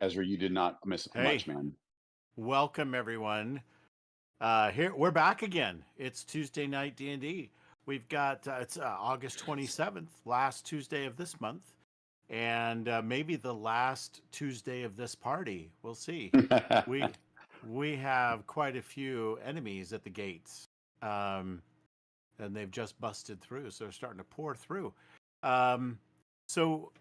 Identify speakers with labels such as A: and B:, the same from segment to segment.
A: Ezra, you did not miss
B: Hey,
A: much, man.
B: welcome everyone. Here we're back again. It's Tuesday night D&D. We've got it's August 27th, last Tuesday of this month, and maybe the last Tuesday of this party. We'll see. We we have quite a few enemies at the gates, um, and they've just busted through, so they're starting to pour through. Um, so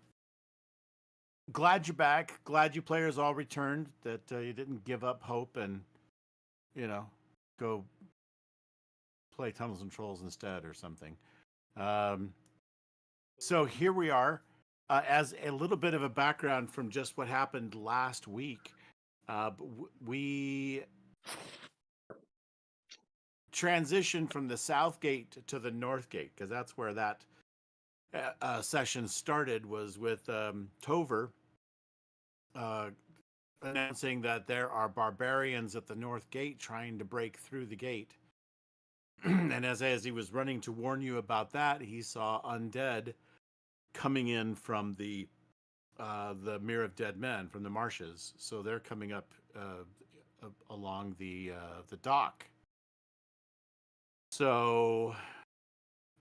B: glad you're back. Glad you players all returned. That you didn't give up hope and you know, go play Tunnels and Trolls instead or something. Um, so here we are. As a little bit of a background from just what happened last week, we transitioned from the South Gate to the North Gate because that's where that session started. Was with Tover uh, announcing that there are barbarians at the North Gate trying to break through the gate. And as he was running to warn you about that, he saw undead coming in from the Mere of Dead Men from the marshes. So they're coming up along the dock. So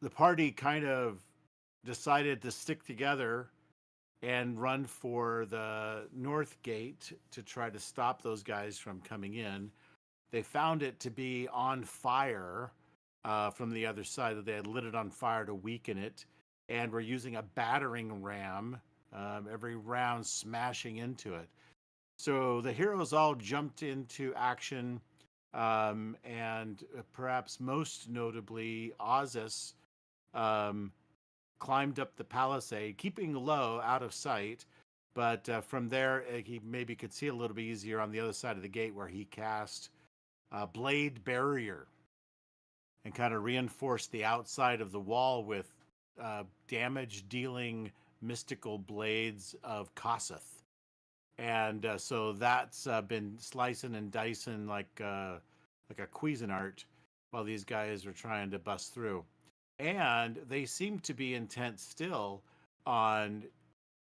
B: the party kind of decided to stick together and run for the North Gate to try to stop those guys from coming in. They found it to be on fire from the other side, that they had lit it on fire to weaken it, and were using a battering ram, every round smashing into it. So the heroes all jumped into action, and perhaps most notably, Ozus um, climbed up the palisade, keeping low, out of sight. But from there, he maybe could see a little bit easier on the other side of the gate, where he cast Blade Barrier and kind of reinforced the outside of the wall with damage dealing mystical blades of Kossuth. And so that's been slicing and dicing like a Cuisinart while these guys are trying to bust through. And they seem to be intent still on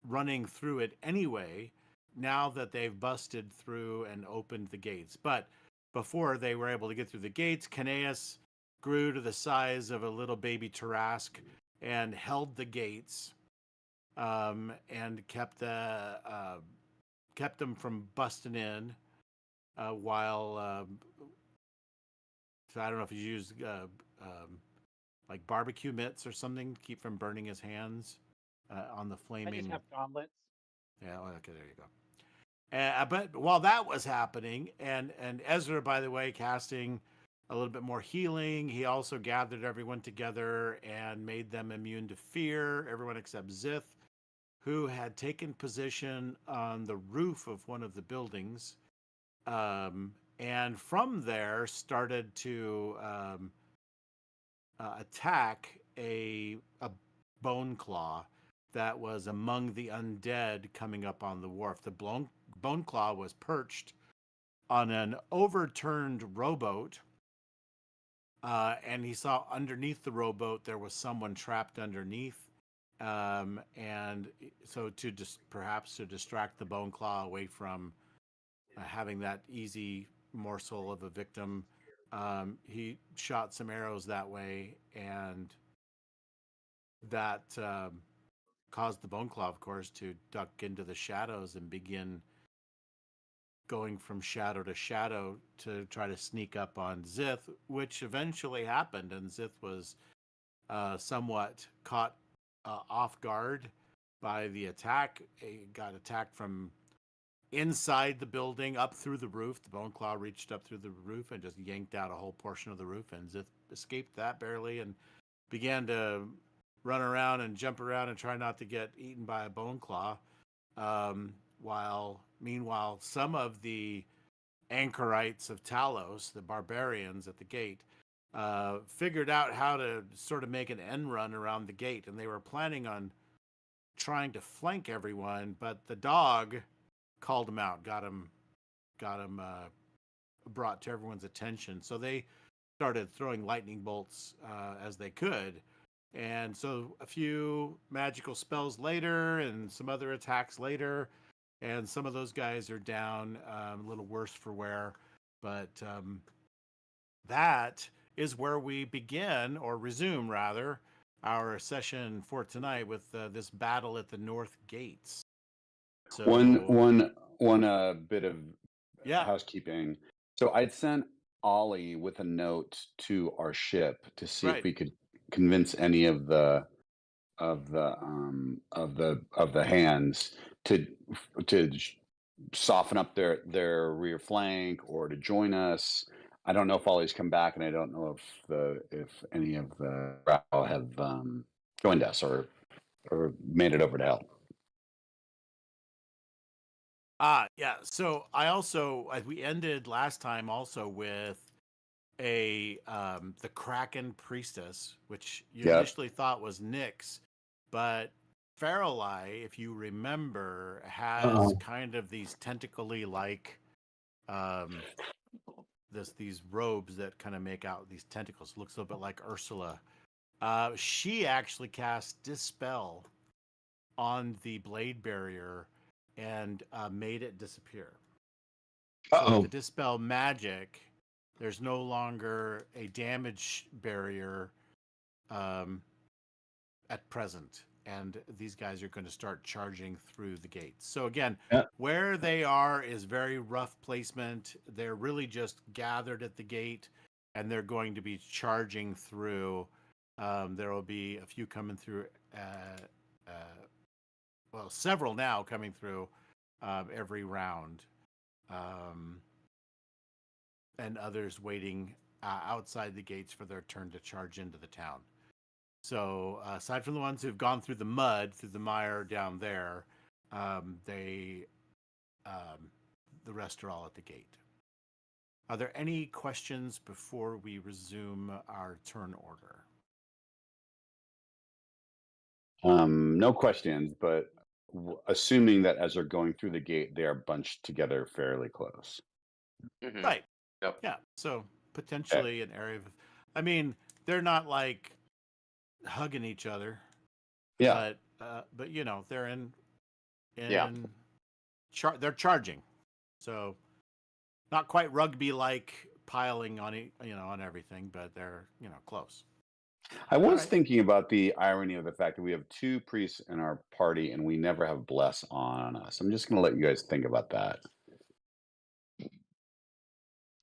B: running through it anyway, now that they've busted through and opened the gates. But before they were able to get through the gates, Caneus grew to the size of a little baby Tarask and held the gates, and kept them from busting in, while so I don't know if you use like barbecue mitts or something to keep from burning his hands on the
C: I just
B: flaming.
C: have gauntlets.
B: Yeah, okay, there you go. But while that was happening, and Ezra, by the way, casting a little bit more healing, he also gathered everyone together and made them immune to fear, everyone except Zith, who had taken position on the roof of one of the buildings, and from there started to attack a bone claw that was among the undead coming up on the wharf. The bone claw was perched on an overturned rowboat, and he saw underneath the rowboat there was someone trapped underneath. And so to just perhaps to distract the bone claw away from having that easy morsel of a victim, he shot some arrows that way, and that caused the bone claw, of course, to duck into the shadows and begin going from shadow to shadow to try to sneak up on Zith, which eventually happened, and Zith was somewhat caught off guard by the attack. He got attacked from inside the building up through the roof. The bone claw reached up through the roof and just yanked out a whole portion of the roof, and Zith escaped that barely and began to run around and jump around and try not to get eaten by a bone claw. While meanwhile, some of the anchorites of Talos, the barbarians at the gate, figured out how to sort of make an end run around the gate, and they were planning on trying to flank everyone, but the dog called him out, got him brought to everyone's attention. So they started throwing lightning bolts as they could. And so a few magical spells later and some other attacks later, and some of those guys are down, a little worse for wear. But that is where we begin, or resume rather, our session for tonight with this battle at the North Gates.
A: One
B: So
A: one one bit of
B: yeah,
A: housekeeping. So I'd sent Ollie with a note to our ship to see if
B: right.
A: we could convince any of the hands to soften up their rear flank or to join us. I don't know if Ollie's come back, and I don't know if any of the Drow have joined us or made it over to help.
B: Yeah. So I also, we ended last time also with the Kraken priestess, which you
A: Yep.
B: initially thought was Nyx, but Farrelly, if you remember, has
A: Uh-oh.
B: kind of these tentacly like um these robes that kind of make out these tentacles. Looks a little bit like Ursula. She actually cast Dispel on the blade barrier and made it disappear. So with the
A: Uh-oh.
B: Dispel magic, there's no longer a damage barrier um, at present, and these guys are going to start charging through the gates. So again,
A: Yeah.
B: where they are is very rough placement. They're really just gathered at the gate, and they're going to be charging through. There will be a few coming through. Uh, well, several now coming through every round. Um, and others waiting outside the gates for their turn to charge into the town. So aside from the ones who've gone through the mud, through the mire down there, they the rest are all at the gate. Are there any questions before we resume our turn order?
A: No questions, but assuming that as they're going through the gate, they are bunched together fairly close.
C: Mm-hmm.
B: Right.
C: Yep.
B: Yeah. So
A: Okay.
B: potentially an area of, I mean, they're not like hugging each other,
A: Yeah.
B: but you know, they're in
C: Yeah.
B: they're charging. So not quite rugby like piling on on everything, but they're close.
A: I
B: All
A: was
B: right.
A: thinking about the irony of the fact that we have two priests in our party and we never have bless on us. I'm just going to let you guys think about that.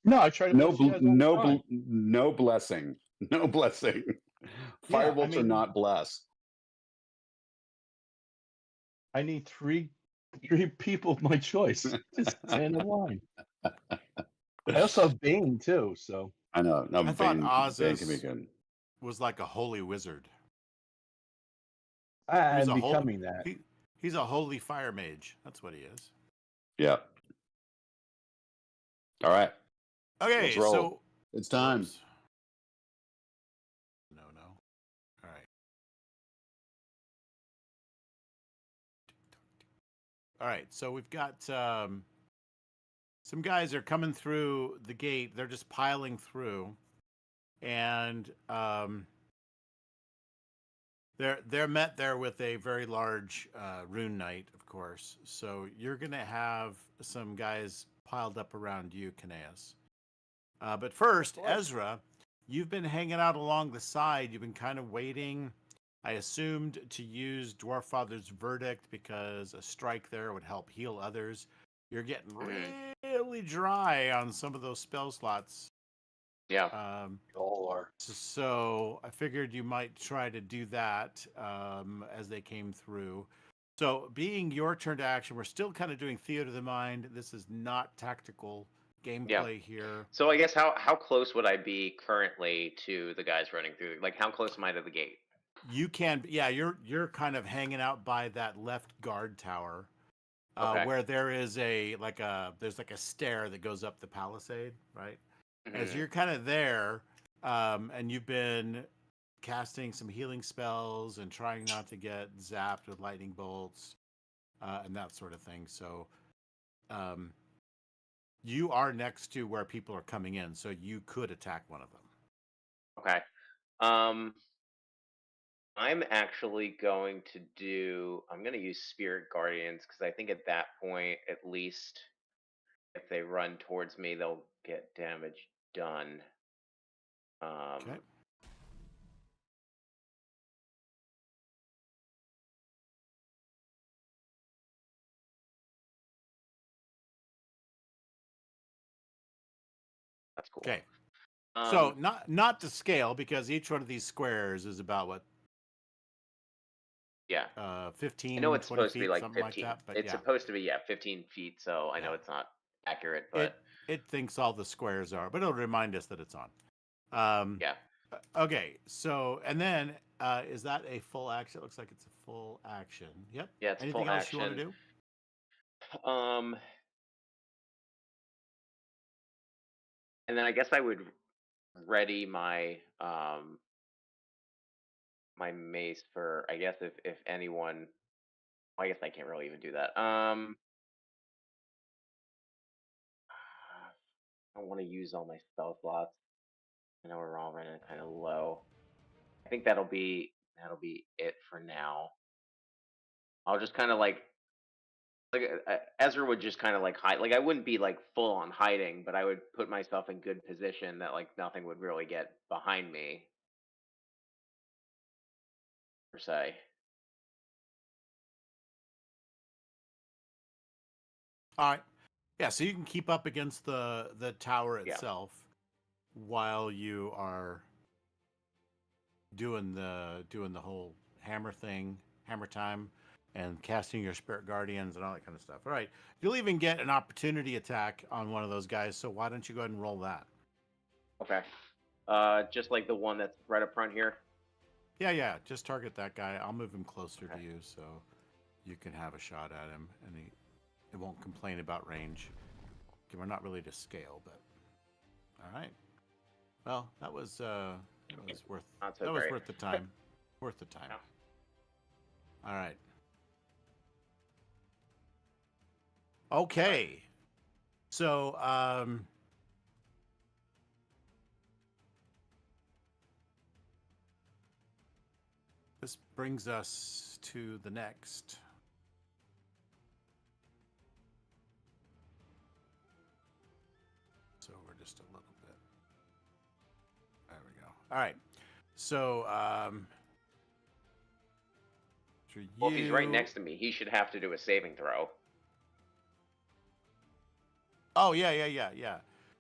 D: No, I try to
A: No,
D: bless you guys all the time.
A: no blessing, no blessing.
D: Yeah, I
A: Firebolts are
D: mean,
A: not blessed.
D: I need three people of my choice to stand in line. I also have Bane too, so
A: I know. No,
B: I thought
A: Bane can be
B: Ozus
A: good.
B: was like a holy wizard. He was
D: I'm
B: a whole
D: becoming that.
B: he's a holy fire mage. That's what he is.
A: Yeah. All right.
B: Okay,
A: Let's roll.
B: so
A: It's time.
B: whoops. No. All right. All right. So we've got some guys are coming through the gate. They're just piling through, and they're met there with a very large rune knight, of course. So you're gonna have some guys piled up around you, Kineas. But first, Ezra, you've been hanging out along the side. You've been kind of waiting. I assumed to use Dwarffather's Verdict because a strike there would help heal others. You're getting really dry on some of those spell slots.
C: Yeah.
D: All are.
B: So I figured you might try to do that as they came through. So being your turn to action, we're still kind of doing theater of the mind. This is not tactical gameplay here.
C: So I guess how close would I be currently to the guys running through? Like, how close am I to the gate?
B: You can, yeah, you're kind of hanging out by that left guard tower,
C: Okay.
B: where there is there's like a stair that goes up the palisade, right? As
C: Mhm.
B: you're kind of there, and you've been casting some healing spells and trying not to get zapped with lightning bolts, and that sort of thing. So, you are next to where people are coming in, so you could attack one of them.
C: Okay. Um. I'm actually going to do. I'm going to use Spirit Guardians because I think at that point, at least if they run towards me, they'll get damage done.
B: Okay.
C: That's cool.
B: Okay. So
C: Um,
B: not to scale, because each one of these squares is about what,
C: yeah.
B: 15,
C: I know it's
B: 20
C: supposed to be
B: feet,
C: like
B: something like
C: 15.
B: that. But
C: It's
B: yeah,
C: supposed to be 15 feet. So I know
B: yeah,
C: it's not accurate,
B: it
C: but
B: it thinks all the squares are, but it'll remind us that it's on.
C: yeah,
B: Okay. So, and then is that a full action? It looks like it's a full action. Yep.
C: yeah, it's
B: Anything
C: full
B: else you want
C: action.
B: to do?
C: Um, and then I guess I would ready my mace for, I guess, if anyone. I guess I can't really even do that. I don't want to use all my spell slots. I know we're all running kind of low. I think that'll be it for now. I'll just kind of like Ezra would just kind of like hide. Like I wouldn't be like full on hiding, but I would put myself in good position that like nothing would really get behind me per se.
B: All right. Yeah. So you can keep up against the tower
C: Yeah.
B: itself while you are doing the whole hammer thing, hammer time, and casting your spirit guardians and all that kind of stuff. All right. You'll even get an opportunity attack on one of those guys. So why don't you go ahead and roll that?
C: Okay. Just like the one that's right up front here.
B: Yeah. Just target that guy. I'll move him closer to
C: Okay.
B: you so you can have a shot at him, and it won't complain about range. Okay, we're not really to scale, but all right. Well, that was worth
C: Not so great.
B: worth the time. Worth the time.
C: Yeah.
B: All right. Okay. So, this brings us to the next. So we're just a little bit. There we go. All right. So, for
C: Well, if he's right
B: you-
C: next to me, he should have to do a saving throw.
B: Oh, yeah.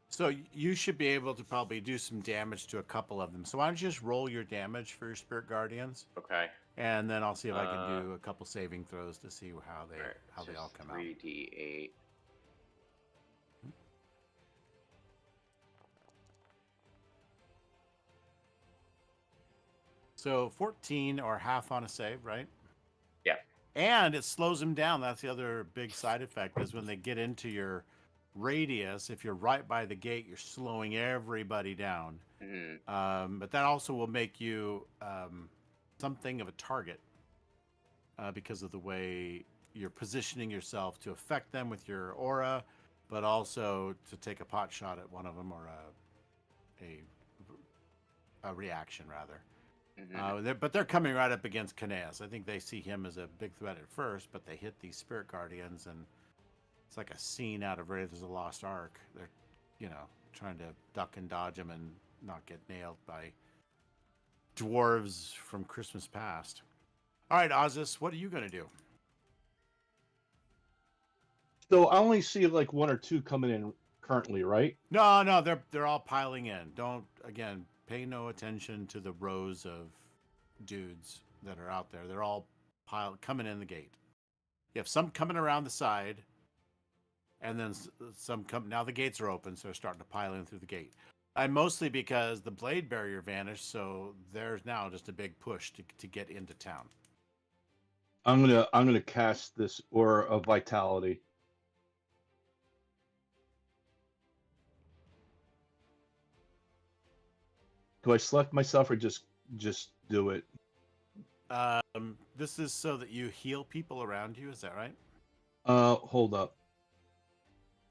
B: So you should be able to probably do some damage to a couple of them. So why don't you just roll your damage for your spirit guardians,
C: Okay.
B: and then I'll see if I can do a couple saving throws to see how they
C: Alright,
B: how they all
C: just
B: come out.
C: 3d8.
B: So 14 or half on a save, right?
C: Yeah.
B: And it slows them down. That's the other big side effect, is when they get into your radius, if you're right by the gate, you're slowing everybody down. But that also will make you something of a target because of the way you're positioning yourself to affect them with your aura, but also to take a pot shot at one of them, or a reaction rather. But they're coming right up against Kineas. I think they see him as a big threat at first, but they hit these spirit guardians, and it's like a scene out of Raiders of the Lost Ark. They're, trying to duck and dodge them and not get nailed by dwarves from Christmas past. All right, Ozus, what are you going to do?
D: So I only see like one or two coming in currently, right?
B: No, they're all piling in. Don't, again, pay no attention to the rows of dudes that are out there. They're all coming in the gate. You have some coming around the side, and then some come. Now the gates are open, so they're starting to pile in through the gate. And mostly because the blade barrier vanished, so there's now just a big push to get into town.
D: I'm gonna cast this Aura of Vitality. Do I select myself or just do it?
B: This is so that you heal people around you. Is that right?
D: Hold up.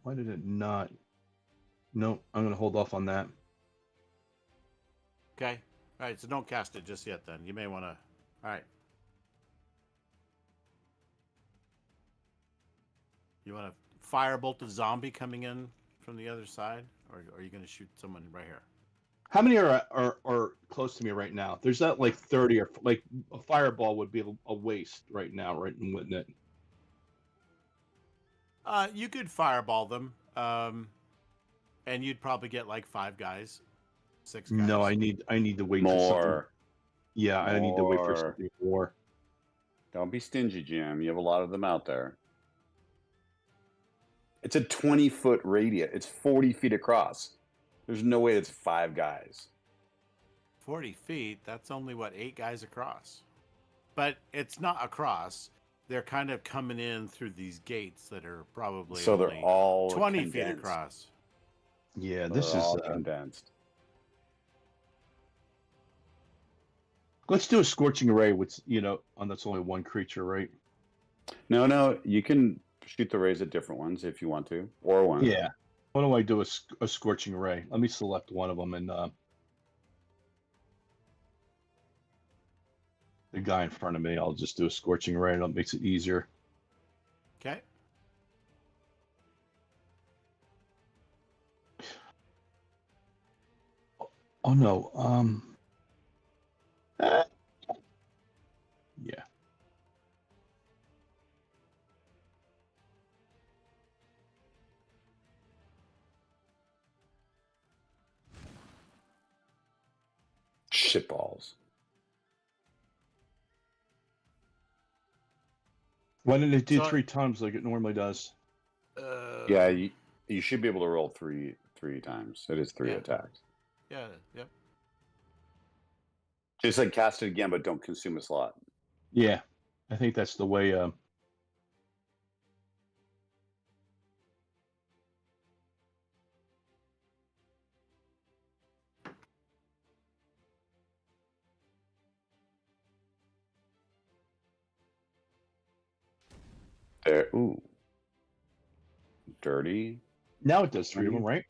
D: Why did it not? No, I'm gonna hold off on that.
B: Okay. All right. So don't cast it just yet. Then you may want to All right. You want to firebolt a zombie coming in from the other side, or are you going to shoot someone right here?
D: How many are close to me right now? There's not like 30 or like a fireball would be a waste right now, right? Wouldn't it?
B: You could fireball them, and you'd probably get like 5 guys, 6 guys.
D: No, I need to wait for something.
A: More.
D: Yeah, I need to wait for
A: More.
D: something more.
A: Don't be stingy, Jim. You have a lot of them out there. It's a 20-foot radius. It's 40 feet across. There's no way it's 5 guys.
B: 40 feet. That's only what 8 guys across. But it's not across. They're kind of coming in through these gates that are probably
A: So they're
B: only
A: all
B: 20 feet
A: condensed.
B: across.
D: Yeah,
A: They're
D: this is.
A: all condensed.
D: Let's do a scorching ray with on that's only one creature, right?
A: No, you can shoot the rays at different ones if you want to, or one.
D: Yeah. Why don't I do a scorching ray? Let me select one of them and the guy in front of me. I'll just do a scorching ray. That makes it easier.
B: Okay.
D: Oh no. Yeah.
A: Shitballs.
D: Why didn't it do
B: So-
D: 3 times like it normally does?
A: Yeah, you should be able to roll three times. It is 3
B: Yeah.
A: attacks.
B: Yeah. Yep.
A: Just like cast it again, but don't consume a slot.
D: Yeah. I think that's the way.
A: There. Ooh. Dirty.
D: Now it does 3 of them, right?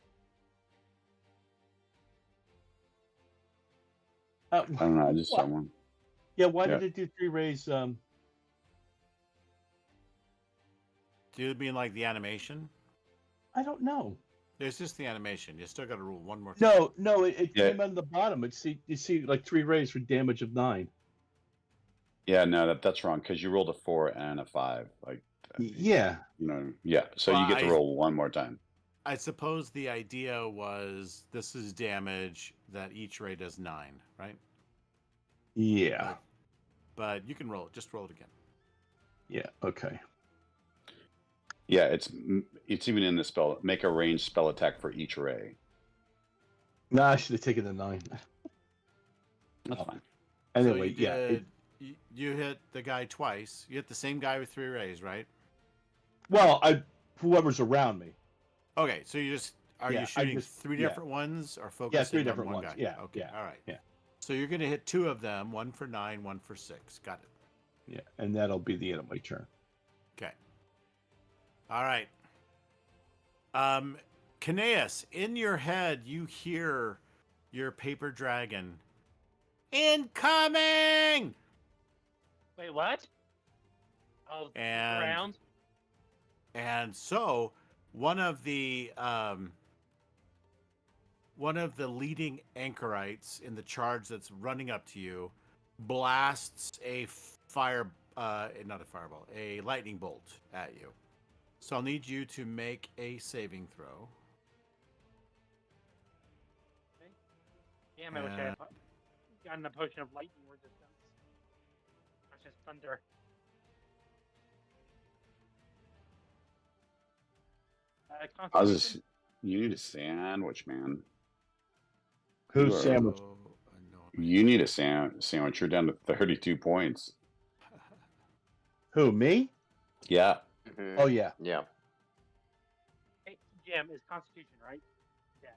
A: I don't know. I just saw
D: What?
A: one.
D: Yeah. Why
A: Yeah.
D: did it do 3 rays?
B: Do you mean like the animation?
D: I don't know.
B: There's just the animation. You still got to roll one more time.
D: No, it
A: Yeah.
D: came on the bottom. You see like 3 rays for damage of 9.
A: Yeah, no, that's wrong because you rolled a 4 and a 5. Like,
D: Yeah.
A: yeah. So
B: Well,
A: you get to
B: I-
A: roll one more time.
B: I suppose the idea was this is damage that each ray does 9, right?
D: Yeah.
B: But you can roll it. Just roll it again.
D: Yeah. Okay.
A: Yeah, it's even in the spell. Make a ranged spell attack for each ray.
D: No, I should have taken the 9.
A: That's fine.
D: Anyway,
B: so you hit the guy twice. You hit the same guy with 3 rays, right?
D: Well, whoever's around me.
B: Okay, so you just are
D: Yeah,
B: you
D: I
B: shooting
D: just-
B: 3
D: yeah.
B: different ones or focusing
D: 3
B: on
D: different
B: one
D: ones.
B: guy?
D: Yeah,
B: Okay.
D: yeah,
B: All right.
D: yeah.
B: So you're going to hit 2 of them, 1 for 9, 1 for 6. Got it.
D: Yeah, and that'll be the end of my turn.
B: Okay. All right. Caneus, in your head, you hear your paper dragon. Incoming!
E: Wait, what? Oh,
B: And-
E: around?
B: And so one of the leading anchorites in the charge that's running up to you blasts a lightning bolt at you. So I'll need you to make a saving throw.
E: Damn, I wish I had gotten a potion of lightning resistance. That's just thunder.
A: I was just. You need a sandwich, man.
D: Who's
A: Sure.
D: sandwich?
B: So,
A: You need a sandwich. You're down to 32 points.
D: Who, me?
A: Yeah.
C: Mhm.
D: Oh, yeah.
C: Yeah.
E: Hey, Jim, is Constitution, right? Dex.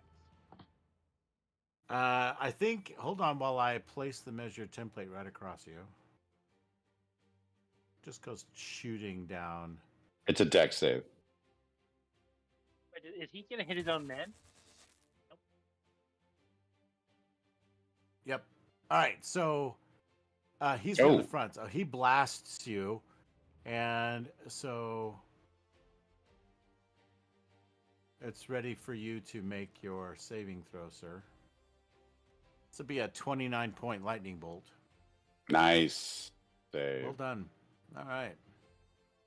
B: I think. Hold on while I place the measure template right across you. Just goes shooting down.
A: It's a deck save.
E: Wait, is he gonna hit his own men?
B: Yep. All right. So, He's in
A: Oh.
B: the front. So he blasts you, and so it's ready for you to make your saving throw, sir. This will be a 29-point lightning bolt.
A: Nice.
B: Well
A: Save.
B: done. All right.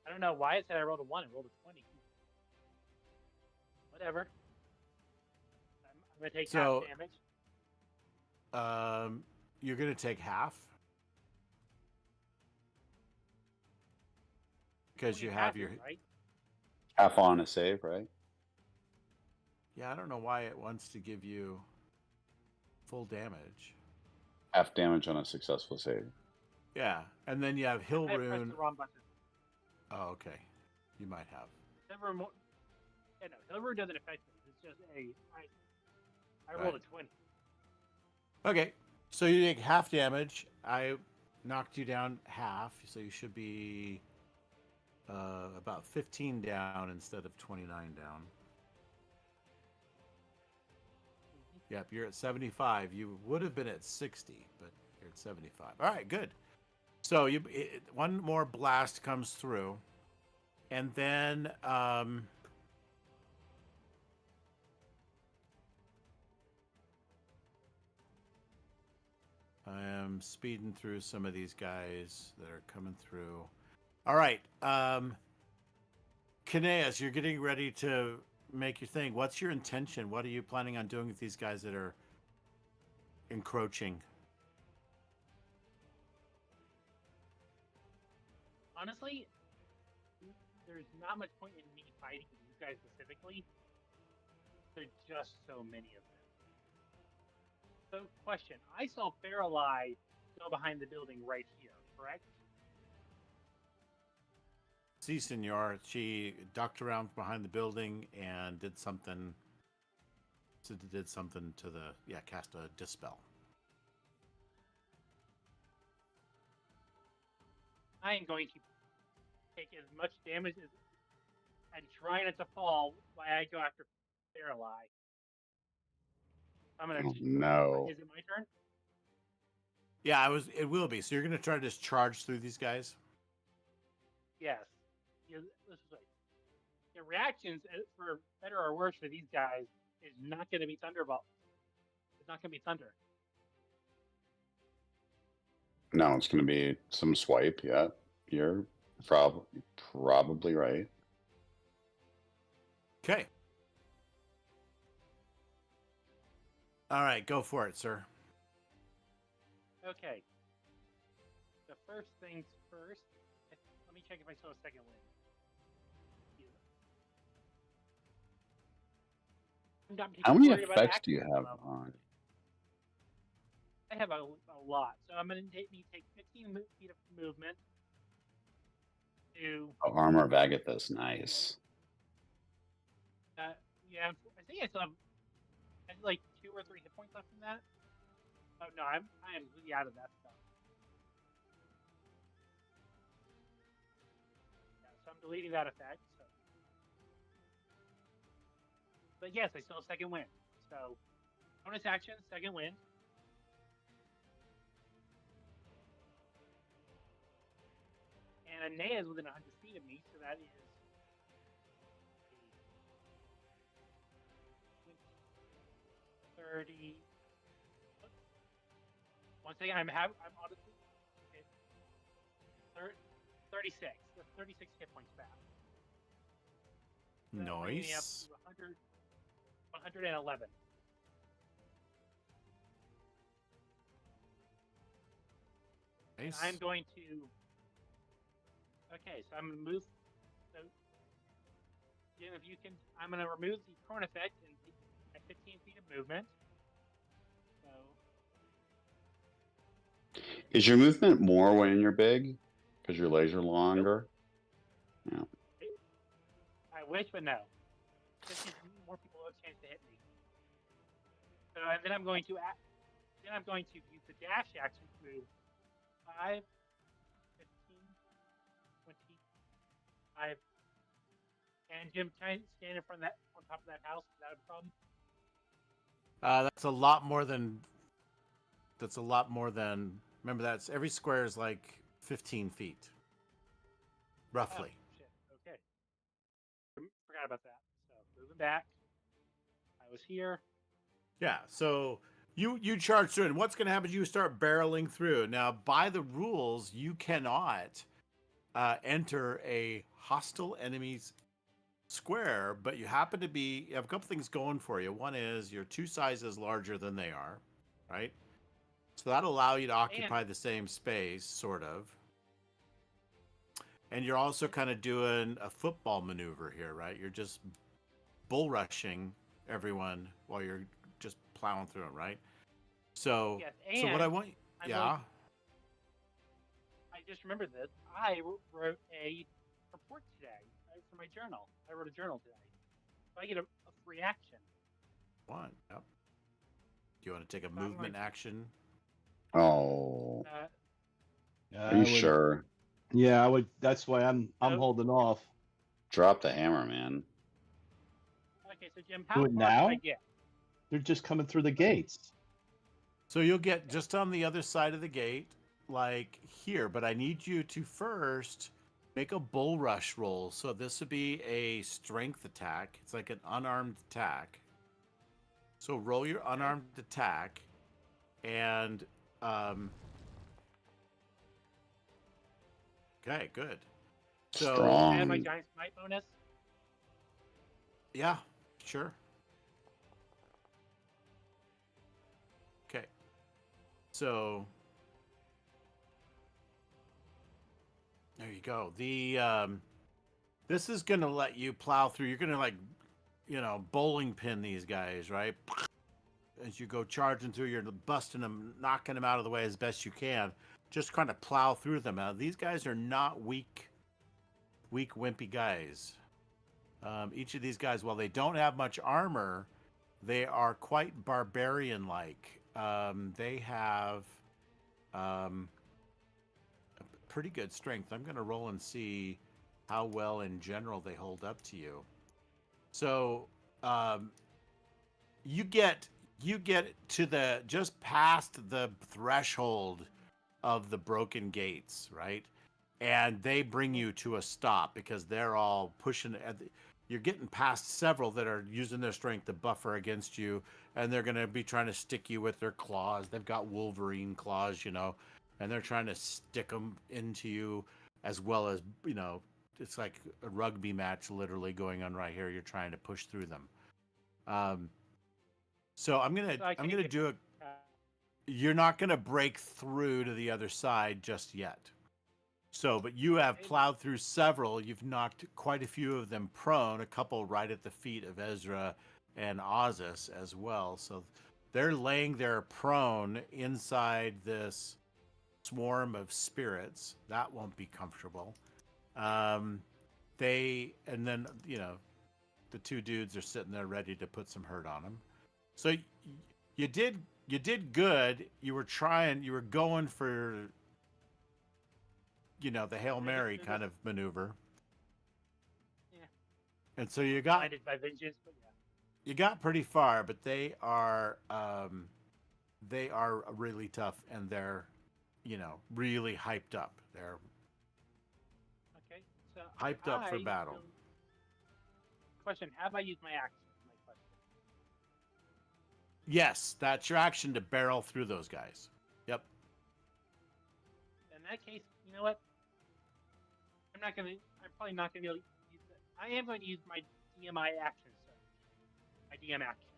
E: I don't know why it said I rolled a 1 and rolled a 20. Whatever. I'm gonna take
B: So-
E: half damage.
B: You're gonna take half because you
E: Only
B: have
E: half
B: your.
E: is right.
A: Half on a save, right?
B: Yeah, I don't know why it wants to give you full damage.
A: Half damage on a successful save.
B: Yeah, and then you have Hill
E: I pressed
B: Rune.
E: the wrong button.
B: Oh, okay. You might have.
E: Never more. Yeah, no, Hilbert doesn't affect me. It's just I rolled
B: Right.
E: a 20.
B: Okay, so you take half damage. I knocked you down half, so you should be about 15 down instead of 29 down. Yep, you're at 75. You would have been at 60, but you're at 75. All right, good. So one more blast comes through, and then I am speeding through some of these guys that are coming through. All right, Kineas, you're getting ready to make your thing. What's your intention? What are you planning on doing with these guys that are encroaching?
E: Honestly, there's not much point in me fighting these guys specifically. There's just so many of them. So, question: I saw Faralai go behind the building right here, correct?
B: Si, senor. She ducked around behind the building and did something. Did something to the cast a dispel.
E: I am going to take as much damage as and try not to fall while I go after Faralai. I'm gonna.
A: Oh, no.
E: Is it my turn?
B: Yeah, it will be. So you're gonna try to just charge through these guys.
E: Yes. This is like the reactions, for better or worse, for these guys is not going to be Thunderbolt. It's not going to be Thunder.
A: No, it's going to be some swipe. Yeah, you're probably right.
B: Okay. All right, go for it, sir.
E: Okay. The first things first. Let me check if I saw a second win.
A: How many effects do you have on?
E: I have a lot. So I'm going to take 15 feet of movement to.
A: Oh, Armor of Agathis, nice.
E: Yeah, I think I still have like 2 or 3 hit points left from that. Oh no, I am really out of that stuff. Yeah, so I'm deleting that effect. So. But yes, I still have second wind. So bonus action, second wind. And Anea is within 100 feet of me, so that is 30. One second, I'm honestly 36. That's 36 hit points back. So that brings me up
B: Nice.
E: to 111.
B: Nice.
E: I'm going to. Okay, so I'm going to move. So, Jim, if you can, I'm going to remove the prone effect and at 15 feet of movement. So,
A: Is your movement more when you're big? Because your legs are longer? Yeah.
E: I wish, but no. Just gives more people a chance to hit me. So, and then I'm going to use the dash action to move 5, 15, 25. And Jim, can I stand in front of that, on top of that house? Is that a problem?
B: That's a lot more than. That's a lot more than Remember, that's every square is like 15 feet, roughly.
E: Oh, shit. Okay. Forgot about that. So moving back. I was here.
B: Yeah, so you charge through, and what's going to happen is you start barreling through. Now, by the rules, you cannot enter a hostile enemy's square, but you have a couple things going for you. One is you're 2 sizes larger than they are, right? So that'll allow you to occupy the same space, sort of. And you're also kind of doing a football maneuver here, right? You're just bull rushing everyone while you're just plowing through them, right? So,
E: Yes,
B: so what
E: and
B: I want,
E: I'm
B: yeah,
E: like- I just remembered this. I wrote a report today for my journal. I wrote a journal today. So I get a free action.
B: one, yep. Do you want to take a
E: So I'm
B: movement
E: like-
B: action?
A: Oh,
D: Yeah,
A: are you sure?
D: Yeah, I would. That's why I'm
E: Nope.
D: holding off.
A: Drop the hammer, man.
E: Okay, so Jim, how
D: Do it
E: far can I
D: now?
E: get?
D: They're just coming through the gates.
B: So you'll get just on the other side of the gate, like here, but I need you to first make a bull rush roll. So this would be a strength attack. It's like an unarmed attack. So roll your unarmed attack, and okay, good. So
A: Strong.
E: And my giant smite bonus.
B: yeah, sure. Okay. So there you go. This is gonna let you plow through. You're gonna, like, bowling pin these guys, right? As you go charging through, you're busting them, knocking them out of the way as best you can. Just kind of plow through them. Now, these guys are not weak, wimpy guys. Each of these guys, while they don't have much armor, they are quite barbarian-like. They have a pretty good strength. I'm going to roll and see how well in general they hold up to you. So you get to just past the threshold of the broken gates, right? And they bring you to a stop because they're all pushing. You're getting past several that are using their strength to buffer against you, and they're going to be trying to stick you with their claws. They've got Wolverine claws, and they're trying to stick them into you, as well as, it's like a rugby match literally going on right here. You're trying to push through them. So I'm gonna do a. You're not gonna break through to the other side just yet. So, but you have plowed through several. You've knocked quite a few of them prone. A couple right at the feet of Ezra and Ozus as well. So they're laying there prone inside this swarm of spirits. That won't be comfortable. And then the 2 dudes are sitting there ready to put some hurt on them. So you did good. You were going for the Hail Mary kind of maneuver.
E: Yeah.
B: And so you got
E: Blinded by vengeance, but yeah.
B: you got pretty far, but they are really tough, and they're really hyped up. They're
E: Okay, so
B: hyped up for battle.
E: Question: have I used my action? My question.
B: Yes, that's your action to barrel through those guys. Yep.
E: In that case, you know what? I'm probably not gonna be able to use it. I am going to use my DMI action, sir. My DM action.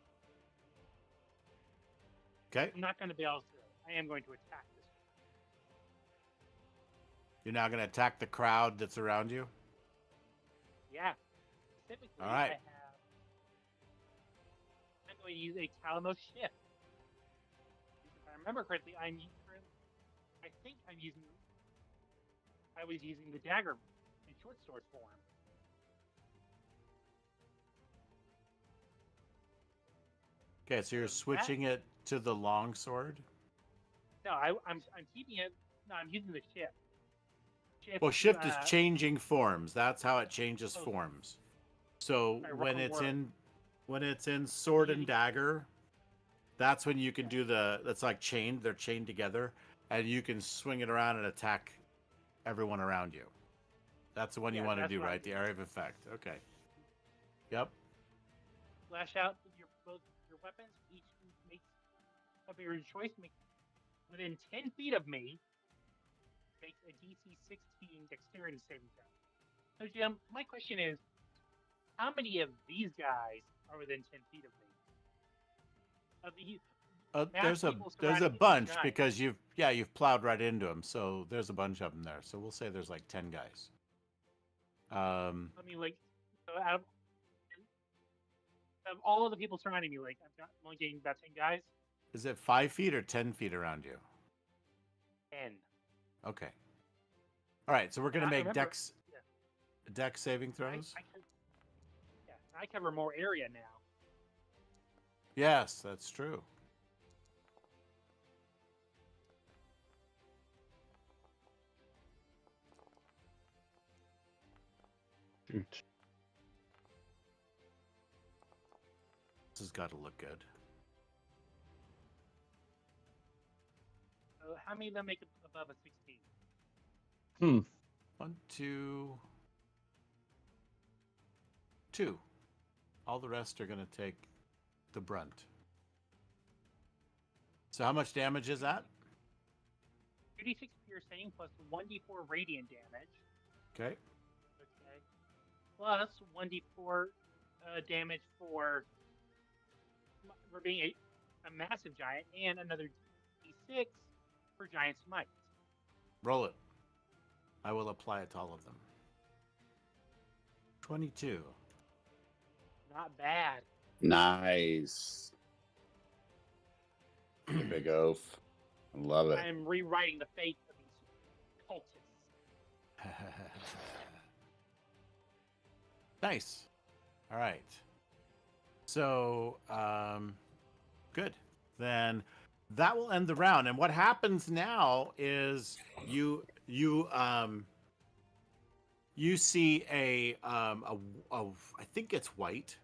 B: Okay.
E: I'm not going to be able to. I am going to attack this.
B: You're now going to attack the crowd that's around you.
E: Yeah. Specifically,
B: All right.
E: I'm going to use a Calamo shift. If I remember correctly, I think I was using the dagger in short sword form.
B: Okay, so you're
E: So
B: switching it to the long sword.
E: No, I'm keeping it. No, I'm using the shift.
B: Well, shift is changing forms. That's how it changes
E: Oh.
B: forms. So
E: Right,
B: when
E: wrong
B: it's in sword and
E: Using-
B: dagger, that's when you can do that's like chained. They're chained together. and you can swing it around and attack everyone around you. That's the one you
E: Yeah,
B: want to
E: that's
B: do,
E: what I
B: right? The
E: do.
B: area of effect. Okay. Yep.
E: Flash out with both your weapons. Each makes of your choice. Make within 10 feet of me. Makes a DC 16 dexterity saving throw. So Jim, my question is, how many of these guys are within 10 feet of me? Of the
B: There's
E: people
B: a
E: surrounding these
B: bunch
E: giants.
B: because you've plowed right into them. So there's a bunch of them there. So we'll say there's like 10 guys.
E: I mean, like, so out of all of the people surrounding me, like, I'm only getting about 10 guys.
B: Is it 5 feet or 10 feet around you?
E: 10.
B: Okay. All right. So we're gonna
E: I
B: make
E: remember-
B: dex saving
E: I,
B: throws.
E: I cover more area now.
B: Yes, that's true.
D: Shoot.
B: This has got to look good.
E: So how many of them make it above a 16?
B: 1, 2, 2. All the rest are going to take the brunt. So how much damage is that?
E: 2d6 piercing plus 1d4 radiant damage.
B: Okay.
E: Okay. Plus 1d4 damage for being a massive giant, and another d6 for giant smite.
B: Roll it. I will apply it to all of them. 22.
E: Not bad.
A: Nice. The big oaf. I love it.
E: I'm rewriting the fate of these cultists.
B: Nice. All right. So, good. Then that will end the round. And what happens now is you see I think it's white,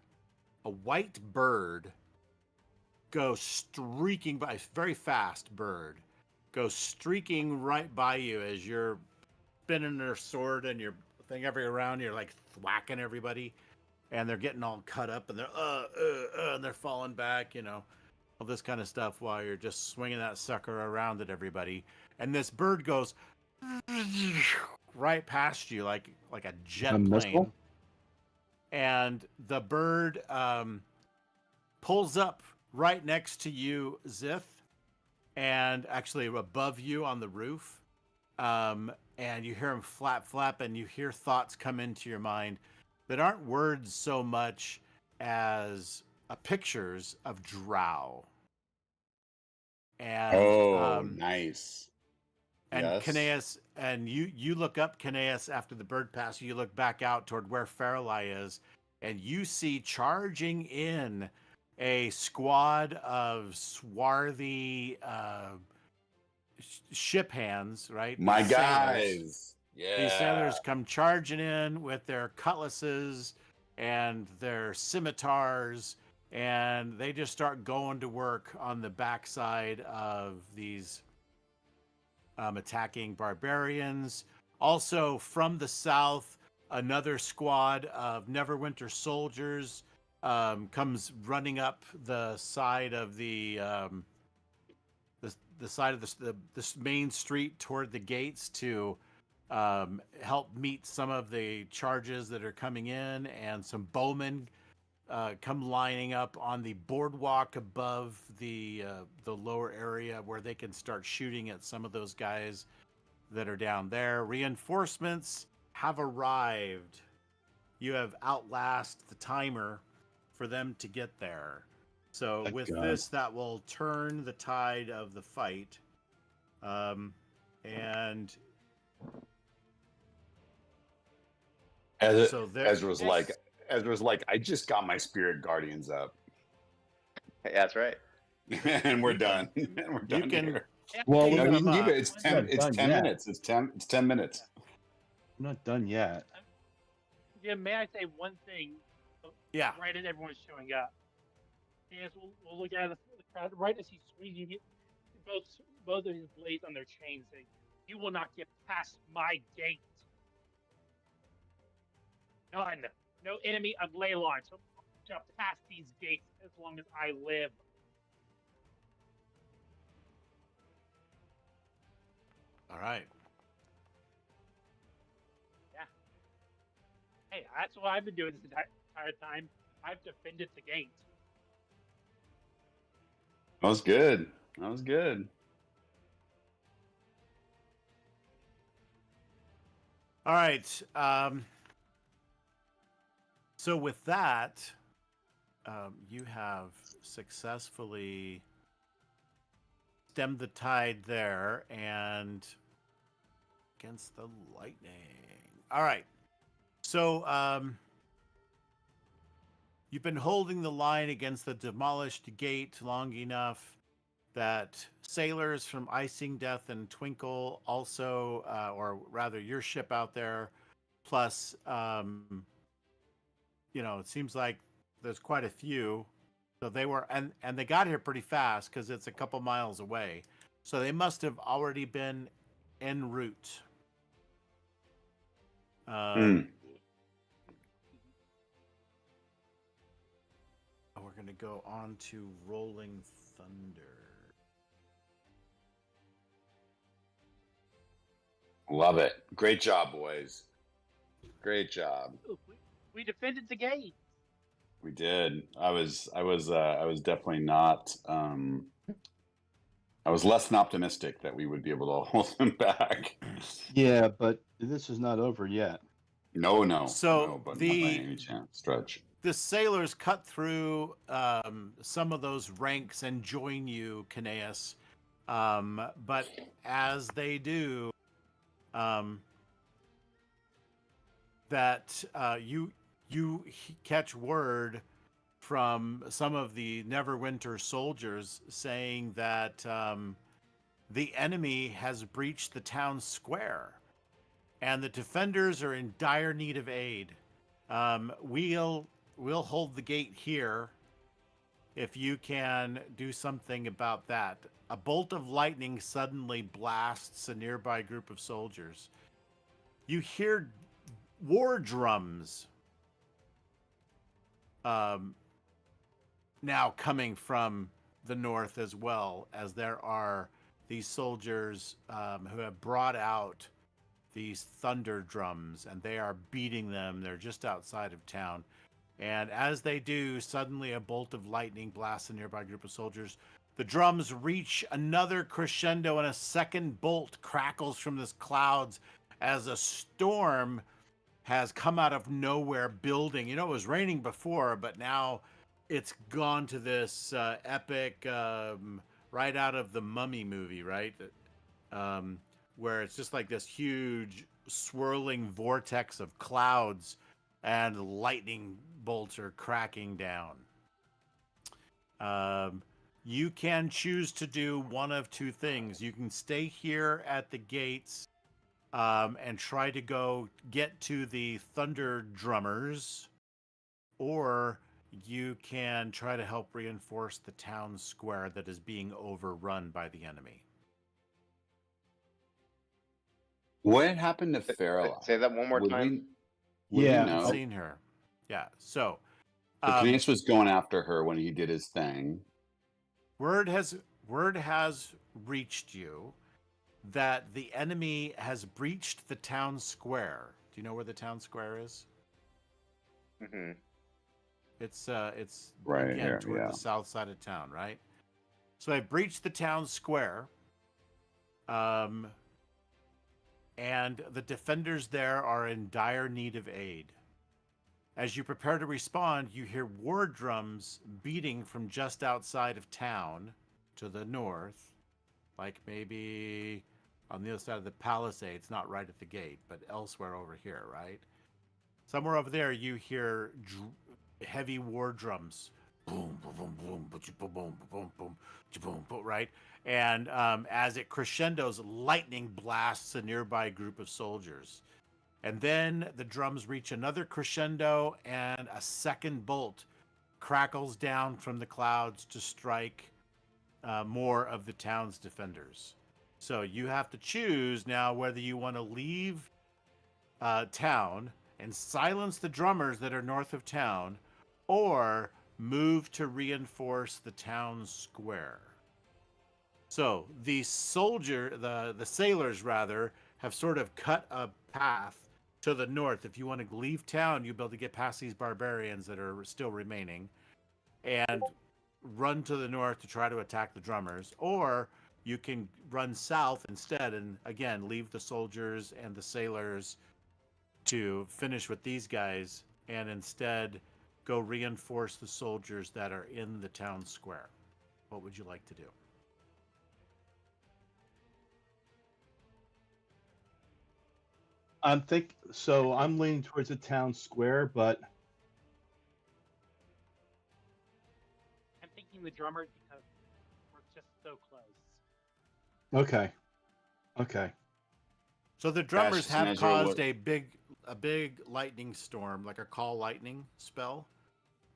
B: a white bird go streaking by, very fast bird, goes streaking right by you as you're spinning their sword and your thing around. You're like thwacking everybody, and they're getting all cut up, and they're and they're falling back, all this kind of stuff while you're just swinging that sucker around at everybody. And this bird goes right past you like a jet
D: A
B: plane.
D: missile?
B: And the bird pulls up right next to you, Zith, and actually above you on the roof. And you hear him flap, and you hear thoughts come into your mind that aren't words so much as pictures of drow. And
A: nice.
B: and
A: Yes.
B: Kineas, and you look up, Kineas, after the bird passes. You look back out toward where Faralai is, and you see charging in a squad of swarthy ship hands, right?
A: My
B: These sailors.
A: guys. Yeah.
B: These sailors come charging in with their cutlasses and their scimitars, and they just start going to work on the backside of these attacking barbarians. Also, from the south, another squad of Neverwinter soldiers comes running up the side of the side of the main street toward the gates to help meet some of the charges that are coming in, and some bowmen come lining up on the boardwalk above the lower area where they can start shooting at some of those guys that are down there. Reinforcements have arrived. You have outlast the timer for them to get there. So
D: Thank
B: with
D: God.
B: this, that will turn the tide of the fight. And so there,
A: Ezra's like, I just got my spirit guardians up.
C: Yeah, that's right.
A: And we're done. And we're done
B: can-
A: here.
D: Well,
A: No,
D: we're
A: you can keep it. It's
D: We're
A: 10
D: not
A: it's
D: done
A: 10
D: yet.
A: minutes. It's 10 minutes.
D: not done yet.
E: Jim, may I say one thing?
B: Yeah.
E: Right as everyone's showing up. Yes, we'll look out of the crowd right as he's swinging it. both of his blades on their chains, saying, "You will not get past my gate. None, no enemy of Leylon shall pass these gates as long as I live."
B: All right.
E: Hey, that's what I've been doing this entire time. I've defended the gate.
A: That was good. That was good.
B: All right. So with that, you have successfully stemmed the tide there and against the lightning. All right. So you've been holding the line against the demolished gate long enough that sailors from Icing Death and Twinkle also, or rather your ship out there, plus, it seems like there's quite a few. So they were, and they got here pretty fast because it's a couple miles away. So they must have already been en route. We're going to go on to Rolling Thunder.
A: Love it. Great job, boys. Great job.
E: We defended the gate.
A: We did. I was definitely not. I was less than optimistic that we would be able to hold them back.
D: Yeah, but this is not over yet.
A: No.
B: So
A: no, but not by any chance stretch.
B: The sailors cut through some of those ranks and join you, Caneus. But as they do, that you catch word from some of the Neverwinter soldiers saying that the enemy has breached the town square, and the defenders are in dire need of aid. We'll hold the gate here if you can do something about that. A bolt of lightning suddenly blasts a nearby group of soldiers. You hear war drums now coming from the north as well, as there are these soldiers who have brought out these thunder drums, and they are beating them. They're just outside of town. And as they do, suddenly a bolt of lightning blasts a nearby group of soldiers. The drums reach another crescendo, and a second bolt crackles from the clouds as a storm has come out of nowhere building. It was raining before, but now it's gone to this epic, right out of the Mummy movie, right? Where it's just like this huge swirling vortex of clouds and lightning bolts are cracking down. You can choose to do one of two things. You can stay here at the gates and try to go get to the thunder drummers, or you can try to help reinforce the town square that is being overrun by the enemy.
A: What happened to Farrell?
C: Say that one more time.
A: Would
D: Yeah.
A: we know?
B: I've seen her. Yeah. So
A: Caneus was going after her when he did his thing.
B: word has reached you that the enemy has breached the town square. Do you know where the town square is?
C: Mm-hmm.
B: It's
A: Right
B: again
A: here,
B: toward
A: yeah.
B: the south side of town, right? So they breached the town square. And the defenders there are in dire need of aid. As you prepare to respond, you hear war drums beating from just outside of town to the north, like maybe on the other side of the palisades, not right at the gate, but elsewhere over here, right? Somewhere over there, you hear heavy war drums. Boom, boom, boom, boom, boom, boom, boom, boom, boom, boom, right? And as it crescendos, lightning blasts a nearby group of soldiers. And then the drums reach another crescendo, and a second bolt crackles down from the clouds to strike more of the town's defenders. So you have to choose now whether you want to leave town and silence the drummers that are north of town, or move to reinforce the town square. So the sailors rather, have sort of cut a path to the north. If you want to leave town, you'll be able to get past these barbarians that are still remaining and run to the north to try to attack the drummers. Or you can run south instead and, again, leave the soldiers and the sailors to finish with these guys and instead go reinforce the soldiers that are in the town square. What would you like to do?
D: I'm leaning towards the town square, but
E: I'm thinking the drummers because we're just so close.
D: okay.
B: So the drummers
A: Cassius
B: have
A: and Ezra,
B: caused
A: what-
B: a big lightning storm, like a call lightning spell,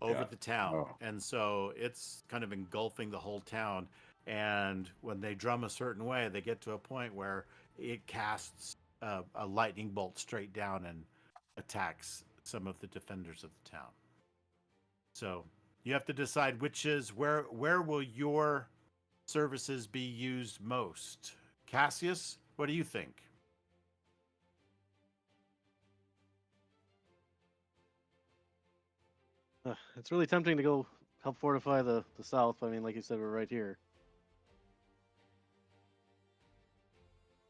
B: over
A: Yeah.
B: the town.
A: Oh.
B: And so it's kind of engulfing the whole town. And when they drum a certain way, they get to a point where it casts a lightning bolt straight down and attacks some of the defenders of the town. So you have to decide where will your services be used most. Cassius, what do you think?
F: It's really tempting to go help fortify the south. But I mean, like you said, we're right here.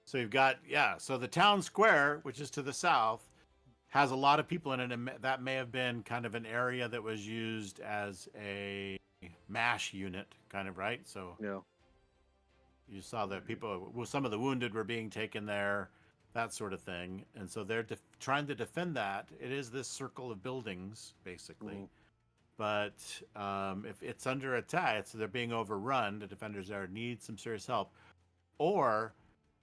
B: So you've got, so the town square, which is to the south, has a lot of people in it, and that may have been kind of an area that was used as a MASH unit, kind of, right? So
F: Yeah.
B: you saw that some of the wounded were being taken there, that sort of thing. And so they're trying to defend that. It is this circle of buildings, basically.
F: Mhm.
B: But if it's under attack, they're being overrun, the defenders there need some serious help. Or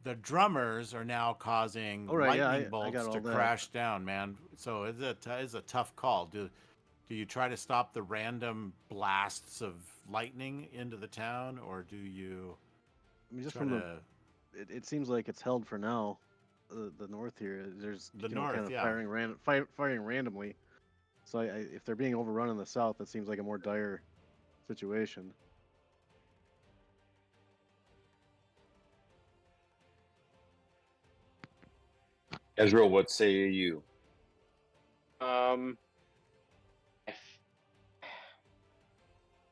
B: the drummers are now causing
F: All right, yeah,
B: lightning
F: I
B: bolts
F: got all
B: to
F: that.
B: crash down, man. So it's a tough call. Do you try to stop the random blasts of lightning into the town, or do you
F: I mean, just
B: try
F: from
B: to
F: it seems like it's held for now. The north here, there's
B: The
F: you know,
B: north,
F: kind of
B: yeah.
F: firing randomly. So if they're being overrun in the south, that seems like a more dire situation.
A: Ezra, what say you?
C: If,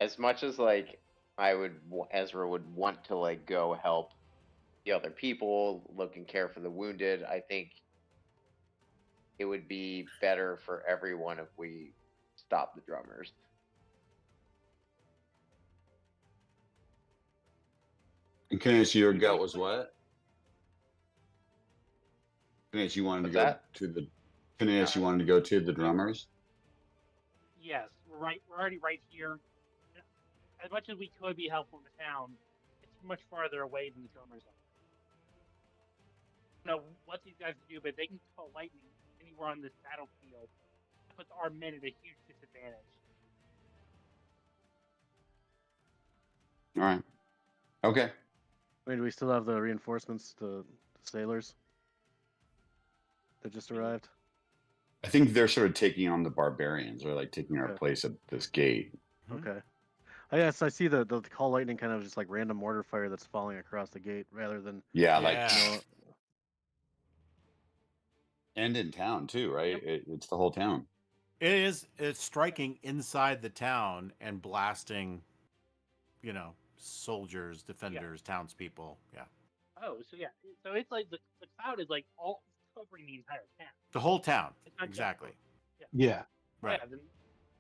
C: as much as like Ezra would want to like go help the other people, look and care for the wounded, I think it would be better for everyone if we stop the drummers.
A: And Kenneth, your gut was what? Kenneth, you wanted
C: What's
A: to go
C: that?
A: to the Kenneth, you wanted to go to the drummers?
E: Yes, we're already right here. As much as we could be helpful in the town, it's much farther away than the drummers are. I don't know what these guys do, but they can call lightning anywhere on this battlefield. That puts our men at a huge disadvantage.
A: All right. Okay.
F: I mean, do we still have the reinforcements, the sailors that just arrived?
A: I think they're sort of taking on the barbarians, or like taking our
F: Okay.
A: place at this gate.
B: Mhm.
F: Okay. I guess I see the call lightning kind of just like random mortar fire that's falling across the gate rather than
A: Yeah,
B: Yeah.
A: like
F: you know,
A: and in town too, right? It's the whole town.
B: It's striking inside the town and blasting, soldiers, defenders, townspeople. Yeah.
E: Oh, so yeah, so it's like the cloud is like all covering the entire town.
B: The whole town.
E: It's not just-
B: Exactly.
D: Yeah.
B: Right.
E: Yeah, then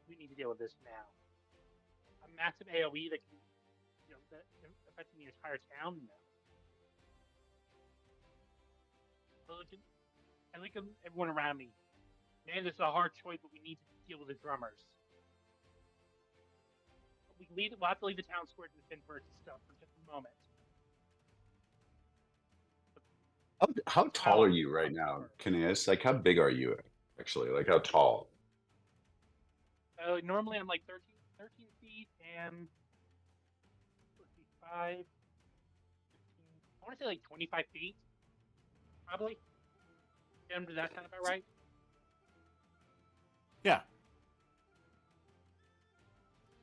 E: we need to deal with this now. A massive AOE that can, that affecting the entire town. No. I look at everyone around me. Man, this is a hard choice, but we need to deal with the drummers. We'll have to leave the town square to defend first and stuff for just a moment.
A: How tall are you right now, Kenneth? Like, how big are you actually? Like, how tall?
E: Normally I'm like 13 feet and 5, 15, I want to say like 25 feet, probably. Tim, does that sound about right?
B: Yeah.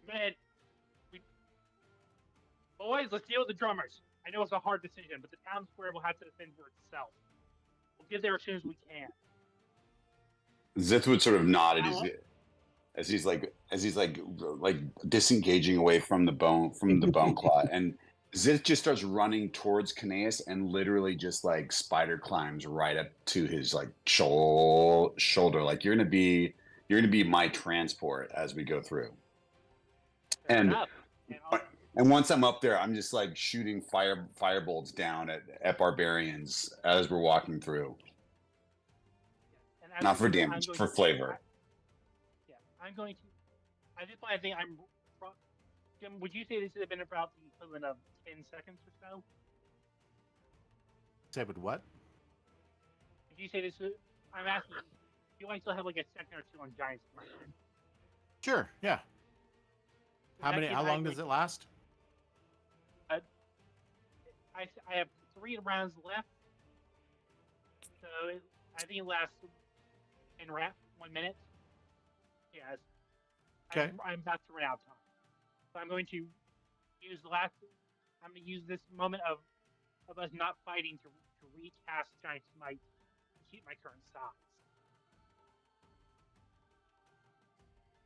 E: Man, boys, let's deal with the drummers. I know it's a hard decision, but the town square will have to defend for itself. We'll get there as soon as we can.
A: Zith would sort of nod at
E: Hello?
A: as he's like disengaging away from the bone claw, and Zith just starts running towards Kineas and literally just like spider climbs right up to his like shoulder. Like you're gonna be my transport as we go through.
E: Fair
A: And
E: enough.
A: and once I'm up there, I'm just like shooting firebolts down at barbarians as we're walking through.
E: And as
A: Not for
E: we do, I'm
A: damage,
E: going
A: for
E: to-
A: flavor.
E: Yeah, I'm going to. At this point, I think I'm. Jim, would you say this would have been about the equivalent of 10 seconds or so?
B: Say with what?
E: Would you say this? I'm asking. You might still have like a second or two on giant smite.
B: Sure. Yeah.
E: In that case,
B: How long does it last?
E: I have 3 rounds left, so I think it lasts in 1 minute. Yes.
B: Okay.
E: I'm about to run out of time, so I'm going to use the last. I'm going to use this moment of us not fighting to recast giant smite to keep my current size.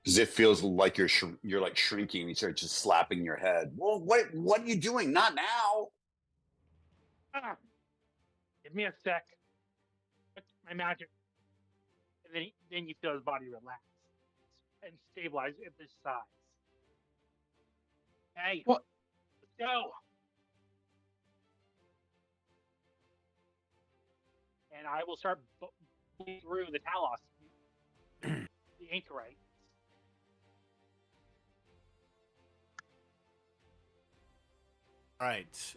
A: Zith feels like you're like shrinking, and you start just slapping your head. Well, what are you doing? Not now.
E: Ah, give me a sec. My magic, and then you feel his body relax and stabilize at this size. Hey,
D: What?
E: let's go. And I will start through the Talos, the anchorite.
B: All right.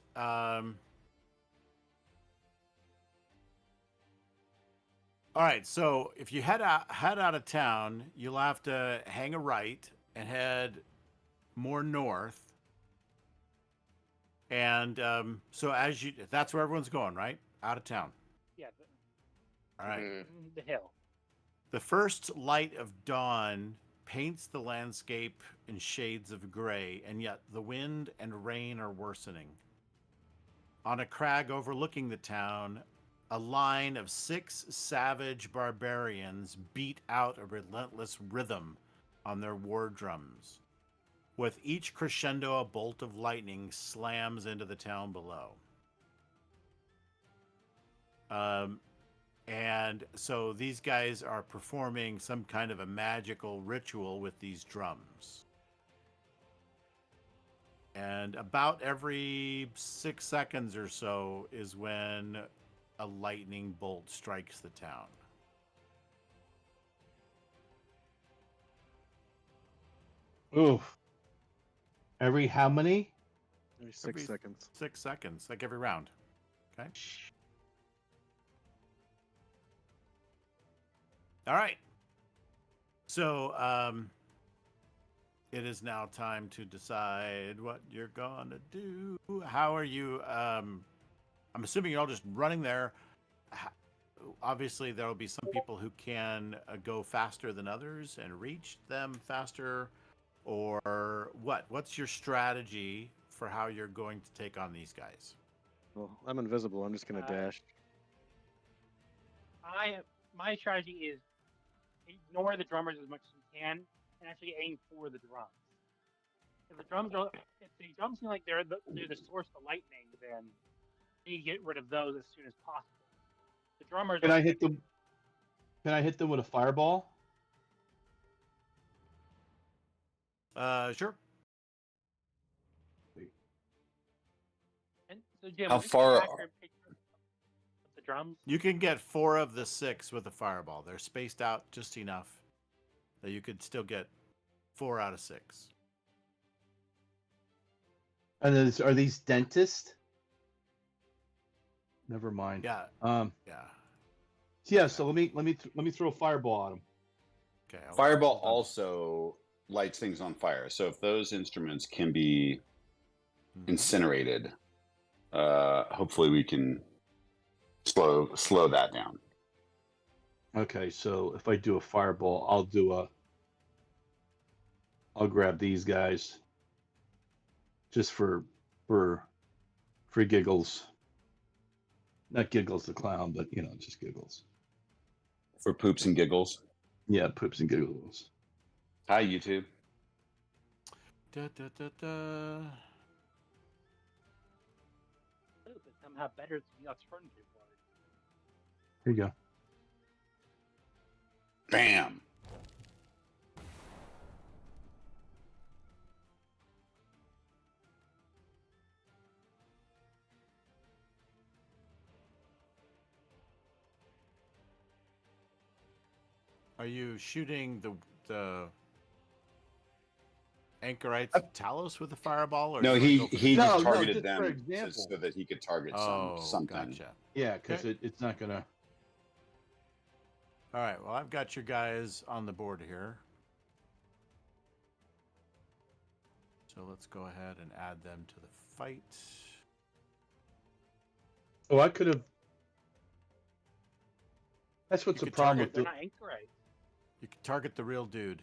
B: All right. So if you head out of town, you'll have to hang a right and head more north. And so that's where everyone's going, right? Out of town.
E: Yeah,
B: All right.
C: Mhm.
E: the hill.
B: The first light of dawn paints the landscape in shades of gray, and yet the wind and rain are worsening. On a crag overlooking the town, a line of 6 savage barbarians beat out a relentless rhythm on their war drums. With each crescendo, a bolt of lightning slams into the town below. And so these guys are performing some kind of a magical ritual with these drums. And about every 6 seconds or so is when a lightning bolt strikes the town.
D: Oof. Every how many?
F: Maybe 6
B: Every-
F: seconds.
B: 6 seconds, like every round. Okay. All right. So, it is now time to decide what you're gonna do. How are you? I'm assuming you're all just running there. Obviously, there will be some people who can go faster than others and reach them faster, or what? What's your strategy for how you're going to take on these guys?
F: Well, I'm invisible. I'm just gonna dash.
E: My strategy is ignore the drummers as much as you can and actually aim for the drums. If the drums seem like they're the source of lightning, then you need to get rid of those as soon as possible. The drummers.
D: Can I hit them? Can I hit them with a fireball?
B: Sure.
E: And so Jim,
A: How
E: is this
A: far
E: an accurate picture of the drums?
B: You can get 4 of the 6 with a fireball. They're spaced out just enough that you could still get 4 out of 6.
D: And are these dentists? Never mind.
B: Yeah.
D: Yeah.
B: Yeah.
D: So let me throw a fireball at them.
B: Okay.
A: Fireball also lights things on fire. So if those instruments can be incinerated. Hopefully we can slow that down.
D: Okay, so if I do a fireball, I'll grab these guys just for giggles. Not Giggles the clown, but just giggles.
A: For poops and giggles.
D: Yeah, poops and giggles.
A: Hi, YouTube.
B: Da, da, da, da.
E: But somehow better than the alternative was.
D: Here you go.
A: Bam.
B: Are you shooting the anchorites Talos with a fireball? Or
A: No,
B: do you
A: he
B: wanna go for
A: he
B: the-
A: just
D: No,
A: targeted
D: just for
A: them
D: example.
A: so that he could target
B: Oh,
A: something.
B: gotcha.
D: Yeah, because
B: Okay.
D: it's not gonna.
B: All right. Well, I've got your guys on the board here. So let's go ahead and add them to the fight.
D: Oh, I could have. That's what's
B: You
D: the
B: could
D: problem
E: Well,
D: with
E: they're
D: the.
E: not anchorites.
B: You can target the real dude.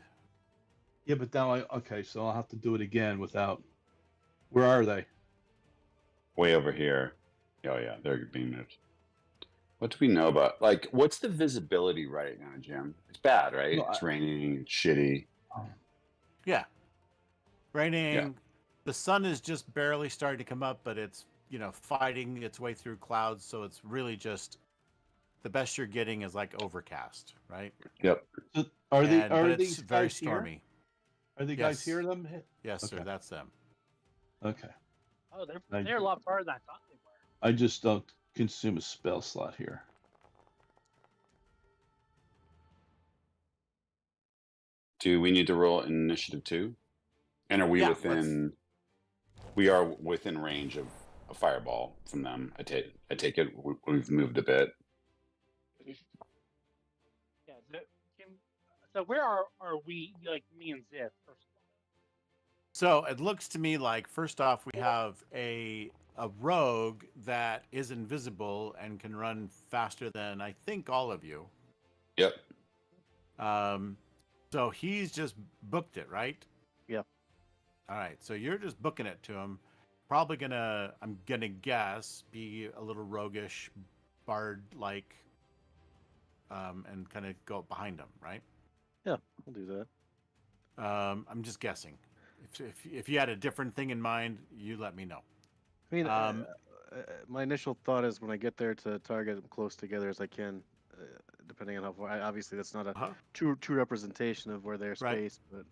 D: Yeah, but now okay, so I'll have to do it again without. Where are they?
A: Way over here. Oh yeah, they're being moved. What do we know about what's the visibility right now, Jim? It's bad, right?
D: No,
A: It's raining, it's shitty.
B: Yeah. Raining. The sun is just barely starting to come up, but it's, fighting its way through clouds. So it's really just the best you're getting is like overcast, right?
A: Yep.
D: So are they?
B: And-
D: Are
B: but
D: these
B: it's very
D: guys here?
B: stormy.
D: Are the guys
B: Yes.
D: here? Them hit?
B: Yes, sir.
D: Okay.
B: That's them.
D: Okay.
E: Oh, they're
D: I-
E: they're a lot farther than I thought they were.
D: I just don't consume a spell slot here.
A: Do we need to roll initiative 2? And are we
B: Yeah,
A: within? We are within range of a fireball from them. I take it. We've moved a bit.
E: Yeah. So where are we? Like me and Ziff, first of all.
B: So it looks to me like, first off, we have a rogue that is invisible and can run faster than I think all of you.
A: Yep.
B: So he's just booked it, right?
F: Yeah.
B: All right. So you're just booking it to him. Probably I'm gonna guess, be a little roguish, bard-like, and kind of go behind him, right?
F: Yeah, we'll do that.
B: I'm just guessing. If you had a different thing in mind, you let me know.
F: I mean,
B: Um,
F: my initial thought is when I get there to target them close together as I can, depending on how far. Obviously, that's not a
B: Uh-huh.
F: true representation of where they're
B: Right.
F: spaced, but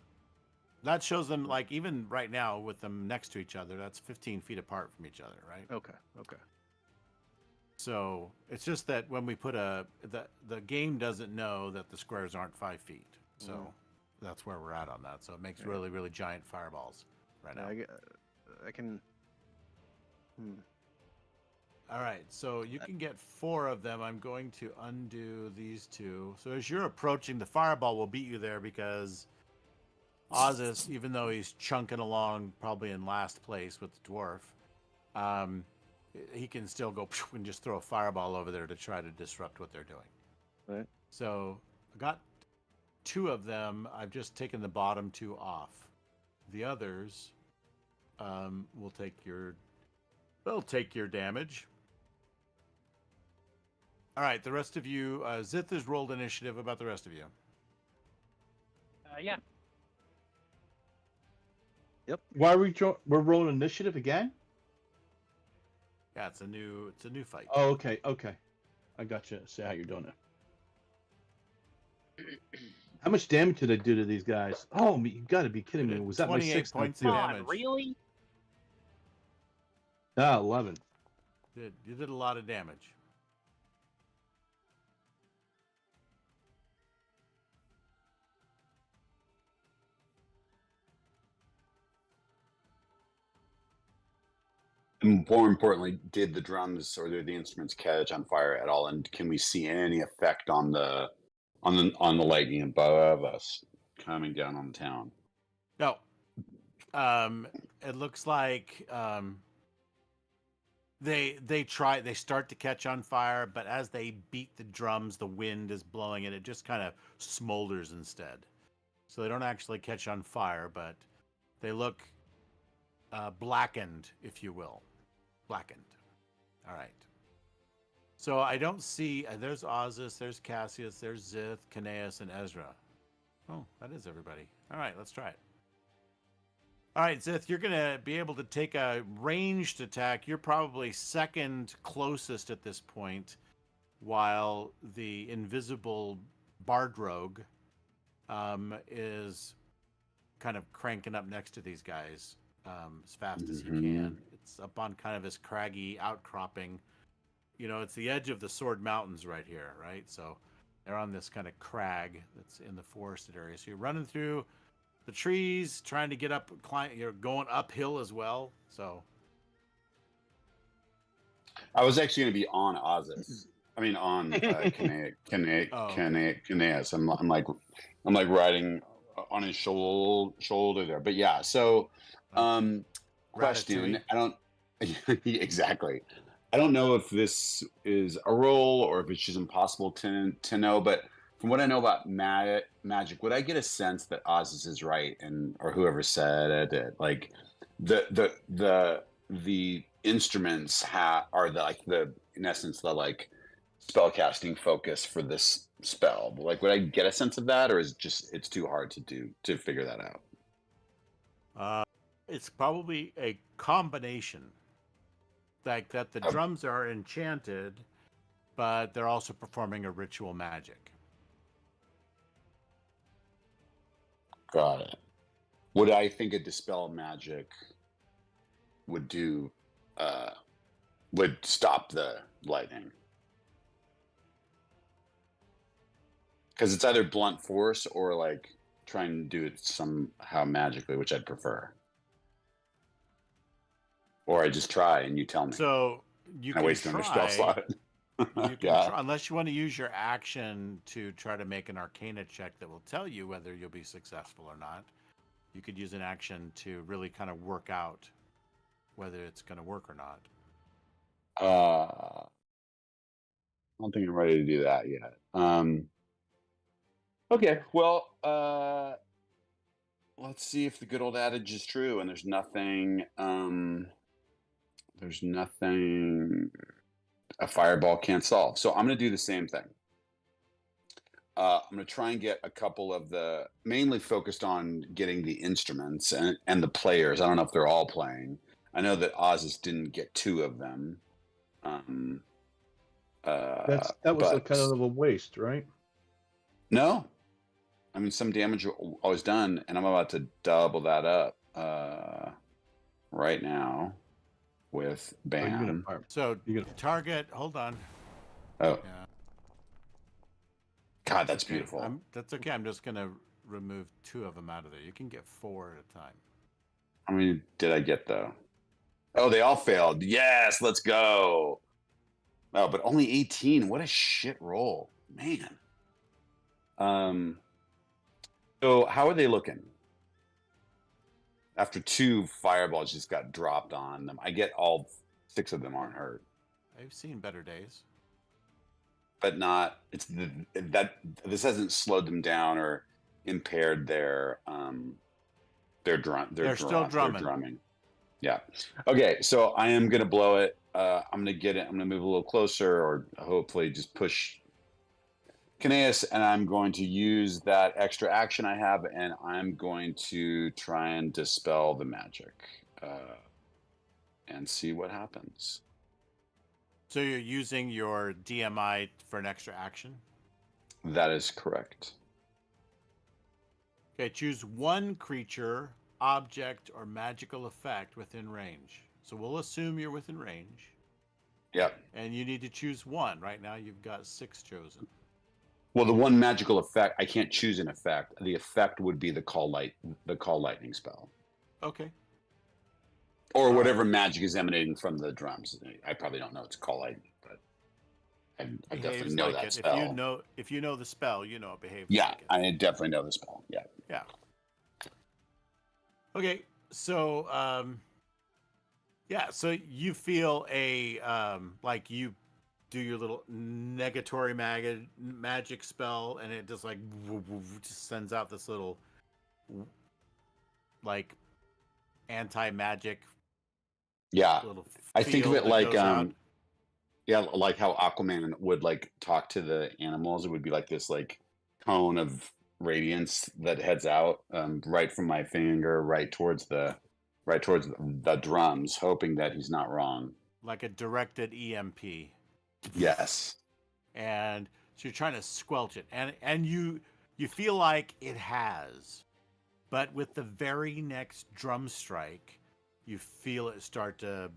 B: That shows them, like, even right now with them next to each other, that's 15 feet apart from each other, right?
F: okay.
B: So it's just that when we put the game doesn't know that the squares aren't 5 feet. So that's where we're at on that. So it makes really, really giant fireballs right now.
F: Yeah, I can.
B: All right. So you can get 4 of them. I'm going to undo these 2. So as you're approaching, the fireball will beat you there because Ozus, even though he's chunking along probably in last place with the dwarf, he can still go and just throw a fireball over there to try to disrupt what they're doing.
F: Right.
B: So I got 2 of them. I've just taken the bottom 2 off. The others will they'll take your damage. All right, the rest of you, Zith has rolled initiative. About the rest of you.
E: Yeah.
D: Why are we're rolling initiative again?
B: Yeah, it's a new fight.
D: Oh, okay. I got you. See how you're doing it. How much damage did I do to these guys? Oh, you got to be kidding me! Was that my
B: 28
D: 6
B: points
D: too?
B: of
E: God,
B: damage.
E: really?
D: 11.
B: You did a lot of damage.
A: And more importantly, did the drums or the instruments catch on fire at all? And can we see any effect on the lightning above us coming down on the town?
B: No. it looks like they start to catch on fire, but as they beat the drums, the wind is blowing and it just kind of smolders instead. So they don't actually catch on fire, but they look blackened, if you will. Blackened. All right. So I don't see. There's Ozus, there's Cassius, there's Zith, Kineas, and Ezra. Oh, that is everybody. All right, let's try it. All right, Zith, you're going to be able to take a ranged attack. You're probably second closest at this point, while the invisible Bard Rogue is kind of cranking up next to these guys as fast as he can. It's up on kind of this craggy outcropping. You know, it's the edge of the Sword Mountains right here, right? So they're on this kind of crag that's in the forested area. So you're running through the trees, trying to get up, you're going uphill as well. So
A: I was actually going to be on Ozus. I mean, on Kineas. I'm like riding on his shoulder there. But yeah, so question.
B: Ratatouille.
A: I don't exactly. I don't know if this is a roll or if it's just impossible to know, but from what I know about magic, would I get a sense that Ozus is right, and or whoever said it, like the instruments are in essence the like spellcasting focus for this spell? Like, would I get a sense of that, or is it's too hard to figure that out?
B: It's probably a combination. Like that the drums are enchanted, but they're also performing a ritual magic.
A: Got it. Would I think a dispel magic would do would stop the lightning? Because it's either blunt force or like trying to do it somehow magically, which I'd prefer. Or I just try and you tell me.
B: So you can
A: waste another spell slot.
B: You can
A: Yeah.
B: try, unless you want to use your action to try to make an Arcana check that will tell you whether you'll be successful or not. You could use an action to really kind of work out whether it's going to work or not.
A: I don't think I'm ready to do that yet. Okay, well, let's see if the good old adage is true, and there's nothing a fireball can't solve. So I'm going to do the same thing. I'm going to try and get a couple of mainly focused on getting the instruments and the players. I don't know if they're all playing. I know that Ozus didn't get 2 of them.
D: That was kind of a waste, right?
A: No. I mean, some damage was done, and I'm about to double that up right now with BAM.
B: So target, hold on.
A: Oh,
B: Yeah.
A: God, that's beautiful.
B: That's okay. I'm just going to remove 2 of them out of there. You can get 4 at a time.
A: How many did I get, though? Oh, they all failed. Yes, let's go. Oh, but only 18. What a shit roll, man. So how are they looking? After 2 fireballs just got dropped on them. I get all 6 of them aren't hurt.
B: I've seen better days.
A: But not, this hasn't slowed them down or impaired their still drumming. Yeah. Okay, so I am gonna blow it. I'm gonna get it. I'm gonna move a little closer, or hopefully just push Kineas, and I'm going to use that extra action I have, and I'm going to try and dispel the magic and see what happens.
B: So you're using your DMI for an extra action?
A: That is correct.
B: Okay, choose 1 creature, object, or magical effect within range. So we'll assume you're within range.
A: Yep.
B: And you need to choose 1. Right now you've got 6 chosen.
A: Well, the 1 magical effect, I can't choose an effect. The effect would be the call lightning spell.
B: Okay.
A: Or whatever magic is emanating from the drums. I probably don't know it's call lightning, but I definitely know that spell.
B: If you know the spell, you know it behaves
A: Yeah,
B: like it.
A: I definitely know the spell. Yeah.
B: Yeah. Okay. Yeah, so you feel a like you do your little negatory magic spell, and it just like just sends out this little like anti-magic
A: Yeah,
B: little
A: I think of
B: field
A: it
B: that
A: like
B: goes out.
A: yeah, like how Aquaman would like talk to the animals. It would be like this like cone of radiance that heads out right from my finger, right towards the drums, hoping that he's not wrong.
B: Like a directed EMP.
A: Yes.
B: And so you're trying to squelch it, and you feel like it has, but with the very next drum strike, you feel it start to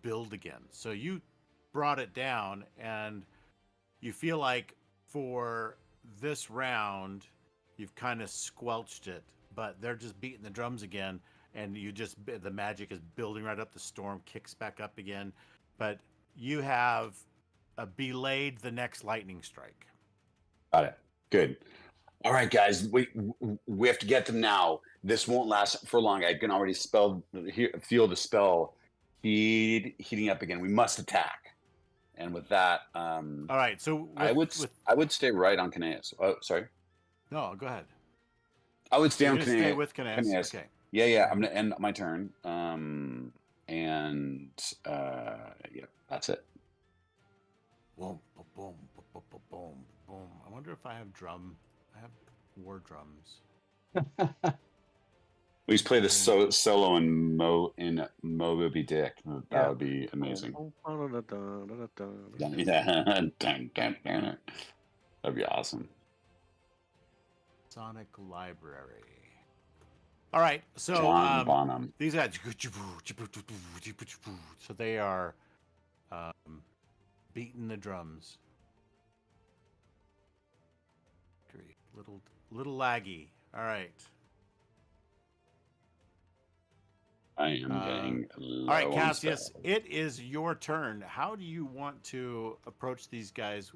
B: build again. So you brought it down, and you feel like for this round, you've kind of squelched it, but they're just beating the drums again, and the magic is building right up. The storm kicks back up again, but you have belayed the next lightning strike.
A: Got it. Good. All right, guys, we have to get them now. This won't last for long. I can already feel the spell heating up again. We must attack. And with that,
B: All right, so
A: I would stay right on Caneus. Oh, sorry.
B: No, go ahead.
A: I would stay
B: You're
A: on
B: gonna stay
A: Caneus.
B: with Caneus. Okay.
A: Yeah. I'm gonna end my turn. Yeah, that's it.
B: Boom, boom, boom, boom, boom, boom, boom. I wonder if I have I have war drums.
A: Please play the solo in Moby Dick. That
F: Yeah.
A: would be amazing.
F: Yeah.
A: Yeah. That'd be awesome.
B: Sonic Library. All right, so
A: John Bonham.
B: these guys, so they are beating the drums. Little laggy. All right.
A: I am getting low
B: All right,
A: on
B: Cassius,
A: spell.
B: it is your turn. How do you want to approach these guys?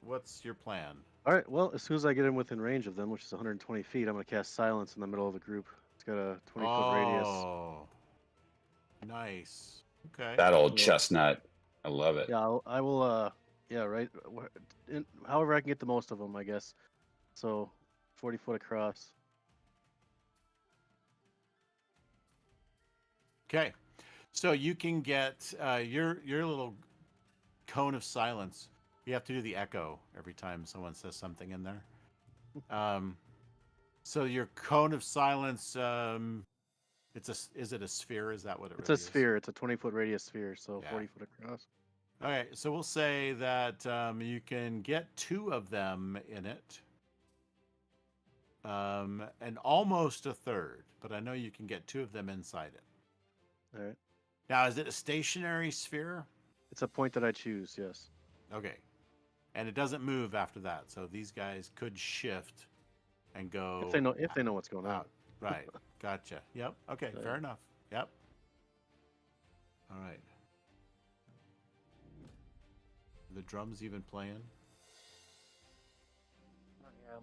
B: What's your plan?
F: All right. Well, as soon as I get in within range of them, which is 120 feet, I'm gonna cast Silence in the middle of the group. It's got a 20-foot radius.
B: Oh, nice. Okay.
A: That old
F: Yeah.
A: chestnut. I love it.
F: Yeah, I will. Yeah, right. However, I can get the most of them, I guess. So, 40 foot across.
B: Okay, so you can get your little cone of silence. You have to do the echo every time someone says something in there. So your cone of silence, is it a sphere? Is that what it
F: It's
B: really
F: a sphere. It's a 20-foot radius sphere, so
B: Yeah.
F: 40 foot across.
B: All right, so we'll say that you can get 2 of them in it, and almost a third, but I know you can get 2 of them inside it.
F: All right.
B: Now, is it a stationary sphere?
F: It's a point that I choose. Yes.
B: Okay. And it doesn't move after that. So these guys could shift and go
F: If they know what's going on.
B: out. Right. Gotcha. Yep. Okay.
F: So-
B: Fair enough. Yep. All right. The drums even playing?
E: Yeah.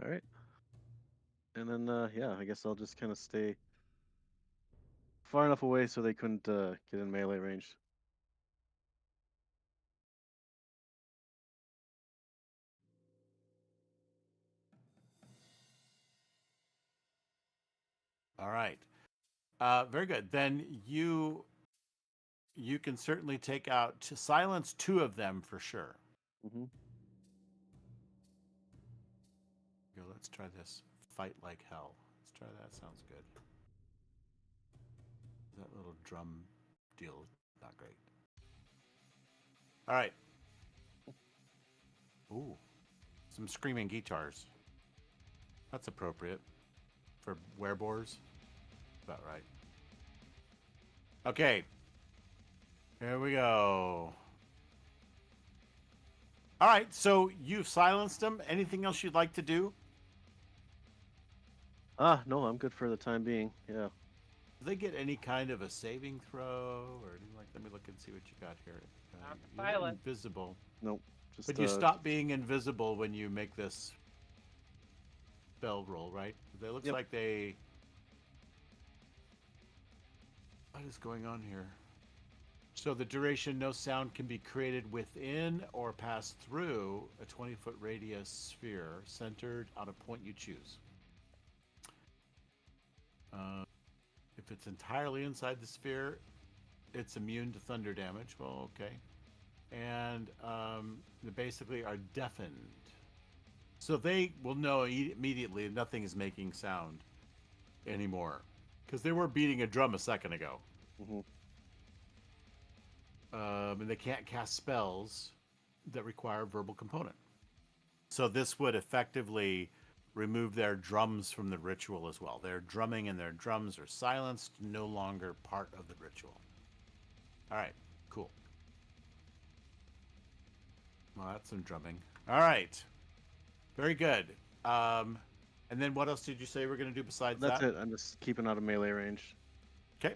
F: All right. And then, yeah, I guess I'll just kind of stay far enough away so they couldn't get in melee range.
B: All right. Very good. Then you can certainly take out to silence 2 of them for sure.
F: Mm-hmm.
B: Go, let's try this. Fight like hell. Let's try that. Sounds good. That little drum deal is not great. All right. Ooh, some screaming guitars. That's appropriate for werebores. About right. Okay. Here we go. All right, so you've silenced them. Anything else you'd like to do?
F: No, I'm good for the time being. Yeah.
B: Do they get any kind of a saving throw or anything like? Let me look and see what you got here.
E: Not
B: You're
E: silent.
B: invisible.
F: Nope. Just,
B: But you stop being invisible when you make this spell roll, right? It looks
F: Yep.
B: like they. What is going on here? So the duration, no sound can be created within or pass through a 20-foot radius sphere centered on a point you choose. If it's entirely inside the sphere, it's immune to thunder damage. Well, okay. And they basically are deafened. So they will know immediately nothing is making sound anymore. Because they were beating a drum a second ago.
F: Mm-hmm.
B: And they can't cast spells that require a verbal component. So this would effectively remove their drums from the ritual as well. Their drumming and their drums are silenced, no longer part of the ritual. All right, cool. Well, that's some drumming. All right, very good. And then what else did you say we're going to do besides
F: That's
B: that?
F: it. I'm just keeping out of melee range.
B: Okay,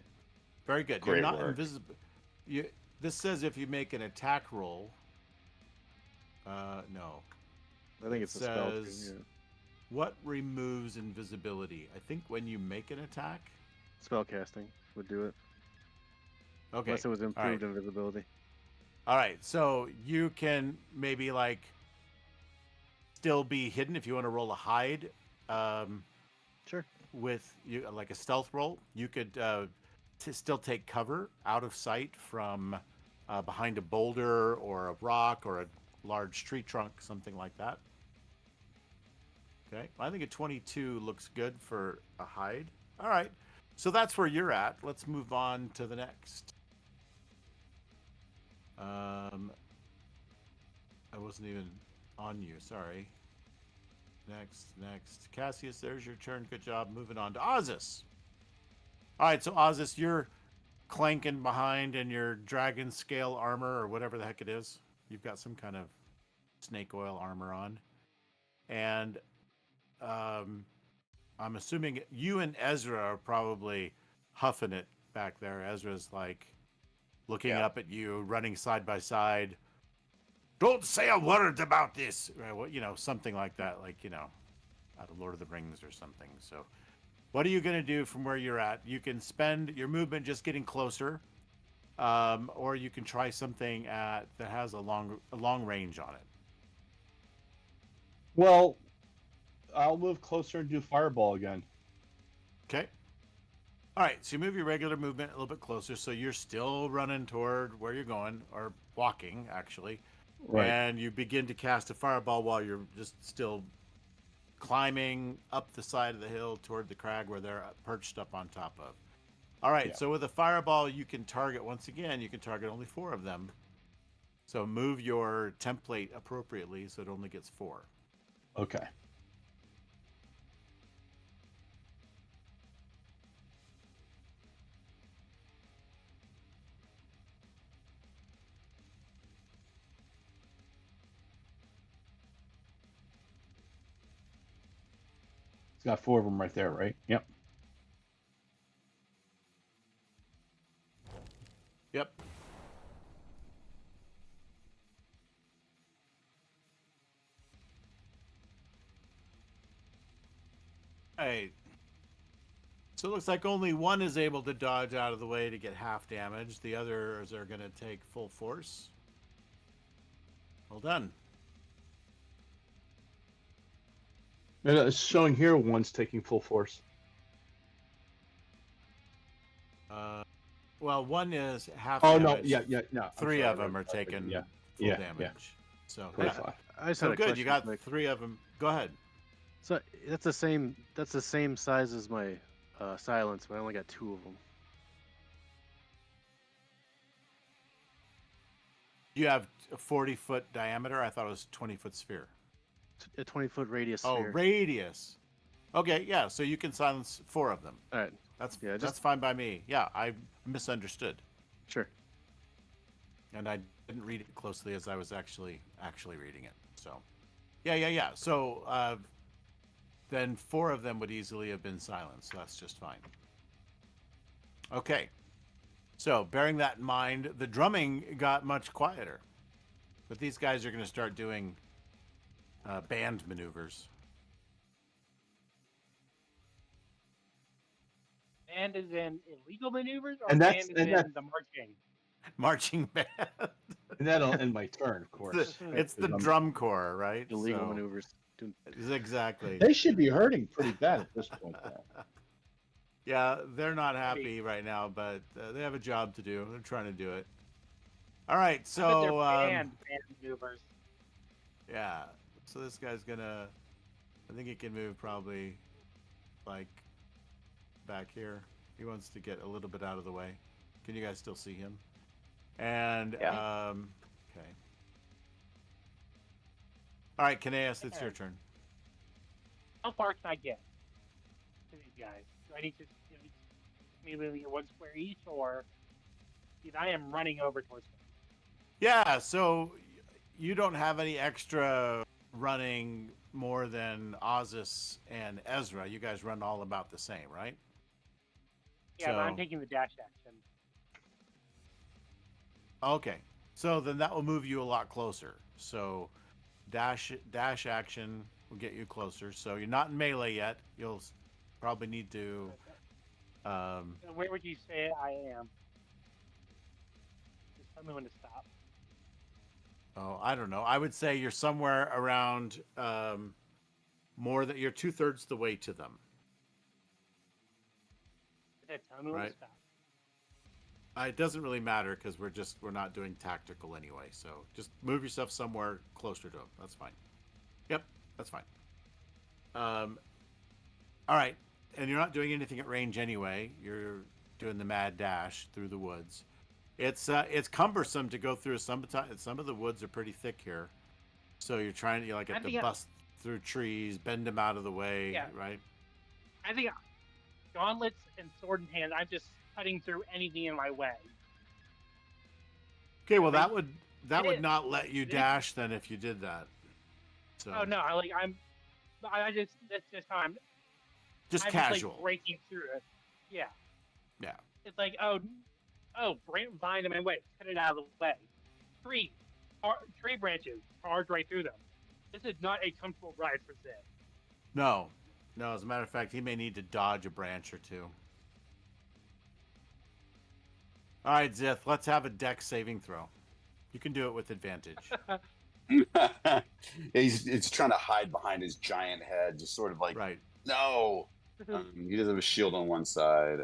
B: very good.
A: Great
B: You're not
A: work.
B: invisible. This says if you make an attack roll. No.
F: I think
B: It
F: it's a spell too.
B: says-
F: Yeah.
B: What removes invisibility? I think when you make an attack.
F: Spell casting would do it.
B: Okay.
F: Unless it was
B: right.
F: improved invisibility.
B: All right. So you can maybe like still be hidden if you want to roll a hide.
F: Sure.
B: With you like a stealth roll, you could still take cover out of sight from behind a boulder or a rock or a large tree trunk, something like that. Okay, I think a 22 looks good for a hide. All right, so that's where you're at. Let's move on to the next. I wasn't even on you. Sorry. Next. Cassius, there's your turn. Good job. Moving on to Ozus. All right, so Ozus, you're clanking behind in your dragon scale armor or whatever the heck it is. You've got some kind of snake oil armor on. And I'm assuming you and Ezra are probably huffing it back there. Ezra's like looking
A: Yeah.
B: up at you, running side by side. Don't say a word about this. Well, something like that, like, out of Lord of the Rings or something. So what are you going to do from where you're at? You can spend your movement just getting closer, or you can try something that has a long range on it.
D: Well, I'll move closer and do fireball again.
B: Okay. All right, so you move your regular movement a little bit closer, so you're still running toward where you're going, or walking, actually.
D: Right.
B: And you begin to cast a fireball while you're just still climbing up the side of the hill toward the crag where they're perched up on top of. All right,
D: Yeah.
B: so with a fireball, you can target, once again, you can target only 4 of them. So move your template appropriately so it only gets 4.
D: Okay. It's got 4 of them right there, right? Yep.
B: Yep. All right. So it looks like only one is able to dodge out of the way to get half damage. The others are going to take full force. Well done.
D: And it's showing here one's taking full force.
B: Well, one is half
D: Oh
B: damage.
D: no, yeah, no. I'm
B: 3
D: sorry,
B: of them
D: I
B: are
D: read that.
B: taking
D: Yeah,
B: full
D: yeah,
B: damage.
D: yeah.
B: So,
D: Pretty
B: yeah.
D: fine.
F: I just
B: So
F: had a
B: good.
F: question.
B: You got
F: quick.
B: 3 of them. Go ahead.
F: So that's the same. That's the same size as my silence, but I only got 2 of them.
B: You have a 40-foot diameter. I thought it was 20-foot sphere.
F: A 20-foot radius
B: Oh,
F: sphere.
B: radius. Okay, yeah. So you can silence 4 of them.
F: All right.
B: That's
F: Yeah,
B: that's
F: just-
B: fine by me. Yeah, I misunderstood,
F: Sure.
B: and I didn't read it closely as I was actually reading it. So, yeah. So then 4 of them would easily have been silenced. So that's just fine. Okay. So bearing that in mind, the drumming got much quieter. But these guys are going to start doing band maneuvers.
E: Band is in illegal maneuvers, or
D: And
E: band
D: that's-
E: is
D: and
E: in
D: that's-
E: the marching?
B: Marching band.
D: And that'll end my turn, of course.
B: It's the
D: because I'm-
B: drum corps, right?
F: Illegal
B: So-
F: maneuvers.
B: Exactly.
D: They should be hurting pretty bad at this point, though.
B: Yeah, they're not happy right now, but they have a job to do. They're trying to do it. All right,
E: I bet they're
B: so
E: band maneuvers.
B: yeah, so this guy's gonna. I think he can move probably, like, back here. He wants to get a little bit out of the way. Can you guys still see him? And
C: Yeah.
B: okay. All right, Kineas, it's your turn.
E: How far can I get to these guys? Do I need to maybe 1 square each, or I am running over towards them?
B: Yeah, so you don't have any extra running more than Ozus and Ezra. You guys run all about the same, right?
E: Yeah, but I'm
B: So-
E: taking the dash action.
B: Okay, so then that will move you a lot closer. So dash action will get you closer. So you're not in melee yet. You'll probably need to.
E: So where would you say I am? Just tell me when to stop.
B: Oh, I don't know. I would say you're somewhere around more than you're 2/3 the way to them.
E: Tell me when
B: Right.
E: to stop.
B: It doesn't really matter because we're not doing tactical anyway. So just move yourself somewhere closer to them. That's fine. Yep, that's fine. All right, and you're not doing anything at range anyway. You're doing the mad dash through the woods. It's cumbersome to go through some of the woods are pretty thick here, so you're trying to have to bust through trees, bend them out of the way,
E: Yeah.
B: right?
E: I think gauntlets and sword in hand, I'm just cutting through anything in my way.
B: Okay, well
E: I
B: that would
E: it is.
B: not let you
E: It is.
B: dash then if you did that. So
E: Oh no, I just that's just how I'm
B: just
E: I'm
B: casual.
E: Just, like, breaking through it. Yeah.
B: Yeah.
E: It's like vine in my way, cut it out of the way. Tree branches, charge right through them. This is not a comfortable ride for Zed.
B: No, as a matter of fact, he may need to dodge a branch or two. All right, Zith, let's have a dex saving throw. You can do it with advantage.
A: It's trying to hide behind his giant head, just sort of like,
B: Right.
A: no. He does have a shield on one side.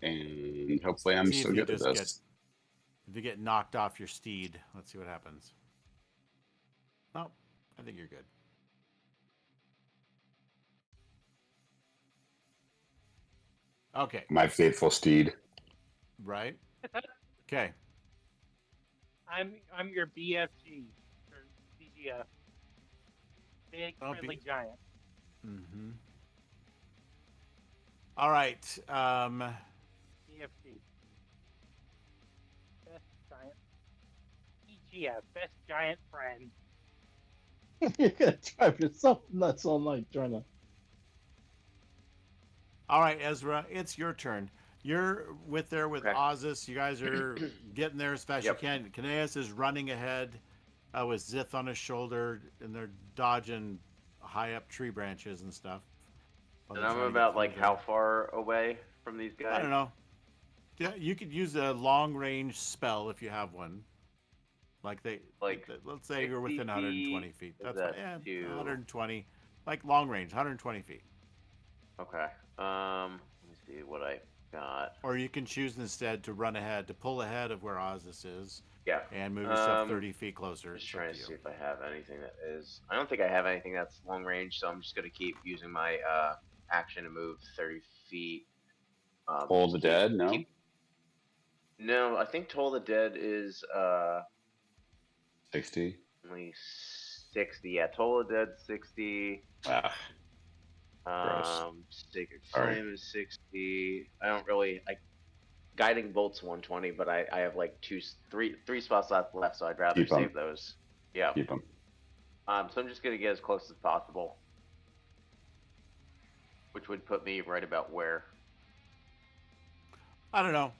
A: And hopefully I'm
B: See
A: so
B: if you
A: good at
B: just
A: this.
B: If you get knocked off your steed, let's see what happens. Oh, I think you're good. Okay,
A: My faithful steed.
B: right? Okay.
E: I'm your BFG or BGF. Big
B: Oh,
E: friendly giant.
B: Mm-hmm. All right.
E: BFG. Best giant. BGF. Best giant friend.
D: You're gonna drive yourself nuts all night trying to.
B: All right, Ezra, it's your turn. You're with
C: Okay.
B: Ozus. You guys are getting there as fast as
C: Yep.
B: you can. Kineas is running ahead with Zith on his shoulder, and they're dodging high up tree branches and stuff. while
C: And
B: they're
C: I'm
B: trying to get
C: about
B: through
C: like
B: there.
C: how far away from these guys?
B: I don't know. Yeah, you could use a long range spell if you have one. Like let's say you're within
C: 60
B: 120 feet.
C: feet,
B: That's
C: is
B: fine.
C: that
B: Yeah,
C: too-
B: 120. Like long range, 120 feet.
C: Okay. Let me see what I got.
B: Or you can choose instead to run ahead, to pull ahead of where Ozus is,
C: Yeah.
B: and move yourself
C: Um,
B: 30 feet closer.
C: Just
B: It's up
C: trying
B: to
C: to
B: you.
C: see if I have anything that is. I don't think I have anything that's long range, so I'm just gonna keep using my action to move 30 feet.
A: Toll the
C: keep-
A: Dead? No?
C: keep- No, I think Toll the Dead is
A: 60.
C: only 60. Yeah, Toll the Dead 60.
A: Ah, Gross.
C: Sacred
A: Sorry.
C: Flame is 60. I don't really Guiding Bolt's 120, but I have like three spots left, so I'd rather
A: Keep 'em.
C: save those. Yeah.
A: Keep him.
C: So I'm just gonna get as close as possible, which would put me right about where.
B: I don't know.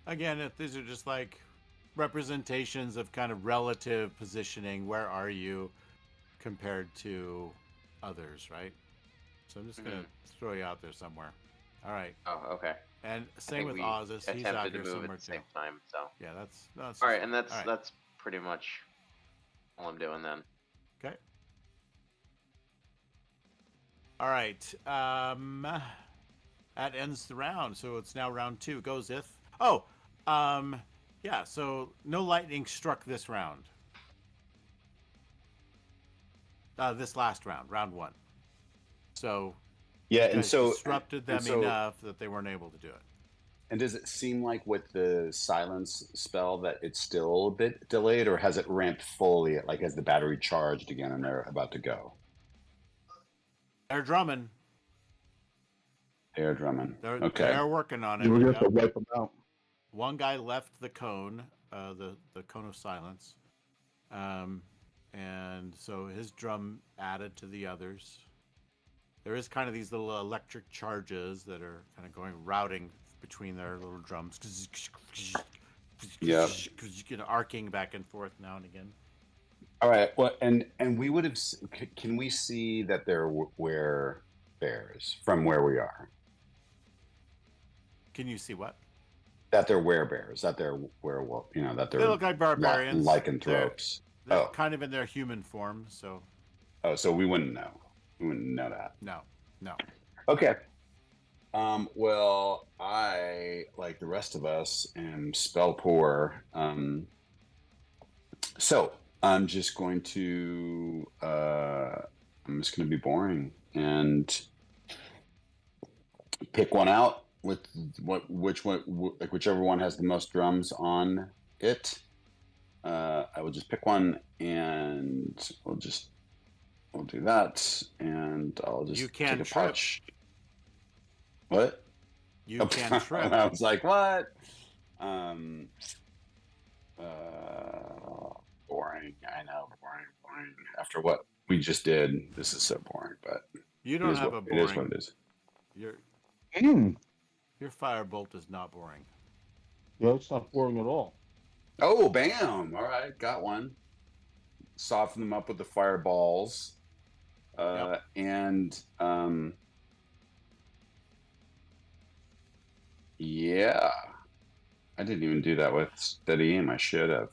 B: Again, if these are just like representations of kind of relative positioning. Where are you compared to others, right? So I'm just gonna throw you out there somewhere. All right.
C: Oh, okay.
B: And
C: I
B: same
C: think
B: with
C: we
B: Ozus. He's out
C: attempted to
B: here
C: move
B: somewhere
C: at the
B: too.
C: same time, so.
B: Yeah, that's no. That's
C: All
B: just
C: right, and
B: fine.
C: that's
B: All right.
C: that's pretty much all I'm doing then.
B: Okay. All right. That ends the round. So it's now round 2. Go Zith. Oh, yeah. So no lightning struck this round. This last round, round 1. So
A: Yeah,
B: you
A: and
B: guys
A: so
B: disrupted them
A: and so,
B: enough that they weren't able to do it.
A: And does it seem like with the silence spell that it's still a bit delayed, or has it ramped fully? Like, has the battery charged again and they're about to go?
B: They're drumming.
A: Air drumming.
B: They're
A: Okay.
B: they're working on it.
D: You were going to
B: Yep.
D: wipe them out.
B: One guy left the cone, the cone of silence, and so his drum added to the others. There is kind of these little electric charges that are kind of going routing between their little drums.
A: Yep.
B: You know, arcing back and forth now and again.
A: All right. Well, and we would have. Can we see that they're were bears from where we are?
B: Can you see what?
A: That they're werebears. That they're werewolf. You know, that they're
B: They look like barbarians.
A: lycanthropes.
B: They're
A: Oh.
B: kind of in their human form. So
A: Oh, so we wouldn't know. We wouldn't know that.
B: no.
A: Okay. Well, I, like the rest of us, am spell poor. So I'm just going to be boring and pick one out with whichever one has the most drums on it. I will just pick one, and we'll do that, and I'll just
B: You can
A: take a
B: trip.
A: punch. What?
B: You can trip.
A: I was like, what? Boring. I know, boring. After what we just did, this is so boring. But
B: You
A: it
B: don't
A: is
B: have
A: what,
B: a
A: it is what
B: boring.
A: it is.
B: Your firebolt is not boring.
D: No, it's not boring at all.
A: Oh, bam! All right, got one. Soften them up with the fireballs,
B: Yep.
A: and yeah. I didn't even do that with steady aim. I should have.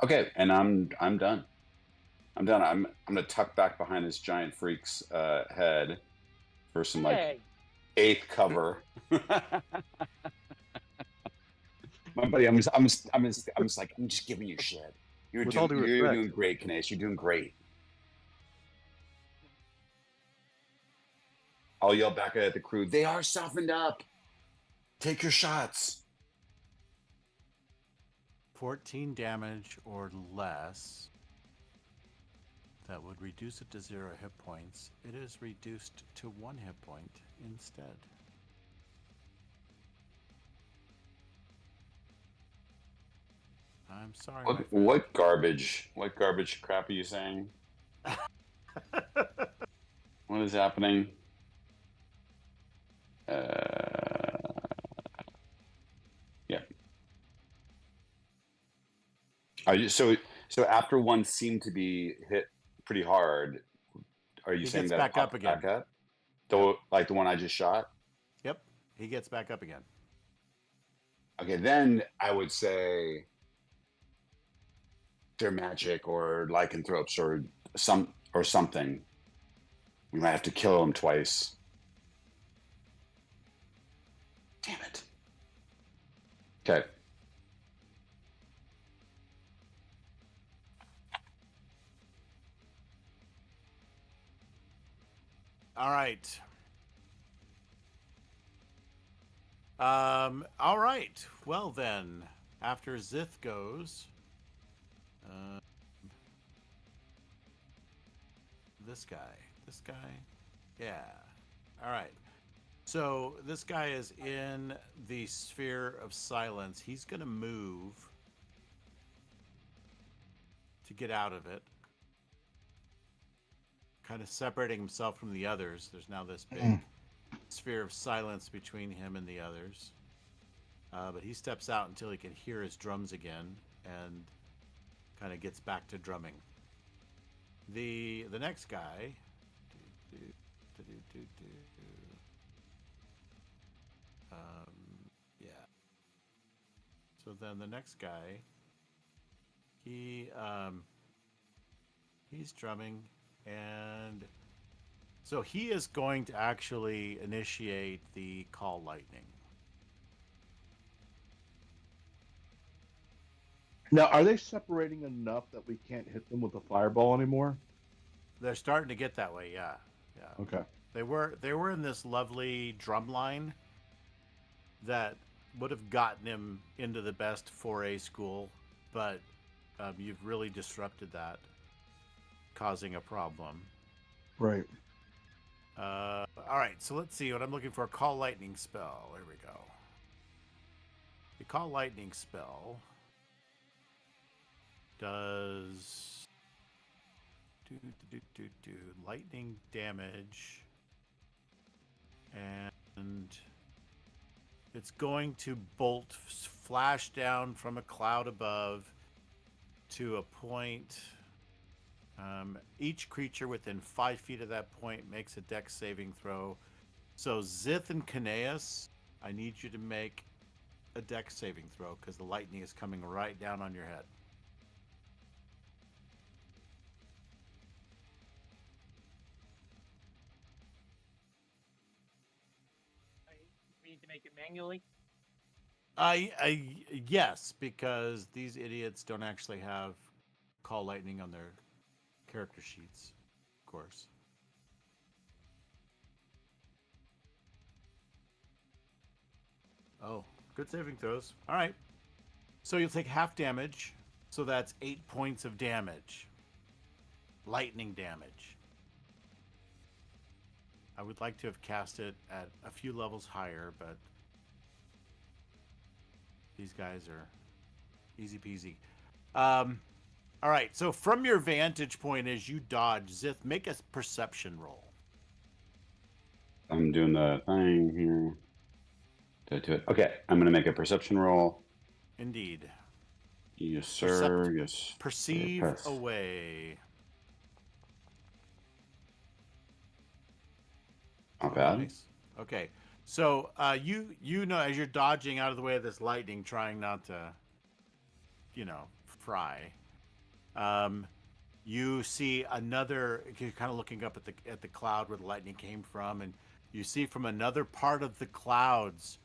A: Okay, and I'm done. I'm done. I'm gonna tuck back behind this giant freak's head for some like eighth cover. My buddy, I'm just giving you shit. You're
F: With all due respect.
A: doing great, Kanace. You're doing great. I'll yell back at the crew. They are softened up. Take your shots.
B: 14 damage or less. That would reduce it to 0 hit points. It is reduced to 1 hit point instead. I'm sorry. my friend.
A: What garbage crap are you saying? What is happening? Yeah. Are you so after one seemed to be hit pretty hard? Are you
B: He
A: saying
B: gets
A: that it
B: back up
A: popped
B: again.
A: Back up? Like the one I just shot?
B: Yep, he gets back up again.
A: Okay, then I would say they're magic or lycanthropes or something. We might have to kill them twice. Damn it. Okay.
B: All right. All right. Well then, after Zith goes, this guy, yeah. All right. So this guy is in the sphere of silence. He's gonna move to get out of it, kind of separating himself from the others. There's now this big sphere of silence between him and the others. But he steps out until he can hear his drums again, and kind of gets back to drumming. The next guy. Yeah. So then the next guy, he's drumming, and so he is going to actually initiate the call lightning.
D: Now, are they separating enough that we can't hit them with a fireball anymore?
B: They're starting to get that way, yeah. Yeah.
D: Okay.
B: They were in this lovely drum line that would have gotten him into the best 4A school, but you've really disrupted that, causing a problem.
D: Right.
B: All right, so let's see what I'm looking for. Call lightning spell. There we go. The call lightning spell does lightning damage, and it's going to bolt, flash down from a cloud above to a point. Each creature within 5 feet of that point makes a dex saving throw. So Zith and Kaneas, I need you to make a dex saving throw because the lightning is coming right down on your head.
E: We need to make it manually.
B: Yes, because these idiots don't actually have call lightning on their character sheets, of course. Oh, good saving throws. All right. So you'll take half damage. So that's 8 points of damage. Lightning damage. I would like to have cast it at a few levels higher, but these guys are easy peasy. All right, so from your vantage point as you dodge, Zith, make a perception roll.
A: I'm doing the thing here. Do it. Okay, I'm going to make a perception roll.
B: Indeed.
A: Yes, sir. Yes.
B: Perceive
A: Pass.
B: away.
A: Not bad.
B: Nice. Okay, so you know as you're dodging out of the way of this lightning, trying not to, fry. You see another. You're kind of looking up at the cloud where the lightning came from, and you see from another part of the clouds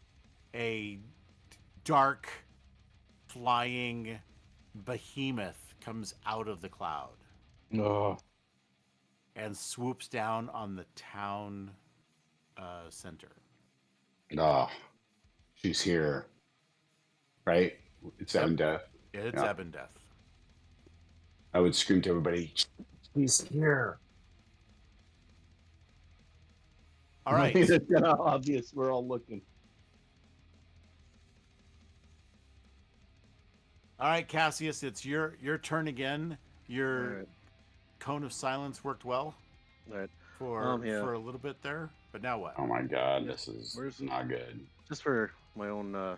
B: a dark, flying behemoth comes out of the cloud
D: Oh,
B: and swoops down on the town center.
A: Ah, she's here. Right? It's
B: Yep.
A: Death.
B: Yeah, it's
A: Yeah.
B: Ebendeth.
A: I would scream to everybody, he's here.
B: All right.
D: It's kind of obvious. We're all looking.
B: All right, Cassius, it's your turn again. Your
F: All right.
B: cone of silence worked well
F: All right.
B: for
F: Yeah.
B: a little bit there, but now what?
A: Oh my god, this is
F: Where's-
A: not good.
F: Just for my own.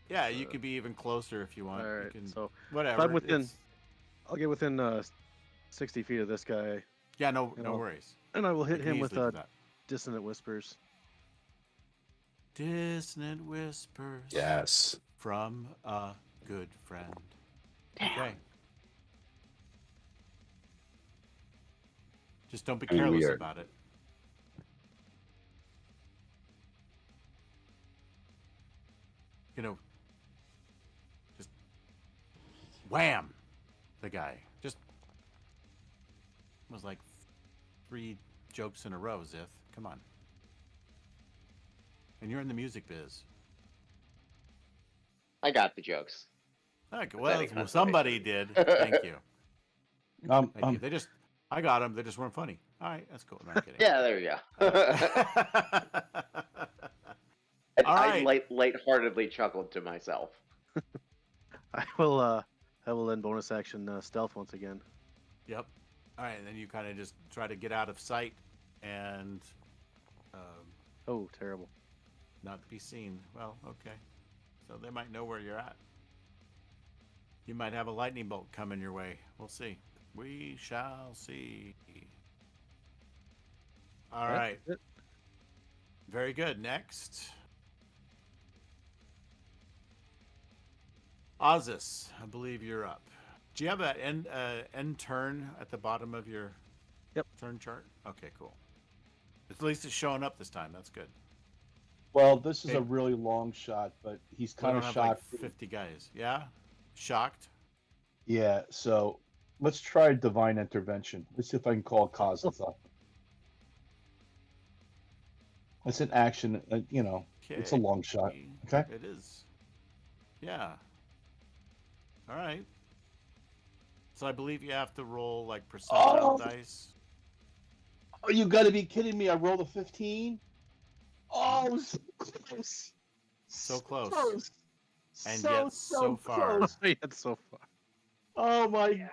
B: Yeah, you can be even closer if you want.
F: All
B: You
F: right.
B: can,
F: So
B: whatever.
F: I'm within-
B: it's-
F: I'll get within 60 feet of this guy,
B: Yeah, no
F: you know,
B: worries.
F: and I will
B: I
F: hit
B: can
F: him with
B: easily do that.
F: dissonant whispers.
B: Dissonant whispers.
A: Yes.
B: From a good friend. Okay. Just don't be
A: I mean, we
B: careless
A: are-
B: about it. Just wham the guy. Just was like 3 jokes in a row, Zith. Come on. And you're in the music biz.
C: I got the jokes.
B: Okay,
C: Pathetic
B: well,
C: consolation.
B: somebody did. Thank you. Thank you. They just, I got them. They just weren't funny. All right, that's cool. No, I'm kidding.
C: Yeah, there we go.
B: All
C: I
B: right.
C: lightheartedly chuckled to myself.
F: I will then bonus action stealth once again.
B: Yep. All right, and then you kind of just try to get out of sight and
F: Oh, terrible.
B: not be seen. Well, okay. so they might know where you're at. You might have a lightning bolt coming your way. We'll see. We shall see. All
F: Yeah,
B: right.
F: that's it.
B: Very good. Next. Ozus, I believe you're up. Do you have an end turn at the bottom of your
F: Yep.
B: turn chart? Okay, cool. At least it's showing up this time. That's good.
D: Well, this is
B: Okay.
D: a really long shot, but he's
B: We
D: kind
B: don't
D: of
B: have like
D: shocked.
B: 50 guys. Yeah? Shocked?
D: Yeah, so let's try divine intervention. Let's see if I can call Cosmos up. It's an action, it's a long shot. Okay.
B: It is. Yeah. All right. So I believe you have to roll like percentile
D: Oh!
B: dice.
D: Oh, you got to be kidding me! I rolled a 15. Oh, so close.
B: So close. And yet so
D: so
B: far.
D: close.
F: Yeah, so far.
D: Oh my
E: Yeah.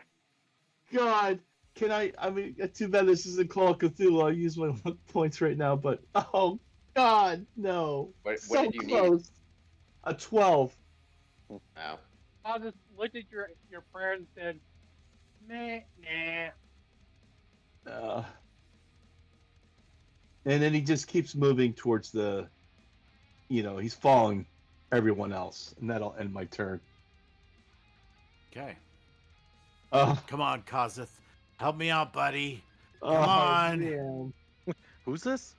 D: God! Can I mean, too bad this isn't Call of Cthulhu. I'll use my luck points right now, but oh God, no!
C: What
D: So
C: did you need?
D: close. A 12.
C: Oh.
E: I just looked at your prayer and said, meh, nah.
D: And then he just keeps moving towards he's following everyone else, and that'll end my turn.
B: Okay.
D: Oh,
B: Come on, Kozith. Help me out, buddy.
D: oh,
B: on.
D: man.
F: Who's this?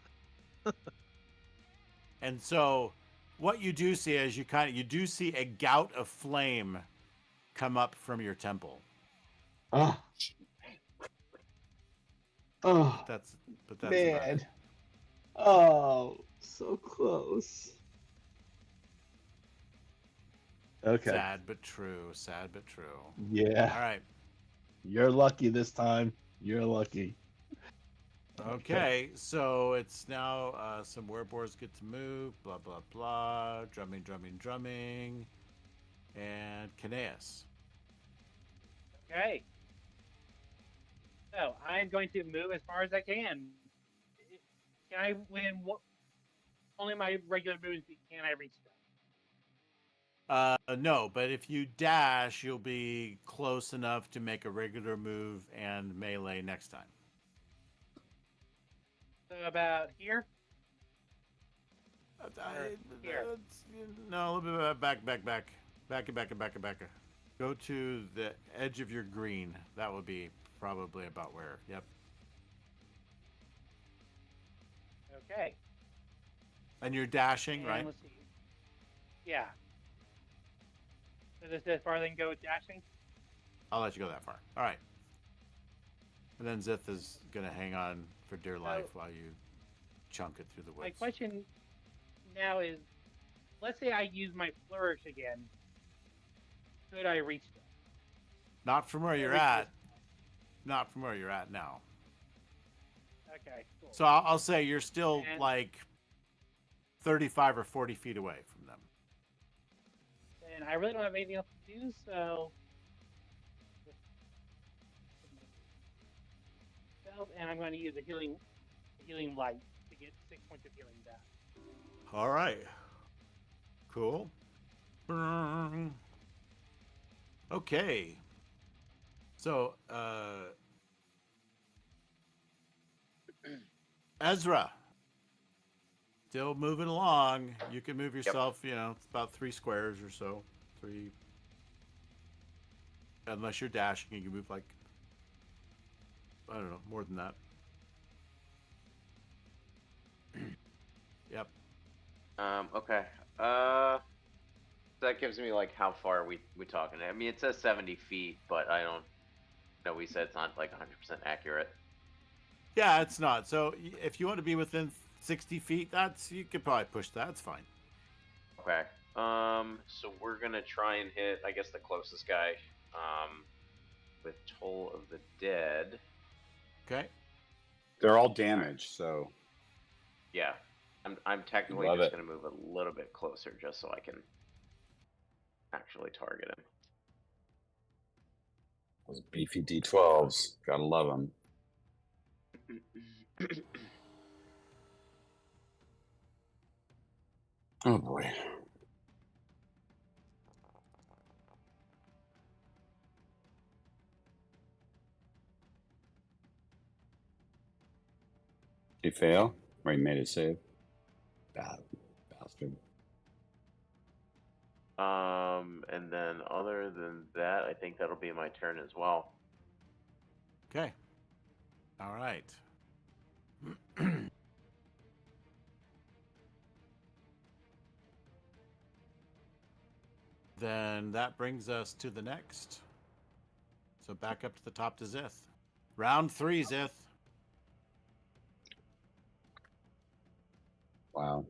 B: And so what you do see is you do see a gout of flame come up from your temple.
D: Oh, oh,
B: That's about it.
D: man. Oh, so close. Okay.
B: Sad but true. Sad but true.
D: Yeah.
B: All right.
D: You're lucky this time. You're lucky.
B: Okay, so it's now some wereboars get to move, blah, blah, blah, drumming, drumming, drumming, and Kineas.
E: Okay. So I'm going to move as far as I can. Can I win only my regular moves? Can I reach them?
B: No, but if you dash, you'll be close enough to make a regular move and melee next time.
E: So about here. Here.
B: No, a little bit back. Go to the edge of your green. That would be probably about where. Yep.
E: Okay.
B: And you're dashing,
E: And
B: right?
E: let's see. Yeah. So this is as far as I can go with dashing.
B: I'll let you go that far. All right. And then Zith is going to hang on for dear life while you chunk it through the woods.
E: My question now is, let's say I use my flourish again. Could I reach them?
B: Not from where you're at. Not from where you're at now.
E: Okay, cool.
B: So I'll say you're still
E: And-
B: like 35 or 40 feet away from them.
E: And I really don't have anything else to do, so. And I'm going to use a healing light to get 6 points of healing back.
B: All right. Cool. Okay. So, Ezra. Still moving along. You can move yourself, it's about 3 squares or so. 3. Unless you're dashing, you can move like, I don't know, more than that. Yep.
C: Okay. So that gives me like how far are we talking? I mean, it says 70 feet, but I don't know. We said it's not like 100% accurate.
B: Yeah, it's not. So if you want to be within 60 feet, you could probably push that. It's fine.
C: Okay. So we're gonna try and hit, I guess, the closest guy. With Toll of the Dead.
B: Okay.
A: They're all damaged, so
C: Yeah. I'm technically
A: Love
C: just
A: it.
C: gonna move a little bit closer just so I can actually target him.
A: those beefy D12s. Gotta love them. Oh boy. He fail? Or he made a save? Bastard.
C: And then other than that, I think that'll be my turn as well.
B: Okay. All right. Then that brings us to the next. So back up to the top to Zith. Round 3, Zith.
A: Wow.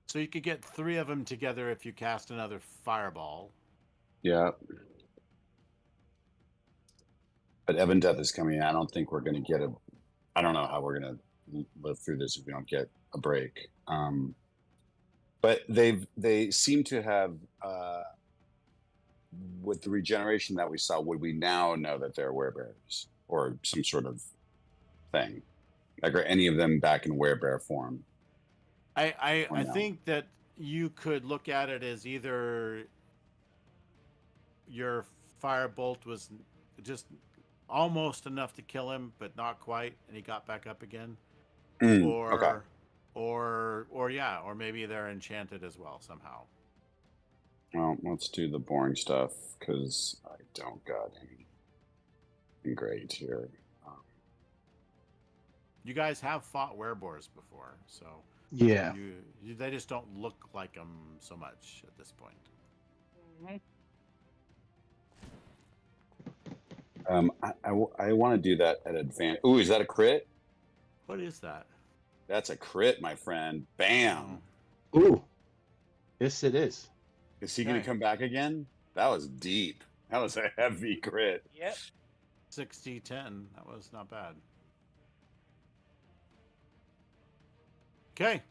B: So you could get 3 of them together if you cast another fireball.
A: Yeah. But Evan Death is coming in. I don't think we're going to get a. I don't know how we're going to live through this if we don't get a break. But they seem to have with the regeneration that we saw. Would we now know that they're werebears or some sort of thing? Like, are any of them back in werebear form?
B: I
A: Or no?
B: think that you could look at it as either your firebolt was just almost enough to kill him, but not quite, and he got back up again.
A: Okay.
B: Or yeah, or maybe they're enchanted as well somehow.
A: Well, let's do the boring stuff because I don't got anything great here.
B: You guys have fought werebores before, so
D: Yeah.
B: they just don't look like them so much at this point.
A: I want to do that at advantage. Ooh, is that a crit?
B: What is that?
A: That's a crit, my friend. Bam.
D: Ooh. Yes, it is.
A: Is he going
B: Okay.
A: to come back again? That was deep. That was a heavy crit.
E: Yep.
B: 60-10. That was not bad. Okay.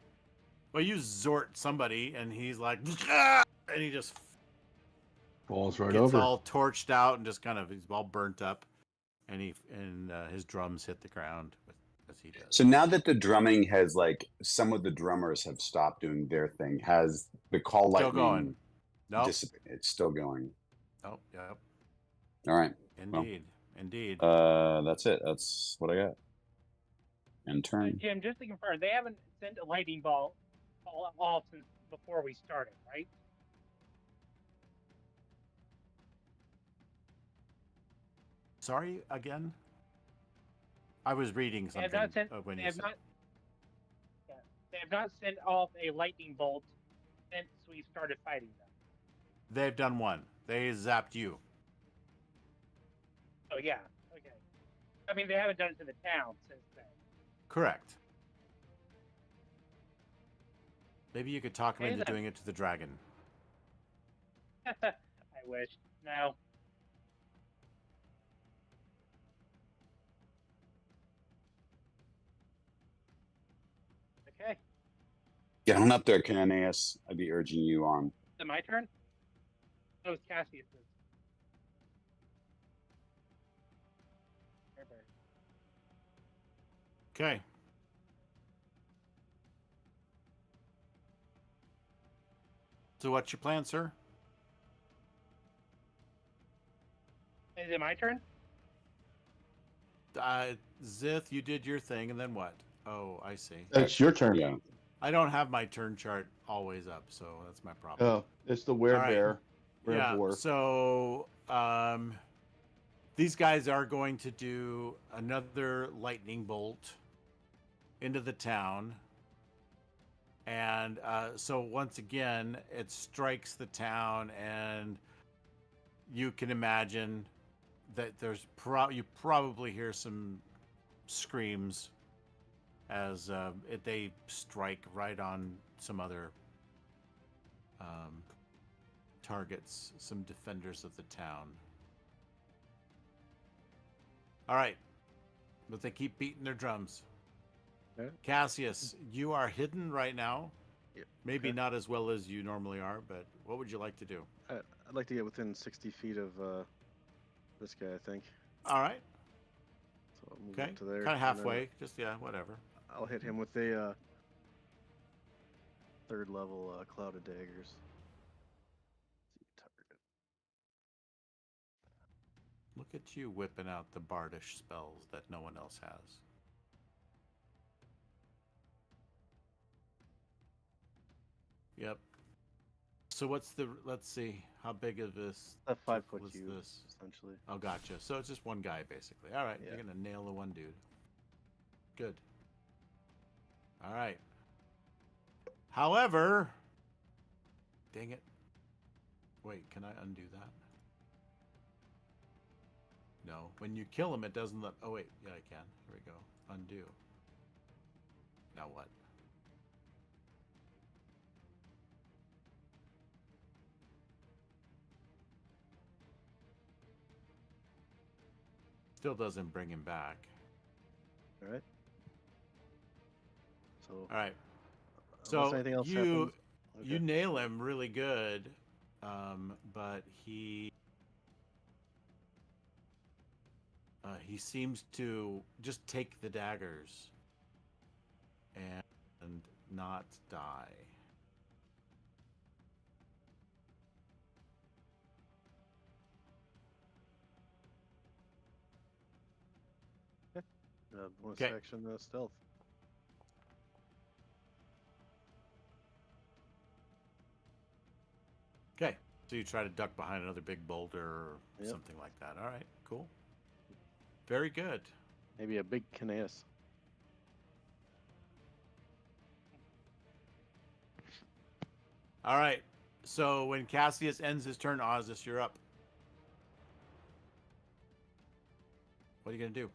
B: Well, you zort somebody, and he's like, "Ah!" and he just
D: Falls right
B: gets
D: over.
B: all torched out and just kind of he's all burnt up, and his drums hit the ground as he does.
A: So now that the drumming has, like, some of the drummers have stopped doing their thing, has the call
B: Still
A: lightning
B: going. Nope.
A: dissipated? It's still going.
B: Oh, yep.
A: All right.
B: Indeed. Indeed.
A: That's it. That's what I got. And turn.
E: Jim, just to confirm, they haven't sent a lightning bolt all since before we started, right?
B: Sorry again. I was reading
E: They have
B: something
E: not sent.
B: when
E: They
B: you
E: have
B: said.
E: not. Yeah, they have not sent off a lightning bolt since we started fighting them.
B: They've done one. They zapped you.
E: Oh yeah. Okay. I mean, they haven't done it to the town since then.
B: Correct. Maybe you could talk him
E: Okay,
B: into
E: then.
B: doing it to the dragon.
E: I wish. No. Okay.
A: Get on up there, Cananeus. I'd be urging you on.
E: Is it my turn? Oh, it's Cassius's.
B: Okay. So what's your plan, sir?
E: Is it my turn?
B: Zith, you did your thing, and then what? Oh, I see.
D: It's your turn.
A: Yeah.
B: I don't have my turn chart always up, so that's my problem.
D: Oh, it's the
B: right.
D: werebear.
B: Yeah.
D: Werebore.
B: So these guys are going to do another lightning bolt into the town. And so once again, it strikes the town, and you can imagine that there's you probably hear some screams as they strike right on some other targets, some defenders of the town. All right, but they keep beating their drums.
F: Okay.
B: Cassius, you are hidden right now.
F: Yep.
B: Maybe
F: Okay.
B: not as well as you normally are, but what would you like to do?
F: I'd like to get within 60 feet of this guy, I think.
B: All right.
F: So I'll move
B: Okay.
F: up to there.
B: Kind of
F: and then
B: halfway. Just whatever.
F: I'll hit him with a third level cloud of daggers. Target.
B: Look at you whipping out the bardish spells that no one else has. Yep. So what's the? Let's see. How big of this?
F: A 5 foot
B: circle is
F: cube,
B: this?
F: essentially.
B: Oh, gotcha. So it's just one guy, basically. All right,
F: Yeah.
B: you're gonna nail the one dude. Good. All right. However, dang it. Wait, can I undo that? No. When you kill him, it doesn't let. Oh wait, yeah, I can. Here we go. Undo. Now what? Still doesn't bring him back.
F: All right. So,
B: All right.
F: unless
B: So
F: anything else
B: you
F: happens,
B: you
F: okay.
B: nail him really good, but he seems to just take the daggers and not die.
F: Bonus
B: 'Kay.
F: action stealth.
B: Okay. So you try to duck behind another big boulder or
F: Yep.
B: something like that. All right. Cool. Very good.
F: Maybe a big Kineas.
B: All right. So when Cassius ends his turn, Ozus, you're up. What are you gonna do?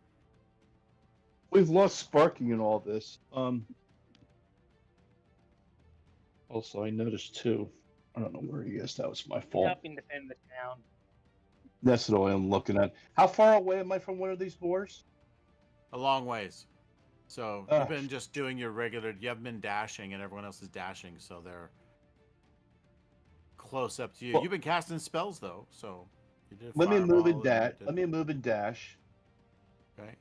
D: We've lost Sparking in all this. Also, I noticed too. I don't know where he is. That was my fault.
E: Helping defend the town.
D: That's what I'm looking at. How far away am I from one of these boars?
B: A long ways. So
D: Ah,
B: you've been just doing your regular. You haven't been dashing, and everyone else is dashing, so they're close up to you.
D: Well-
B: You've been casting spells though, so you did.
D: Let me move
B: Fireball,
D: and
B: and
D: dash.
B: you did-
D: Let me move and dash.
B: Okay.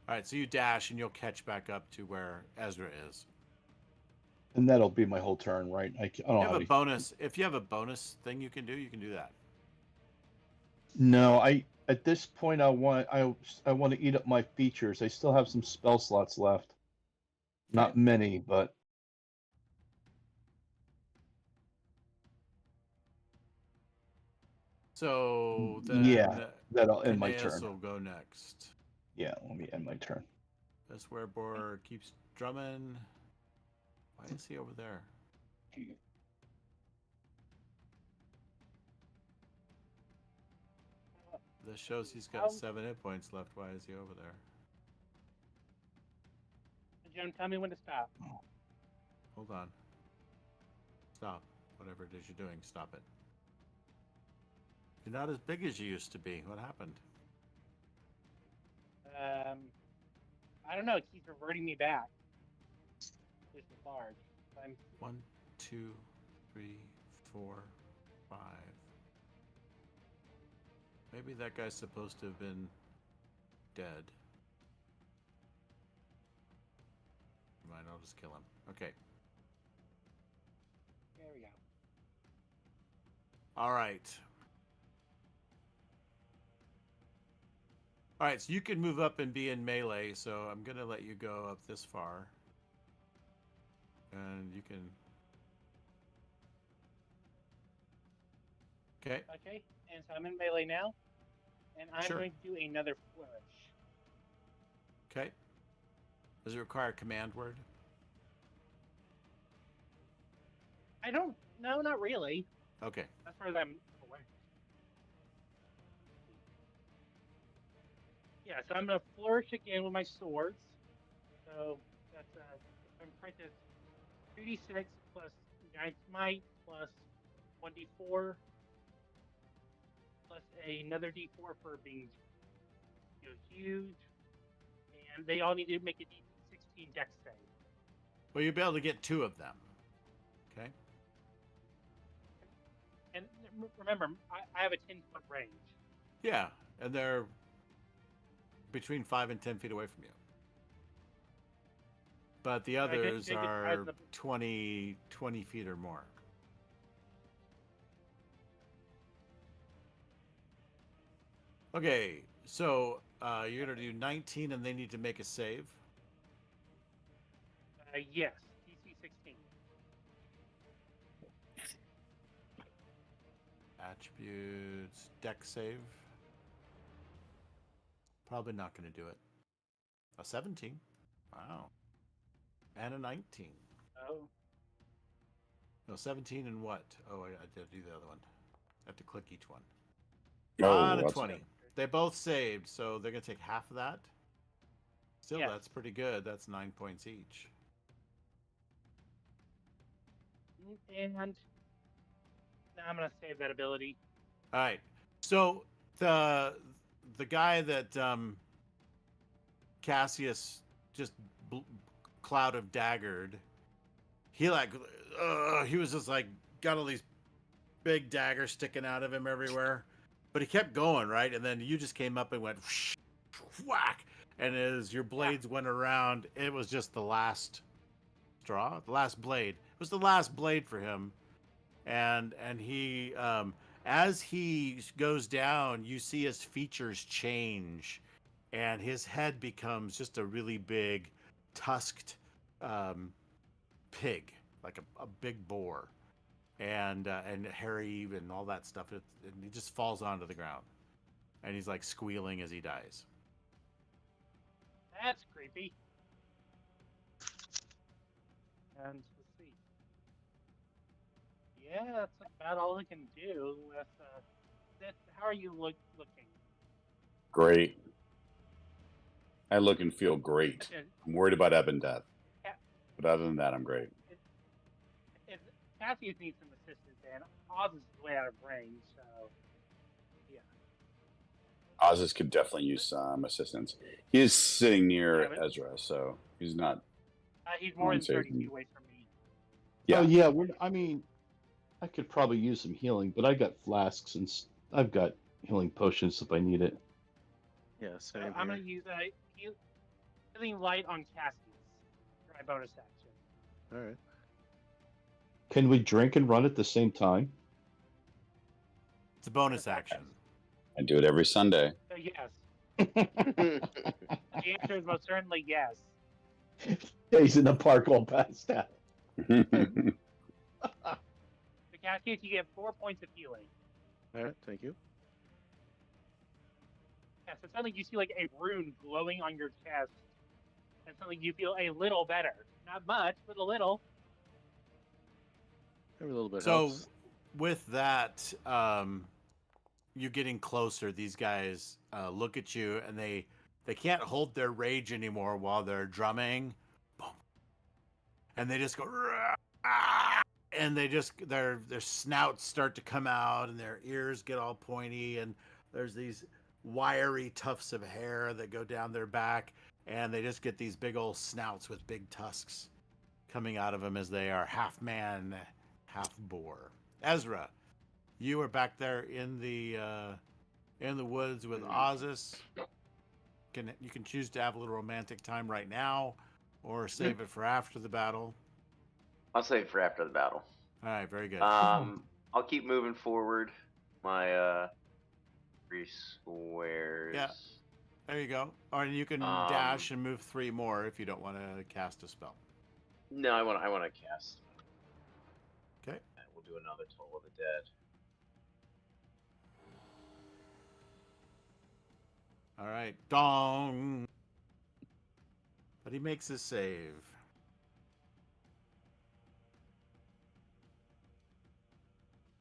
B: All right, so you dash, and you'll catch back up to where Ezra is.
D: And that'll be my whole turn, right? I
B: You
D: don't
B: have
D: have
B: a bonus. If you have a bonus thing you can do that.
D: No, at this point I want to eat up my features. I still have some spell slots left. Not
B: Okay.
D: many, but
B: So then,
D: yeah, that'll end my
B: Kineas
D: turn.
B: will go next.
D: Yeah, let me end my turn.
B: This where Boar keeps drumming. Why is he over there? This shows he's got 7 hit points left. Why is he over there?
E: Jim, tell me when to stop.
B: Hold on. Stop. Whatever it is you're doing, stop it. You're not as big as you used to be. What happened?
E: I don't know. It keeps reverting me back. It's large. I'm
B: 1, 2, 3, 4, 5. Maybe that guy's supposed to have been dead. Never mind, I'll just kill him. Okay.
E: there we go.
B: All right. All right, so you can move up and be in melee, so I'm going to let you go up this far. And you can... Okay.
E: Okay, and so I'm in melee now, and I'm
B: Sure.
E: going to do another flourish.
B: Okay. Does it require a command word?
E: I don't. No, not really.
B: Okay.
E: As far as I'm aware. Yeah, so I'm gonna flourish again with my swords. So that's I'm practice 3d6 plus Giant Smite plus 1d4 plus another d4 for being huge, and they all need to make a d16 dex save.
B: Well, you'll be able to get 2 of them. Okay.
E: And remember, I have a 10-foot range.
B: Yeah, and they're between 5 and 10 feet away from you. But the
E: I think
B: others
E: they get higher
B: are
E: than the-
B: 20 feet or more. Okay, so you're going to do 19 and they need to make a save.
E: Yes, DC 16.
B: Attributes, deck save. Probably not going to do it. A 17. Wow. And a 19.
E: Oh,
B: No, 17 and what? Oh, I did do the other one. I have to click each one.
A: Oh,
B: On a
A: that's
B: 20.
A: good.
B: They both saved, so they're going to take half of that. Still,
E: Yes.
B: that's pretty good. That's 9 points each.
E: and now I'm gonna save that ability.
B: All right. So the guy that Cassius just cloud of daggered, he was just like got all these big daggers sticking out of him everywhere, but he kept going, right? And then you just came up and went whoosh, whack, and as your blades went around, it was just the last straw, the last blade. It was the last blade for him, and he as he goes down, you see his features change, and his head becomes just a really big, tusked pig, like a big boar, and hairy and all that stuff. And he just falls onto the ground, and he's like squealing as he dies.
E: That's creepy. And let's see. Yeah, that's about all I can do with that. How are you looking?
A: Great. I look and feel great.
E: Okay,
A: I'm worried about ebb and death,
E: Yeah.
A: but other than that, I'm great.
E: if Cassius needs some assistance, and Oz is way out of range, so yeah.
A: Ozus could definitely use some assistance. He is sitting near
E: Yeah, but-
A: Ezra, so he's not.
E: He's more than
A: so
E: 30
A: you
E: feet
A: can-
E: away from me.
A: Yeah.
D: Oh yeah, I mean, I could probably use some healing, but I got flasks and I've got healing potions if I need it.
F: Yeah,
E: So
F: same
E: I'm
F: here.
E: gonna use healing light on Cassius for my bonus action.
F: All right.
D: Can we drink and run at the same time?
B: It's a bonus action.
A: I do it every Sunday.
E: So yes, the answer is most certainly yes.
D: He's in the park all passed out.
E: So Cassius, you get 4 points of healing.
F: All right. Thank you.
E: Yeah, so suddenly you see like a rune glowing on your chest, and suddenly you feel a little better. Not much, but a little.
F: Every little bit
B: So
F: helps.
B: with that, you getting closer, these guys look at you, and they can't hold their rage anymore while they're drumming. Boom. And they just go, "Rah!" And they just their snouts start to come out, and their ears get all pointy, and there's these wiry tufts of hair that go down their back, and they just get these big old snouts with big tusks coming out of them as they are half man, half boar. Ezra, you are back there in the woods with Ozus. You can choose to have a little romantic time right now, or save it for after the battle.
C: I'll save it for after the battle.
B: All right, very good.
C: I'll keep moving forward. My 3 squares.
B: Yeah. There you go. Or you can dash and move 3 more if you don't want to cast a spell.
C: No, I want to cast.
B: Okay.
C: And we'll do another Toll of the Dead.
B: All right. Dong. But he makes his save.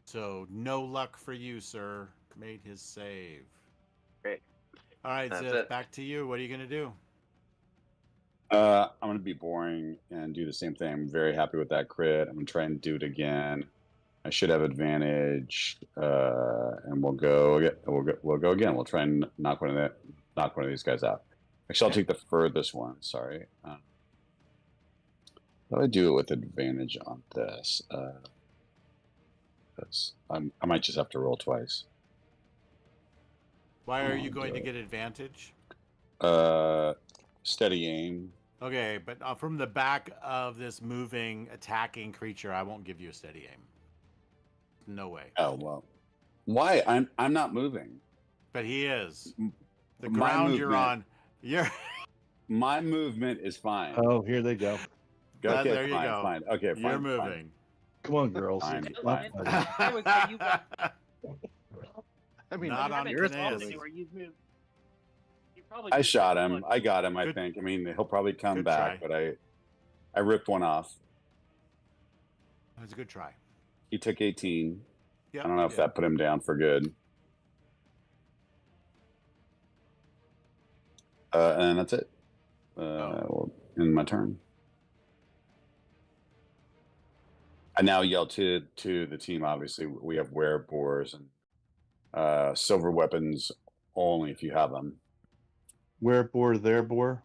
B: So no luck for you, sir. Made his save.
C: Great.
B: All right,
C: That's
B: Ziff,
C: it.
B: back to you. What are you going to do?
A: I'm going to be boring and do the same thing. I'm very happy with that crit. I'm going to try and do it again. I should have advantage, and we'll go again. We'll go again. We'll try and knock one of these guys out. Actually, I'll take the furthest one. Sorry. How do I do it with advantage on this? I might just have to roll twice.
B: Why are
A: Oh,
B: you going to
A: good.
B: get advantage?
A: Steady aim.
B: Okay, but from the back of this moving, attacking creature, I won't give you a steady aim. No way.
A: Oh well. Why? I'm not moving.
B: But he is. The
A: My
B: ground you're
A: movement-
B: on, you're
A: My movement is fine.
D: Oh, here they go.
A: Okay,
B: there you
A: fine,
B: go.
A: fine. Okay,
B: You're
A: fine,
B: moving.
D: Come on, girls.
A: Fine,
E: And-
A: fine.
E: and I would say you got.
F: I mean,
B: Not
E: you
B: on
E: haven't
F: yours
B: Kineas.
E: developed anywhere. You've moved. You probably.
A: I
E: moved
A: shot
E: like
A: him.
E: one.
A: I got him. I
B: Good-
A: think. I mean, he'll probably come
B: good
A: back,
B: try.
A: but I ripped one off.
B: That's a good try.
A: He took 18.
B: Yeah.
A: I don't know if that put him down for good. And that's it. Well, in my turn. I now yell to the team. Obviously, we have werebores and silver weapons only if you have them.
D: Where bore, there bore.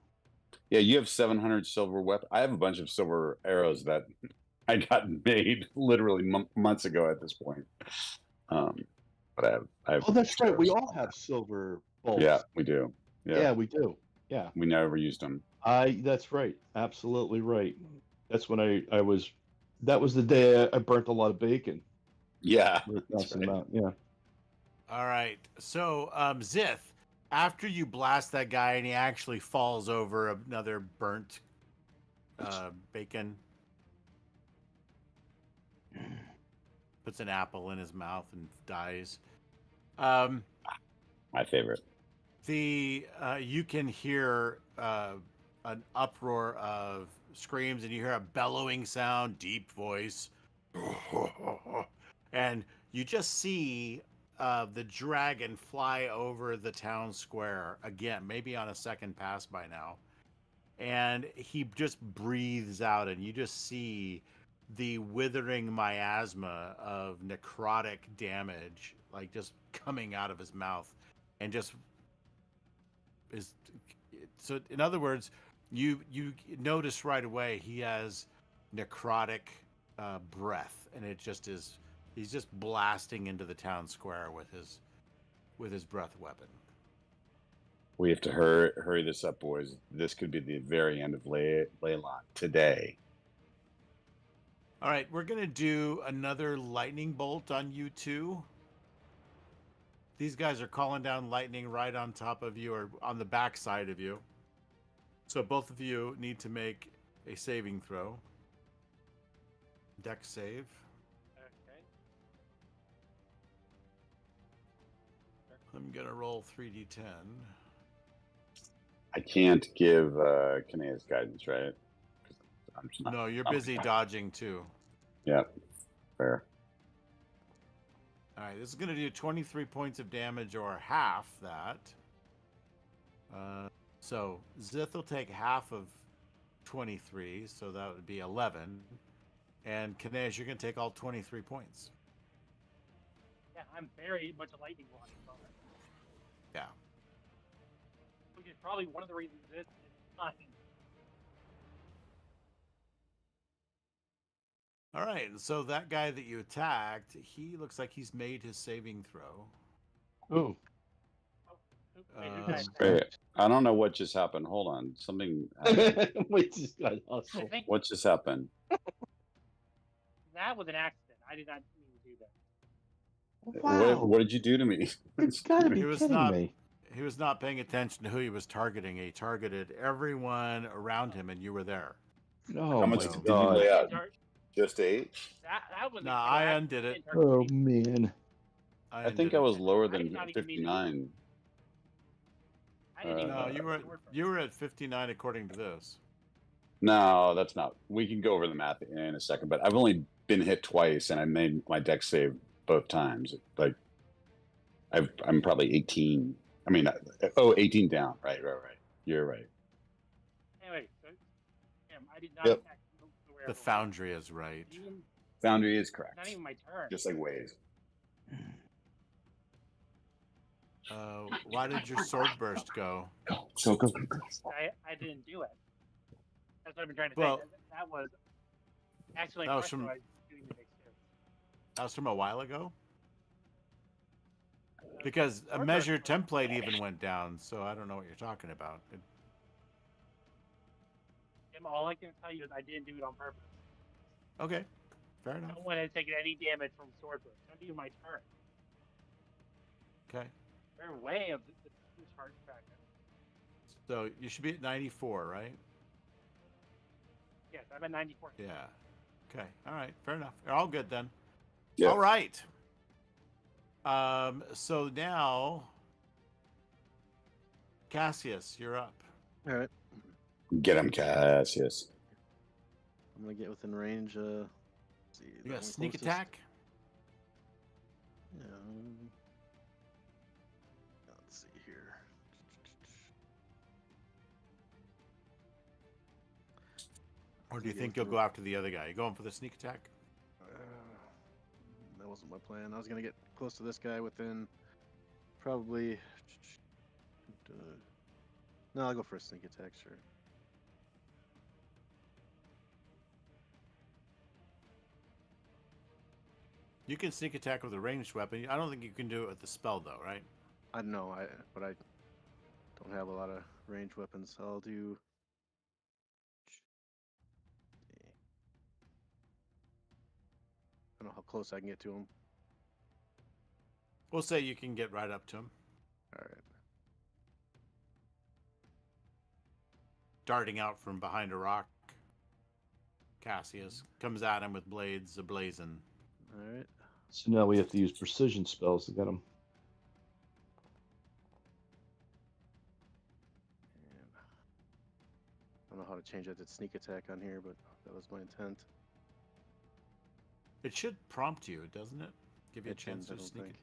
A: Yeah, you have 700 silver weapon. I have a bunch of silver arrows that I got made literally months ago at this point. But I have.
D: Oh, that's right. We
A: arrows.
D: all have silver bolts.
A: Yeah, we do.
D: Yeah, we do. Yeah.
A: We never used them.
D: That's right. Absolutely right. That's when I was. That was the day I burnt a lot of bacon.
A: Yeah,
D: With
A: that's
D: Nelson
A: right.
D: Mount, yeah.
B: All right. So, Zith, after you blast that guy and he actually falls over another burnt bacon, puts an apple in his mouth and dies.
A: My favorite.
B: You can hear an uproar of screams, and you hear a bellowing sound, deep voice, and you just see the dragon fly over the town square again, maybe on a second pass by now, and he just breathes out, and you just see the withering miasma of necrotic damage, like just coming out of his mouth, and just is. So, in other words, you notice right away he has necrotic breath, and it just is. He's just blasting into the town square with his breath weapon.
A: We have to hurry this up, boys. This could be the very end of Leyland today.
B: All right, we're gonna do another lightning bolt on you two. These guys are calling down lightning right on top of you or on the back side of you. So both of you need to make a saving throw. Dex save.
E: Okay.
B: I'm gonna roll 3d10.
A: I can't give Kineas guidance, right? I'm just not-
B: No, you're busy dodging too.
A: Yeah, fair.
B: All right, this is going to do 23 points of damage or half that. So Zith will take half of 23, so that would be 11. And Kineas, you're going to take all 23 points.
E: Yeah, I'm very much a lightning rod.
B: Yeah.
E: Which is probably one of the reasons this is fine.
B: All right, so that guy that you attacked, he looks like he's made his saving throw.
D: Oh,
E: Wait, who
B: Uh,
E: guys?
A: Wait, I don't know what just happened. Hold on, something. Happened.
D: wait, this guy
E: I
D: hustle.
E: think
A: What just happened?
E: that was an accident. I did not mean to do that.
D: Wow,
A: What did you do to me?
D: it's gotta be
B: It was
D: kidding
B: not-
D: me.
B: He was not paying attention to who he was targeting. He targeted everyone around him, and you were there.
D: Oh
A: How much
D: my
A: did you
D: god.
A: lay out?
E: Tar-
A: Just 8?
E: That was.
B: No,
E: an
B: I
E: accident.
B: undid it.
D: Oh man.
A: I think I was lower
E: I
A: than
E: did not even mean to do
A: 59.
E: I didn't even
B: No,
E: know
B: you were at 59 according to this.
A: No, that's not. We can go over the math in a second, but I've only been hit twice, and I made my deck save both times. Like, I'm probably 18. I mean, 18 down. Right. You're right.
E: Anyway, so I did not
A: Yep.
E: attack the
B: The Foundry is right.
E: Even,
A: Foundry is correct.
E: not even my turn.
A: Just like Waze.
B: Why did your sword burst go?
A: So go.
E: I didn't do it. That's what I've been trying to
B: Well-
E: say. That was actually
B: That was
E: my
B: from-
E: question was doing the next two.
B: That was from a while ago? Because a
E: Sword
B: measure
E: burst-
B: template even went down, so I don't know what you're talking about.
E: All I can tell you is I didn't do it on purpose.
B: Okay, fair enough.
E: No one has taken any damage from sword burst. Not even my turn.
B: Okay,
E: They're way of the charge factor.
B: so you should be at 94, right?
E: Yes, I'm at 94.
B: Yeah. Okay. All right. Fair enough. They're all good then.
A: Yeah.
B: All right. So now, Cassius, you're up.
F: All right.
A: Get him, Cassius.
F: I'm gonna get within range. Let's see.
B: You
F: that
B: got
F: one
B: sneak
F: closest.
B: attack.
F: Yeah. Let's see here.
B: Or do you
F: Get
B: think you'll
F: within-
B: go after the other guy? You going for the sneak attack?
F: That wasn't my plan. I was gonna get close to this guy within probably. No, I'll go for a sneak attack. Sure.
B: You can sneak attack with a ranged weapon. I don't think you can do it with the spell, though, right?
F: I don't know. But I don't have a lot of ranged weapons. I'll do. I don't know how close I can get to him.
B: We'll say you can get right up to him,
F: All right.
B: darting out from behind a rock. Cassius comes at him with blades ablazing.
F: All right.
D: So now we have to use precision spells to get them.
F: And I don't know how to change that to sneak attack on here, but that was my intent.
B: It should prompt you, doesn't it? Give you a
F: It
B: chance
F: didn't, I
B: to
F: don't
B: sneak
F: think.
B: it.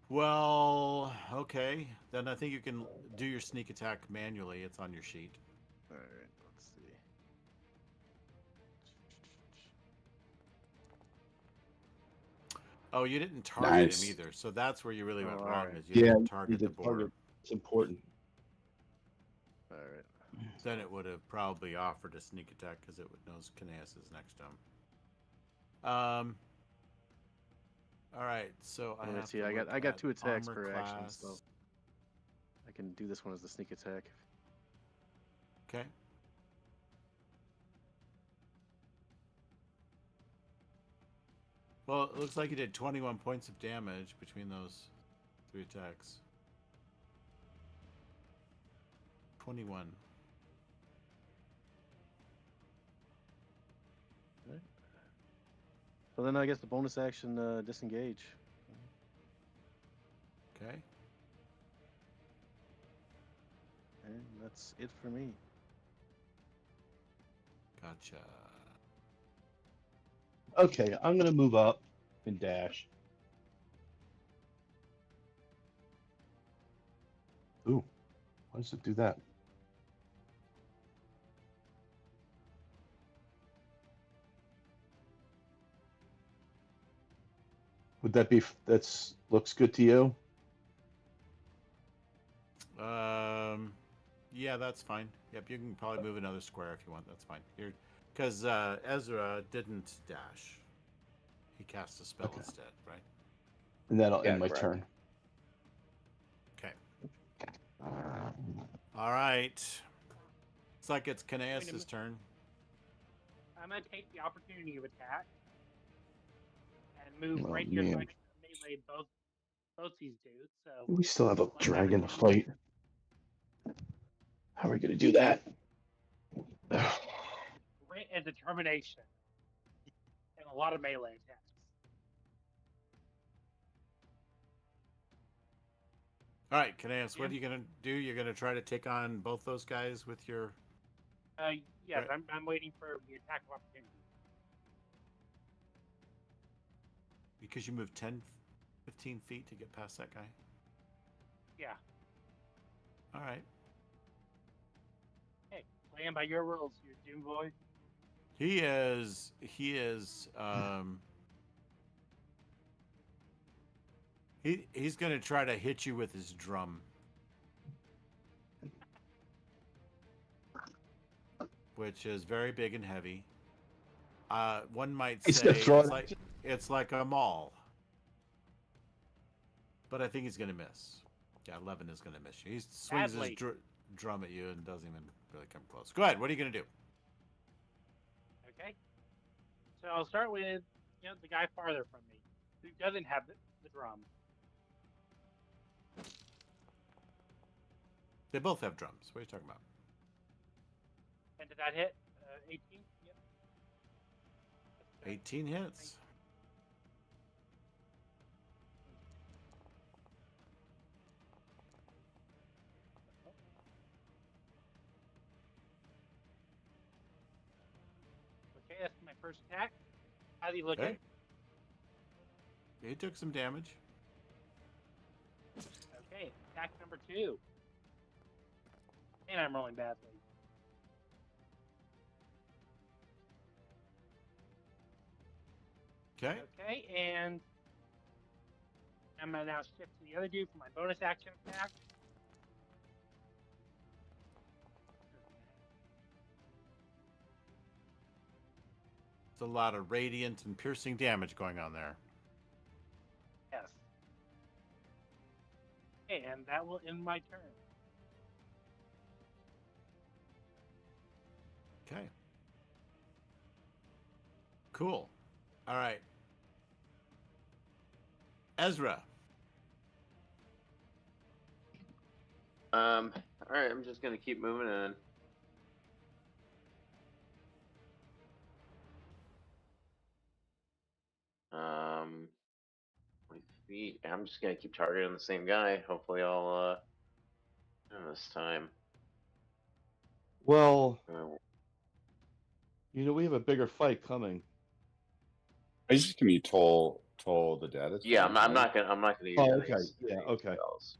B: Well, okay. Then I think you can do your sneak attack manually. It's on your sheet.
F: All right. Let's see.
B: Oh, you didn't target
A: Nice.
B: him either. So that's where you really went
F: Oh,
B: wrong.
F: alright.
B: Is you
D: Yeah,
B: didn't
D: you
B: target
D: need
B: the
D: to
B: board.
D: target. It's important.
F: All right.
B: Then it would have probably offered a sneak attack because it would knows Kineas is next to him. All right. So I
F: Let me
B: have
F: see.
B: to
F: I got
B: look at
F: 2 attacks
B: armor
F: per action,
B: class.
F: so I can do this one as the sneak attack.
B: Okay. Well, it looks like you did 21 points of damage between those 3 attacks. 21.
F: So then I guess the bonus action, disengage.
B: Okay.
F: And that's it for me.
B: Gotcha.
D: Okay, I'm gonna move up and dash. Ooh, why does it do that? Would that be? That's looks good to you?
B: Yeah, that's fine. Yep, you can probably move another square if you want. That's fine. You're because Ezra didn't dash. He cast a spell
D: Okay.
B: instead, right?
D: And that'll
C: Yeah,
D: end my
C: correct.
D: turn.
B: Okay. All right. It's like it's Kineas' turn.
E: I'm gonna take the opportunity of attack and move
D: Oh,
E: right here so I
D: man.
E: can melee both these dudes. So
D: We still have a
E: Let's
D: dragon to
E: have
D: fight. How are we gonna do that?
E: grit and determination and a lot of melee attacks.
B: All right, Kineas, what
E: Yeah.
B: are you gonna do? You're gonna try to take on both those guys with your
E: Yes,
B: Right.
E: I'm waiting for the attack of opportunity.
B: because you moved 10, 15 feet to get past that guy.
E: Yeah.
B: All right.
E: Hey, playing by your rules, you Doom boy.
B: He is he's gonna try to hit you with his drum. Which is very big and heavy. One might
D: He's
B: say
D: gonna throw
B: it's like a maul. But I think he's gonna miss. Yeah, 11 is gonna miss you. He swings
E: Badly.
B: his drum at you and doesn't even really come close. Go ahead. What are you gonna do?
E: Okay. So I'll start with the guy farther from me who doesn't have the drum.
B: They both have drums. What are you talking about?
E: And did that hit? 18? Yep.
B: 18 hits.
E: Okay, that's my first attack. How's he looking?
B: Okay. He took some damage.
E: Okay, attack number 2. And I'm rolling badly.
B: Okay.
E: Okay, and I'm gonna now shift to the other dude for my bonus action attack.
B: It's a lot of radiant and piercing damage going on there.
E: Yes. Okay, and that will end my turn.
B: Okay. Cool. All right. Ezra.
C: All right, I'm just gonna keep moving in. Um, 20 feet. I'm just gonna keep targeting the same guy. Hopefully, I'll this time.
D: Well,
C: Uh,
D: we have a bigger fight coming.
A: I just give me toll the dead. It's
C: yeah,
A: fine,
C: I'm
A: right?
C: not gonna use
D: Oh,
C: any
D: okay. Yeah,
C: any
D: okay.
C: spells.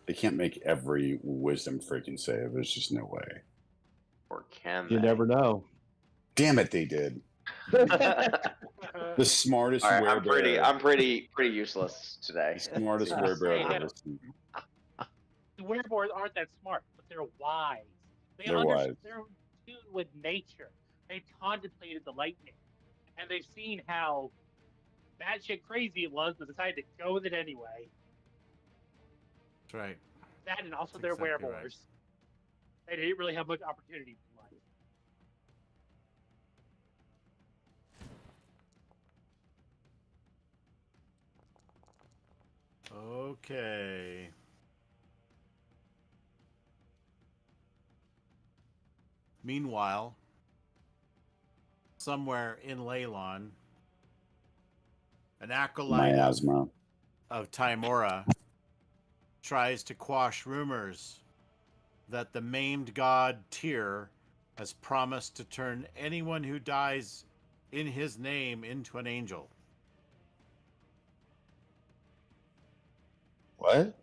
A: They can't make every wisdom freaking save. There's just no way.
C: Or can
D: You
C: they?
D: never know.
A: Damn it, they did. The smartest
C: All right,
A: werebear.
C: I'm pretty useless today.
A: The smartest
E: Just
A: werebear
E: saying
A: I've
E: that-
A: ever seen.
E: The werewolves aren't that smart, but they're wise.
A: They're wise.
E: They're in tune with nature. They contemplated the lightning, and they've seen how batshit crazy it was, but decided to go with it anyway.
B: That's right.
E: That and also
B: That's
E: they're
B: exactly right.
E: werewolves. They didn't really have much opportunity in life.
B: Okay. Meanwhile, somewhere in Leylon, an acolyte
A: Miasma.
B: of Timora tries to quash rumors that the maimed god Tyr has promised to turn anyone who dies in his name into an angel.
A: What?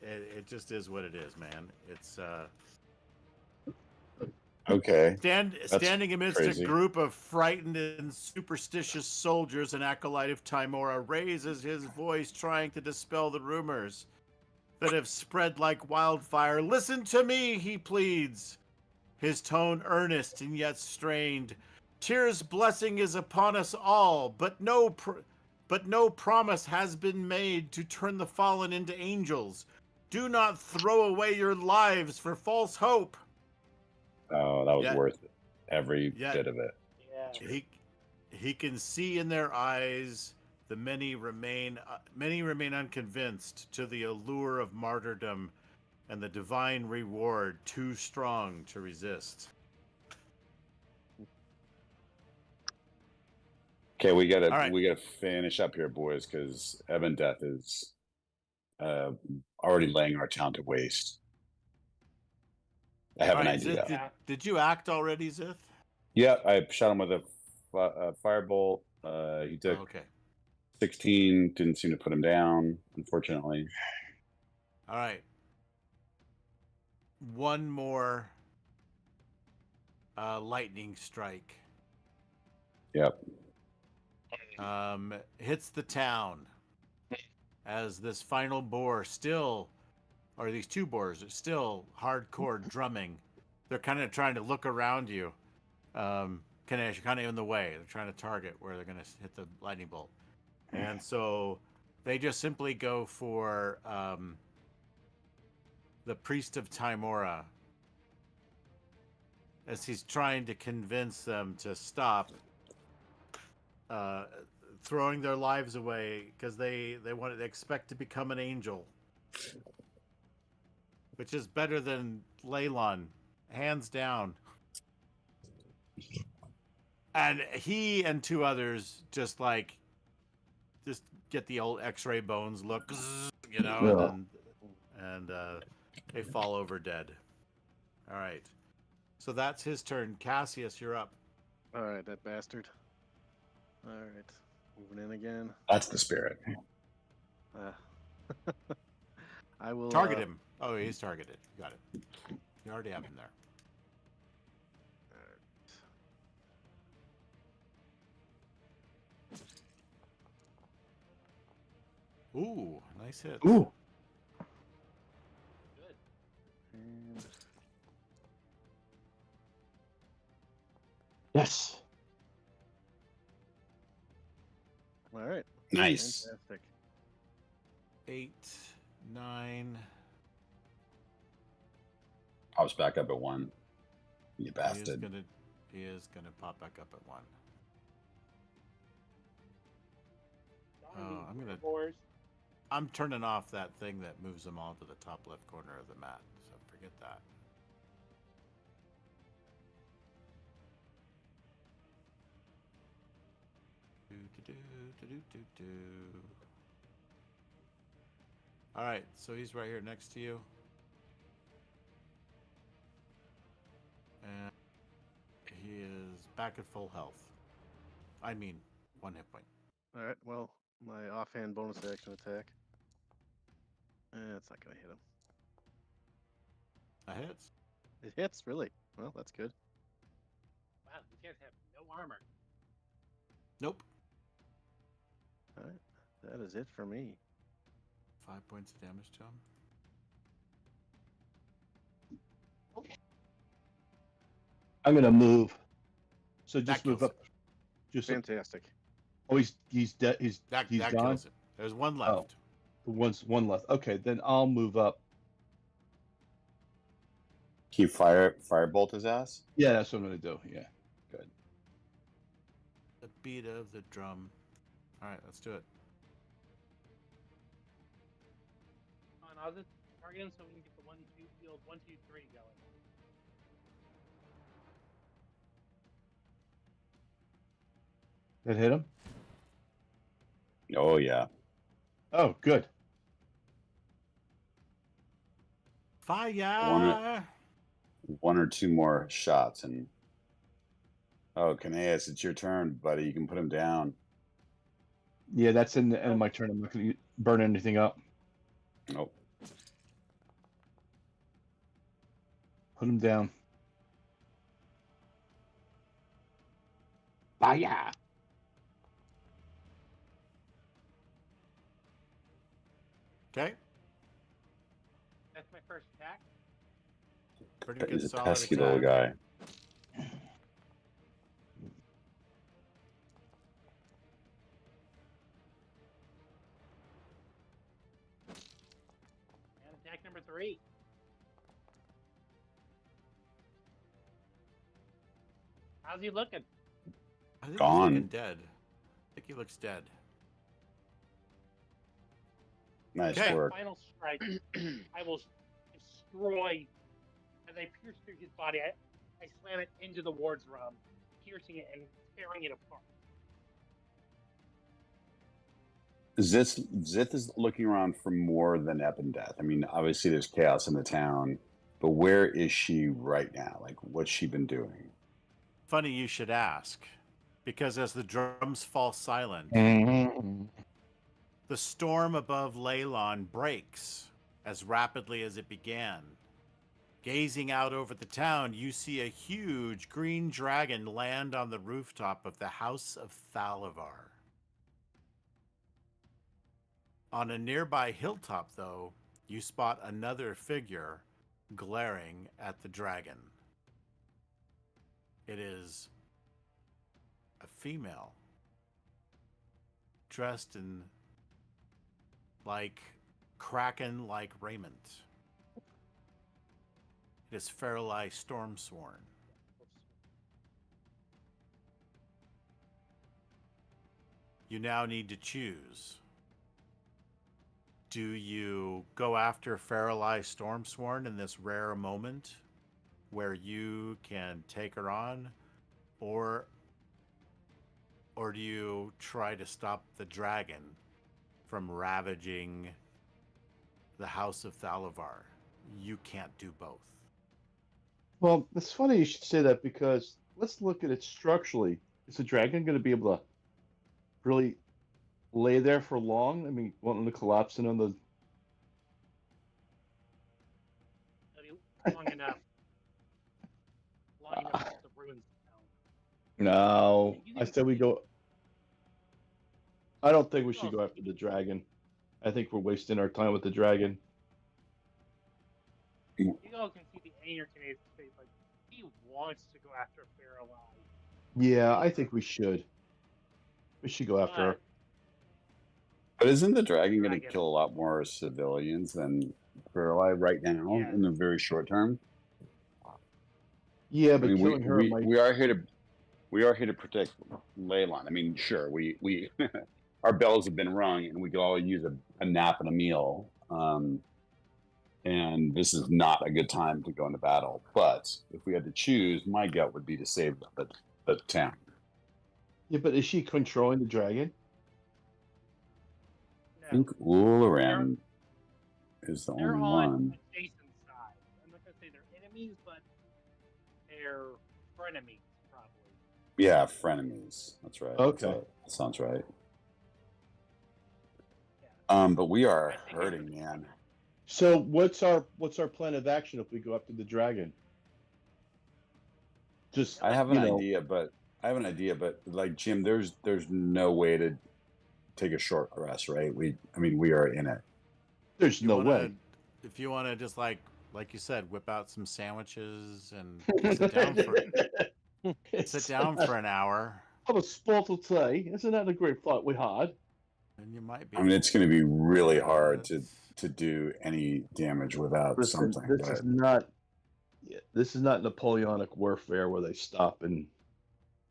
B: It just is what it is, man. It's
A: Okay.
B: standing amidst
A: crazy.
B: a group of frightened and superstitious soldiers, an acolyte of Timora raises his voice, trying to dispel the rumors that have spread like wildfire. Listen to me, he pleads, his tone earnest and yet strained. Tyr's blessing is upon us all, but no promise has been made to turn the fallen into angels. Do not throw away your lives for false hope.
A: Oh, that was
B: Yeah.
A: worth it. Every
B: Yeah.
A: bit of it.
E: Yeah.
B: He can see in their eyes the many remain unconvinced to the allure of martyrdom and the divine reward too strong to resist.
A: Okay, we
B: All right.
A: gotta finish up here, boys, because Evan Death is already laying our town to waste. I have
B: All
A: an
B: right,
A: idea.
B: Zith, did you act already, Zith?
A: Yeah, I shot him with a firebolt. He took
B: Okay.
A: 16. Didn't seem to put him down, unfortunately.
B: All right. One more lightning strike.
A: Yep.
B: Hits the town as this final boar these two boars are still hardcore drumming. They're kind of trying to look around you, kind of in the way. They're trying to target where they're going to hit the lightning bolt, and so they just simply go for the priest of Timora as he's trying to convince them to stop throwing their lives away because they expect to become an angel, which is better than Leylon, hands down. And he and two others just get the old X-ray bones look, you know, and they fall over dead. All right, so that's his turn. Cassius, you're up.
F: All right, that bastard. All right, moving in again.
A: That's the spirit.
F: I will
B: Target him. Oh, he's targeted. Got it. You already have him there. Ooh, nice hit.
D: Ooh.
E: Good.
F: And
D: Yes.
F: all right,
A: Nice.
F: fantastic.
B: 8, 9.
A: Pops back up at 1. You bastard.
B: He is gonna pop back up at 1. Oh, I'm turning off that thing that moves them all to the top left corner of the mat. So forget that. All right, so he's right here next to you. And he is back at full health. I mean, 1 hit point.
F: All right, well, my offhand bonus action attack. It's not gonna hit him.
B: That hits.
F: It hits, really. Well, that's good.
E: Wow, these guys have no armor.
B: Nope.
F: All right, that is it for me.
B: 5 points of damage to him.
D: I'm gonna move. So
B: That
D: just move
B: kills
D: up. Just
F: Fantastic.
D: oh, he's dead. He's
B: That
D: gone.
B: kills him. There's one left.
D: One left. Okay, then I'll move up.
A: Can you firebolt his ass?
D: Yeah, that's what I'm gonna do. Yeah.
A: Good.
B: The beat of the drum. All right, let's do it.
E: Come on, I'll just target him so we can get the 1-2 field 1, 2, 3 going.
D: That hit him.
A: Oh yeah.
D: Oh, good.
B: Fire!
A: One or two more shots and oh, Caneas, it's your turn, buddy. You can put him down.
D: Yeah, that's in the end of my turn. I'm not gonna burn anything up.
A: Nope.
D: Put him down. Fire!
B: Okay.
E: That's my first attack.
B: Pretty good
A: He's a
B: solid
A: pesky
B: attack.
A: little guy.
E: And attack number 3. How's he looking?
B: I think
A: Gone.
B: he's looking dead. I think he looks dead.
A: Nice
B: Okay.
A: work.
E: Final strike. I will destroy. As I pierce through his body, I slam it into the ward's realm, piercing it and tearing it apart.
A: Zith is looking around for more than Ep and Death. I mean, obviously there's chaos in the town, but where is she right now? Like, what's she been doing?
B: Funny you should ask, because as the drums fall silent, the storm above Leylon breaks as rapidly as it began. Gazing out over the town, you see a huge green dragon land on the rooftop of the House of Thalavar. On a nearby hilltop, though, you spot another figure glaring at the dragon. It is a female, dressed in kraken-like raiment. It is Fairlie Stormsworn. you now need to choose. Do you go after Faralai Stormsworn in this rare moment where you can take her on, or do you try to stop the dragon from ravaging the House of Thalavar? You can't do both.
D: Well, it's funny you should say that because let's look at it structurally. Is the dragon going to be able to really lay there for long? I mean, wanting to collapse in on the.
E: Long enough. Long enough to ruin the town.
D: No,
E: You
D: I
E: can
D: said we
E: see-
D: go. I don't think we
E: You
D: should go
E: also-
D: after the dragon. I think we're wasting our time with the dragon.
E: You all can see the anger in his face. Like, he wants to go after Faralai.
D: Yeah, I think we should. We should go after her.
E: But
A: But isn't the dragon going to
E: Dragon.
A: kill a lot more civilians than Fairlight right now
E: Yeah.
A: in the very short term?
D: Yeah,
A: I
D: but
A: mean,
D: killing her might.
A: we are here to protect Leyline. I mean, sure, we our bells have been rung, and we could all use a nap and a meal. And this is not a good time to go into battle. But if we had to choose, my gut would be to save the town.
D: Yeah, but is she controlling the dragon?
A: I think Ularam is the
E: they're
A: only
E: on
A: one.
E: Jason's side. I'm not gonna say they're enemies, but they're frenemies, probably.
A: Yeah, frenemies. That's right.
D: Okay.
A: That sounds right.
E: Yeah.
A: But we are
E: I think
A: hurting, man.
D: So what's our plan of action if we go after the dragon? Just
A: I have
D: you
A: an
D: know,
A: idea, but like Jim, there's no way to take a short rest, right? We are in it.
D: there's
B: You
D: no
B: wanna-
D: way.
B: If you want to just like you said, whip out some sandwiches and sit down for an hour,
D: I was supposed to say, isn't that a great thought we had?
B: and you might be.
A: I mean, it's going to be really hard
B: That's-
A: to do any damage without
D: Listen,
A: something.
D: this
A: But
D: is not. Yeah, this is not Napoleonic warfare where they stop and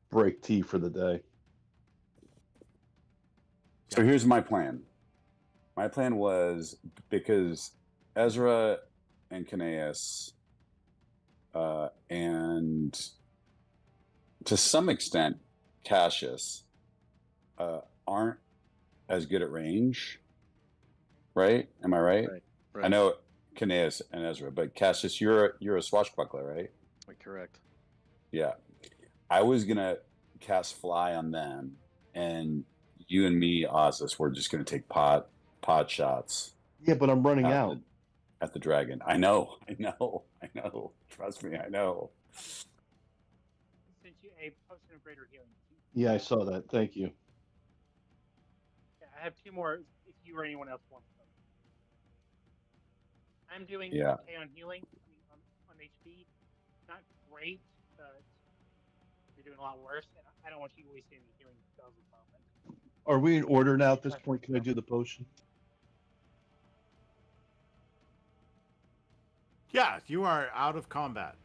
D: break tea for the day.
A: so here's my plan. My plan was because Ezra and Caneus, and to some extent Cassius, aren't as good at range, right? Am I right?
F: Right.
A: I know Caneus and Ezra, but Cassius, you're a swashbuckler, right?
F: Correct.
A: Yeah. I was gonna cast fly on them, and you and me, Ozus, we're just gonna take pot shots
D: Yeah, but I'm running
A: at
D: out.
A: at the dragon. I know. Trust me, I know.
E: Sent you a potion of greater healing.
D: Yeah, I saw that. Thank you.
E: Yeah, I have two more if you or anyone else wants them. I'm doing
A: Yeah.
E: okay on healing. I mean, on HP. Not great, but you're doing a lot worse. And I don't want you wasting any healing spells at the moment.
D: Are we in order now at this point? Can I do the potion?
B: Yeah, you are out of combat.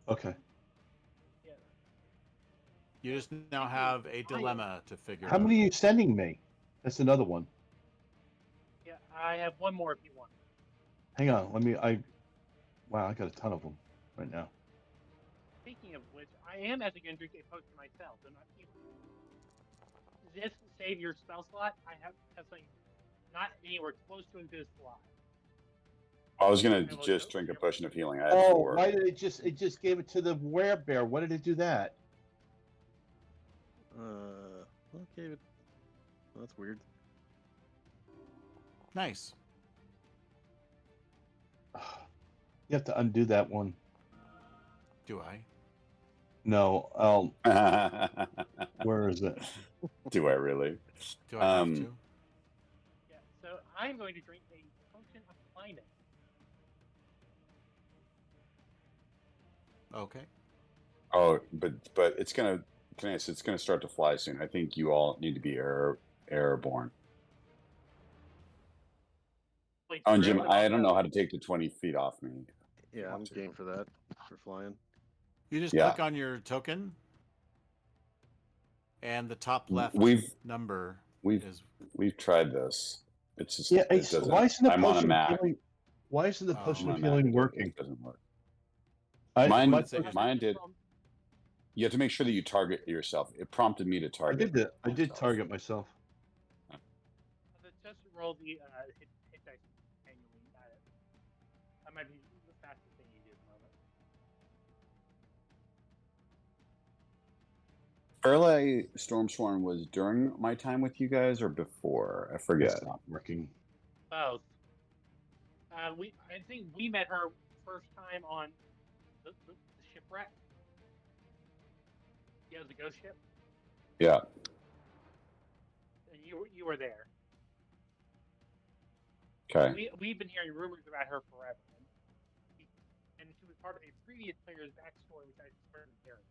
D: Okay.
E: Yeah.
B: You just now have a dilemma to figure
D: How
B: out.
D: many are you sending me? That's another one.
E: Yeah, I have one more if you want.
D: Hang on. Wow, I got a ton of them right now.
E: Speaking of which, I am actually going to drink a potion myself. So not you. Does this save your spell slot? I have something not anywhere close to in this slot.
A: I was gonna
E: will
A: just
E: go.
A: drink a potion of healing. I had
D: Oh,
A: 4.
D: why did it just gave it to the werebear? Why did it do that?
F: Okay. Well, that's weird.
B: Nice.
D: You have to undo that one.
B: Do I?
D: No, where is it?
A: Do I really?
B: Do I have
A: Um,
B: to?
E: Yeah, so I'm going to drink a potion of climate.
B: Okay.
A: Oh, but it's gonna start to fly soon. I think you all need to be airborne.
E: Like,
A: Oh, and Jim,
E: really?
A: I don't know how to take the 20 feet off me.
F: Yeah, I'm
A: want to.
F: game for that. For flying.
B: You just
A: Yeah.
B: click on your token. And the top left number
A: We've
B: is
A: tried this. It's just
D: Yeah,
A: it doesn't.
D: why isn't the
A: I'm on a
D: potion of
A: Mac.
D: healing? Why isn't the
B: Oh,
D: potion
A: I'm
D: of
A: on a Mac.
D: healing working?
A: It doesn't work.
D: My
A: Mine
D: potion-
A: did. You have to make sure that you target yourself. It prompted me to
D: I
A: target.
D: did that. I did
A: myself.
D: target myself.
E: Just roll the hit dice manually. That might be the fastest thing you do at the moment.
A: Fairlight Stormsworn was during my time with you guys or before? I forget.
D: It's not working.
E: Both. I think we met her first time on the shipwreck. Yeah, the ghost ship.
A: Yeah.
E: And you were there.
A: Okay.
E: We've been hearing rumors about her forever, and she was part of a previous player's backstory, which I started hearing.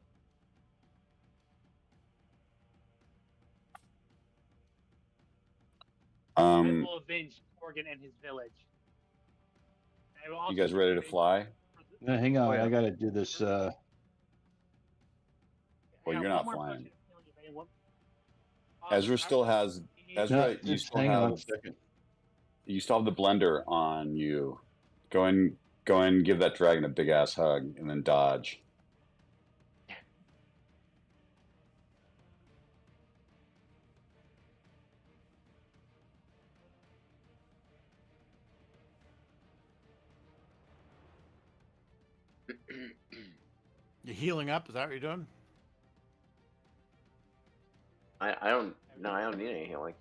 E: I will avenge Morgan and his village. I will also
A: You guys ready to fly?
D: Now, hang on.
F: Oh, yeah.
D: I got to do this.
A: Well,
E: Yeah,
A: you're
E: one
A: not
E: more
A: flying.
E: potion of healing if anyone-
A: Ezra still has. Ezra,
D: No,
A: you
D: just
A: still
D: hang on a
A: have.
D: second.
A: You still have the blender on you. Go and give that dragon a big ass hug, and then dodge.
B: you healing up. Is that what you're doing?
C: I don't. No, I don't need any healing.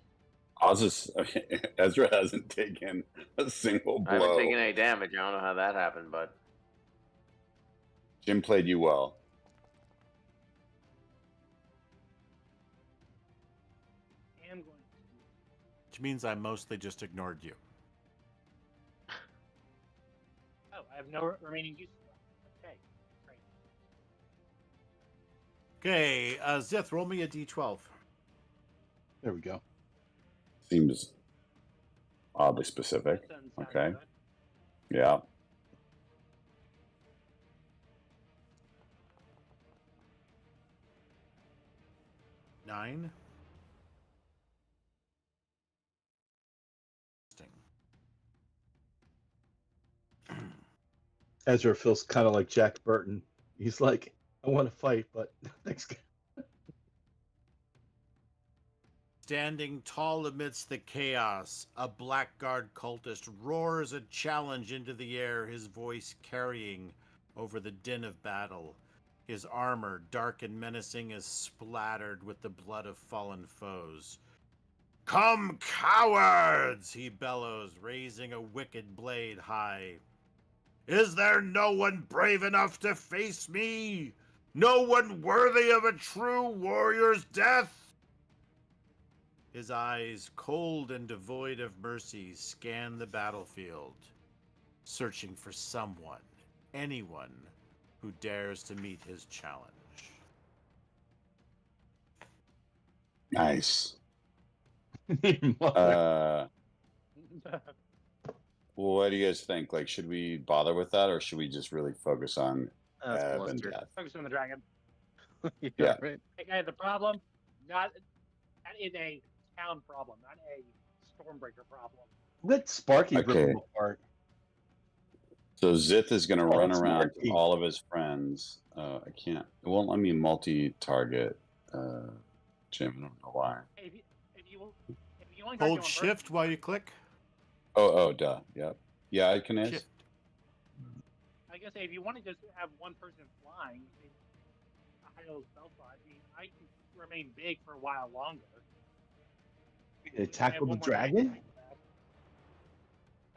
A: Ezra hasn't taken a single blow.
C: I haven't taken any damage. I don't know how that happened, but
A: Jim played you well.
E: I am going to.
B: Which means I mostly just ignored you.
E: Oh, I have no remaining use left. Okay, great.
B: Okay, Zith, roll me a d12.
D: There we go.
A: Seems oddly specific.
E: That doesn't sound
A: Okay.
E: good.
A: Yeah.
B: Nine.
D: Ezra feels kind of like Jack Burton. He's like, I want to fight, but thanks.
B: Standing tall amidst the chaos, a blackguard cultist roars a challenge into the air, his voice carrying over the din of battle. His armor, dark and menacing, is splattered with the blood of fallen foes. Come, cowards! He bellows, raising a wicked blade high. Is there no one brave enough to face me? No one worthy of a true warrior's death? His eyes, cold and devoid of mercy, scan the battlefield, searching for someone, anyone, who dares to meet his challenge.
A: Nice.
D: Mother.
A: Well, what do you guys think? Like, should we bother with that, or should we just really focus on
F: That's
A: Ev and
F: bluster.
A: Death?
E: Focus on the dragon.
A: Yeah.
F: Right.
E: Okay, the problem, that is a town problem, not a Stormbreaker problem.
D: Let Sparky rip
A: Okay.
D: him apart.
A: So Zith is going to run
D: it's
A: around
D: Marky.
A: to all of his friends. I can't. It won't let me multi-target. Jim, I don't know why.
E: Hey, if you only target
B: Hold
E: one person,
B: shift while you click.
A: Oh, duh. Yep. Yeah, I can.
B: Shift.
E: I guess if you want to just have one person flying, a high level spell slot, I can remain big for a while longer.
D: They tackle the dragon?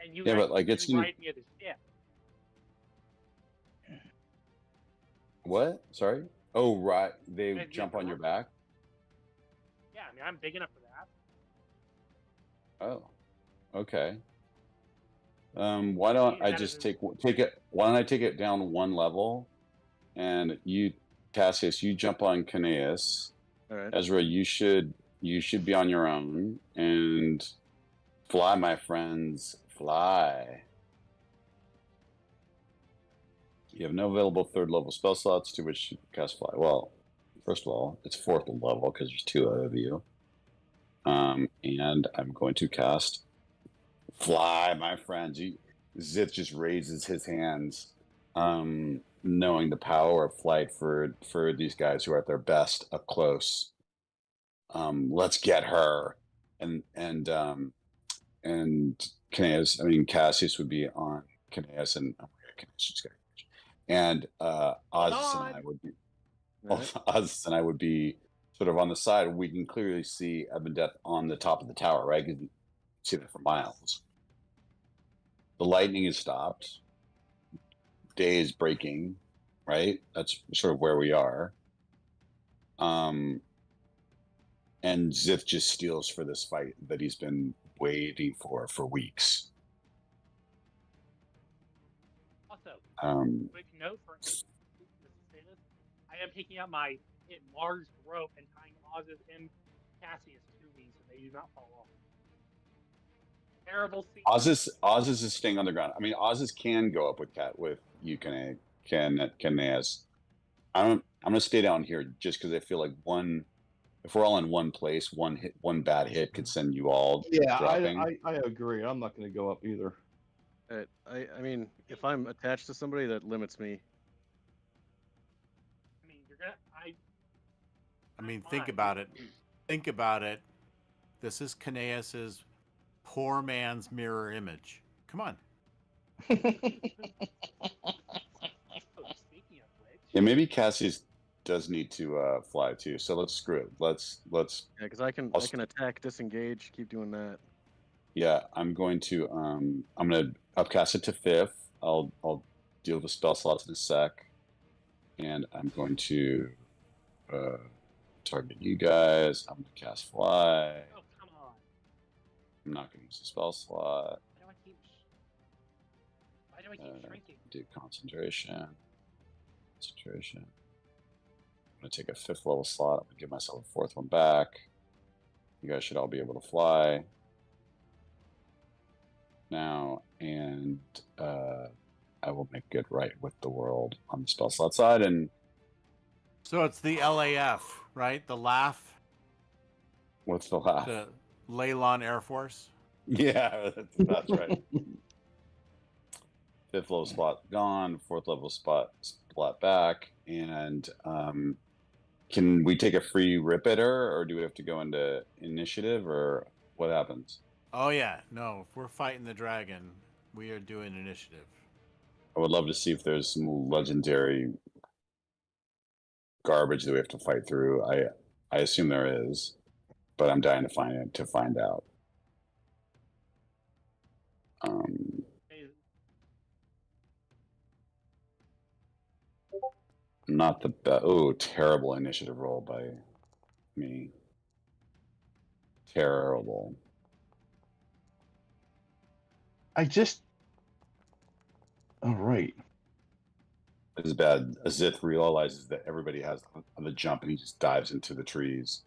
E: And you
A: Yeah,
E: guys
A: but, like, it's
E: can
A: in-
E: ride near the ship.
A: What? Sorry. Oh, right. They
E: Yeah,
A: jump
E: yeah.
A: on your back.
E: Yeah, I mean, I'm big enough for that.
A: Oh. Okay. Why don't I
E: That
A: just
E: is-
A: take it? Why don't I take it down one level, and you, Cassius, you jump on Caneus.
F: All right.
A: Ezra, you should be on your own, and fly, my friends, fly. You have no available third level spell slots to which you cast fly. Well, first of all, it's 4th level because there's 2 of you. And I'm going to cast Fly, my friends. Zith just raises his hands, knowing the power of flight for these guys who are at their best up close. Let's get her. And Caneus, I mean Cassius would be on Caneus, and Ozus and I would be
F: Alright.
A: Ozus and I would be sort of on the side. We can clearly see Ebendeth on the top of the tower, right? You can see that for miles. The lightning is stopped. Day is breaking, right? That's sort of where we are. And Zith just steals for this fight that he's been waiting for weeks.
E: Also,
A: Um,
E: quick note for this: I am picking up my enlarged rope and tying Ozus and Cassius to me so they do not fall off. Terrible scene.
A: Ozus is staying on the ground. I mean, Ozus can go up with you, Caneus. I'm gonna stay down here just because I feel like if we're all in one place, one bad hit could send you all
D: Yeah,
A: dropping.
D: I agree. I'm not going to go up either.
F: I mean, if I'm attached to somebody, that limits me.
E: I mean, you're gonna.
B: I mean, think about it. Think about it. This is Caneus's poor man's mirror image. Come on.
E: Oh, speaking of which,
A: Yeah, maybe Cassius does need to fly too. So let's screw it. Let's
F: Yeah, because I can attack, disengage, keep doing that.
A: yeah. I'm going to upcast it to 5th. I'll deal with the spell slots in a sec, and I'm going to target you guys. I'm gonna cast fly.
E: oh come on!
A: I'm not gonna use the spell slot.
E: Why do I keep shrinking?
A: Do concentration. Concentration. I'm gonna take a 5th level slot. I'm gonna give myself a 4th one back. You guys should all be able to fly now, and I will make good right with the world on the spell slot side. And
B: So it's the LAF, right? The LAF,
A: what's the laugh?
B: the Leyland Air Force.
A: Yeah, that's right. 5th level spot gone. 4th level spot back. And can we take a free rip at her, or do we have to go into initiative, or what happens?
B: Oh yeah, no. If we're fighting the dragon, we are doing initiative.
A: I would love to see if there's some legendary garbage that we have to fight through. I assume there is, but I'm dying to find out. Not the best. Oh, terrible initiative roll by me. Terrible.
D: All right.
A: It's bad. Azith realizes that everybody has the jump, and he just dives into the trees.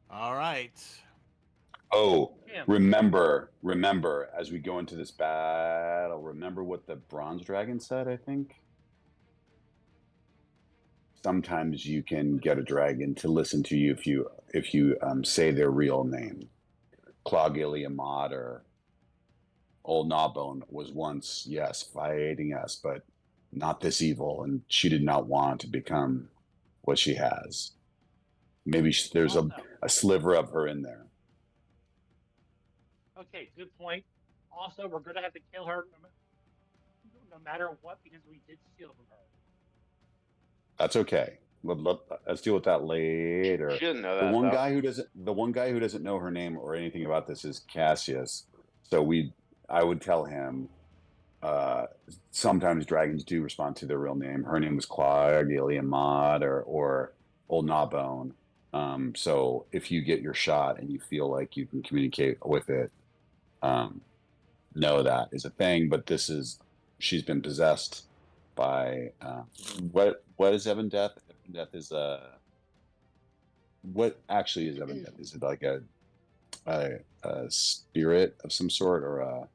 B: All right.
A: Oh,
E: Yeah.
A: remember, as we go into this battle, remember what the bronze dragon said, I think? Sometimes you can get a dragon to listen to you if you say their real name. Clogiliamod or Old Gnawbone was once, yes, fighting us, but not this evil, and she did not want to become what she has. Maybe there's
E: Also,
A: a sliver of her in there.
E: okay, good point. Also, we're gonna have to kill her no matter what because we did steal from her.
A: That's okay. Let's deal with that later.
C: She doesn't know
A: The
C: that.
A: one
C: though.
A: guy who doesn't know her name or anything about this is Cassius. So I would tell him. Sometimes dragons do respond to their real name. Her name was Clogiliamod or Old Gnawbone. So if you get your shot and you feel like you can communicate with it, know that is a thing. But she's been possessed by what is Ebendeth? Ebendeth is what actually is Ebendeth? Is it like a spirit of some sort, or a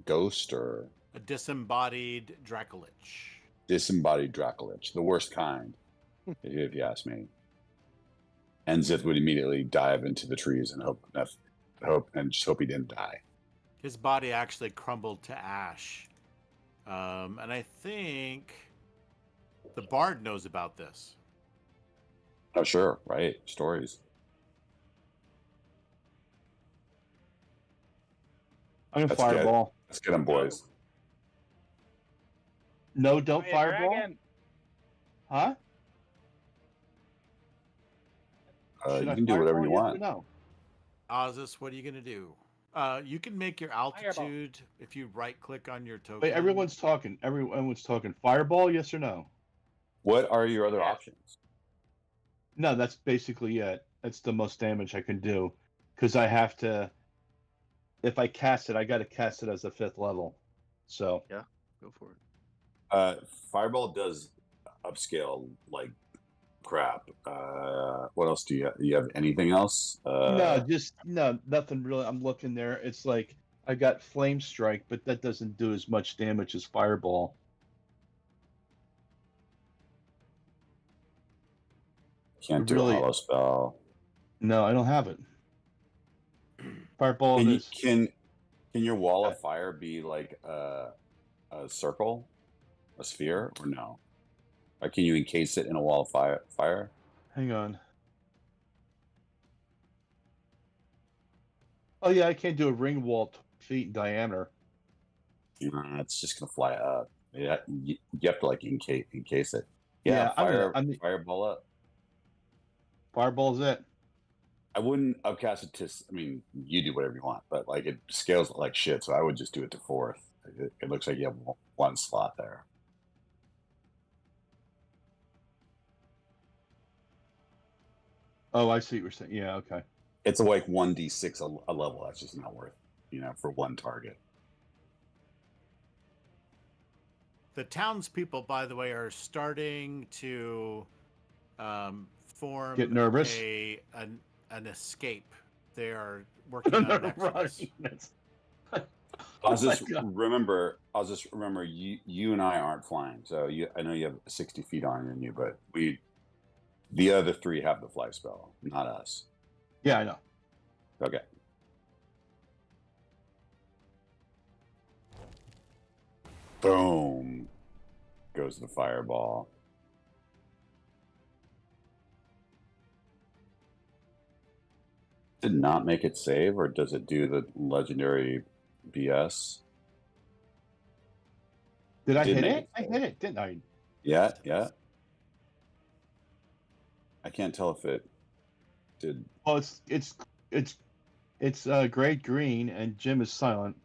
A: ghost, or
B: A disembodied Dracolich.
A: Disembodied Dracolich, the worst kind, if you ask me. And Zith would immediately dive into the trees and hope he didn't die.
B: His body actually crumbled to ash. And I think the Bard knows about this.
A: Oh, sure, right? Stories.
D: I'm gonna
A: That's
D: fireball.
A: Let's get him, boys.
D: No, don't
E: Fire
D: fireball.
E: dragon.
D: Huh? Should
A: You
D: I
A: can do whatever
D: fireball,
A: you
D: yes or
A: want.
D: No.
B: Ozus, what are you going to do? You can make your altitude if you right-click on your token.
D: Wait, everyone's talking. Everyone's talking. Fireball, yes or no?
A: What are your other
E: Yeah.
A: options?
D: No, that's basically it. That's the most damage I can do, because I have to. If I cast it, I got to cast it as a 5th level. So
F: Go for it.
A: Fireball does upscale like crap. What else do you have? You have anything else?
D: no, nothing really. I'm looking there. It's like I got Flame Strike, but that doesn't do as much damage as Fireball.
A: Can't do
D: really-
A: a hollow spell.
D: No, I don't have it. Fireball is.
A: Can your wall of fire be like a circle, a sphere, or no? Like, can you encase it in a wall of fire?
D: Hang on. Oh yeah, I can't do a ring wall 20 feet in diameter.
A: It's just gonna fly up. Yeah, you have to like encase it.
D: Yeah,
A: Fireball up.
D: Fireball's it.
A: I wouldn't upcast it to. I mean, you do whatever you want, but like it scales like shit. So I would just do it to 4th. It looks like you have one slot there.
D: Oh, I see what you're saying. Yeah, okay.
A: It's like 1d6 a level. That's just not worth, for one target.
B: The townspeople, by the way, are starting to form
D: Get nervous?
B: an escape. They are working on an exodus.
A: I'll just remember. You and I aren't flying, so I know you have 60 feet on you, but the other 3 have the fly spell, not us.
D: Yeah, I know.
A: Okay. Boom. Goes the fireball. Did not make it save, or does it do the legendary BS?
D: Did I
A: Did
D: hit
A: make
D: it? I hit it, didn't I?
A: Yeah. I can't tell if it did.
D: Oh, it's great green, and Jim is silent.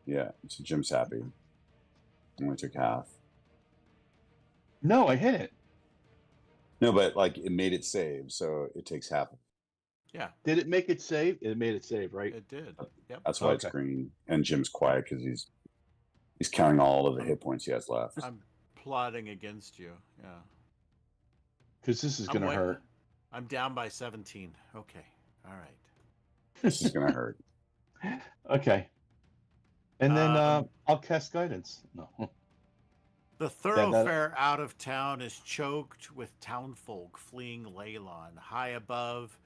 A: Yeah, so Jim's happy. Only took half.
D: No, I hit it.
A: No, but like it made it save, so it takes half.
B: Yeah,
D: Did it make it save? It made it save, right?
B: it did. Yep.
A: That's why it's
D: Okay.
A: green. And Jim's quiet because he's counting all of the hit points he has left.
B: I'm plotting against you. Yeah.
D: Because this is
B: I'm
D: gonna
B: wait-
D: hurt.
B: I'm down by 17. Okay. All right.
A: This is gonna hurt.
D: Okay. And then
B: Um,
D: I'll cast guidance. No.
B: The thoroughfare out of town is choked with townfolk fleeing Leylon. High above,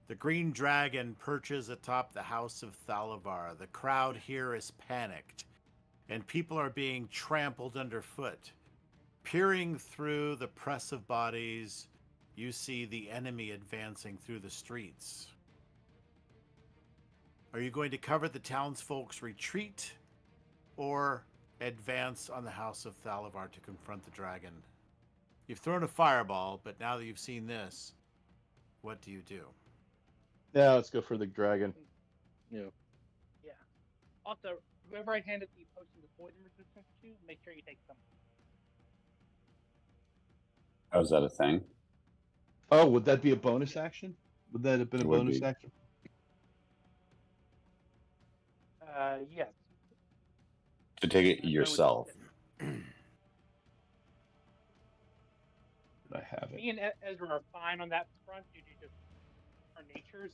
B: the green dragon perches atop the house of Thalavar. The crowd here is panicked, and people are being trampled underfoot. Peering through the press of bodies, you see the enemy advancing through the streets. Are you going to cover the townsfolk's retreat, or advance on the house of Thalavar to confront the dragon? You've thrown a fireball, but now that you've seen this, what do you do?
D: Yeah, let's go for the dragon.
F: Yeah.
E: Also, whoever I handed the potion of poison resistance to, make sure you take some.
A: Oh, is that a thing?
D: Oh, would that be a bonus action? Would that have been a
A: It would
D: bonus
A: be.
D: action?
E: Yes.
A: To take it
E: That's what I would
A: yourself.
E: do.
D: I have it.
E: Me and Ezra are fine on that front due to just our natures.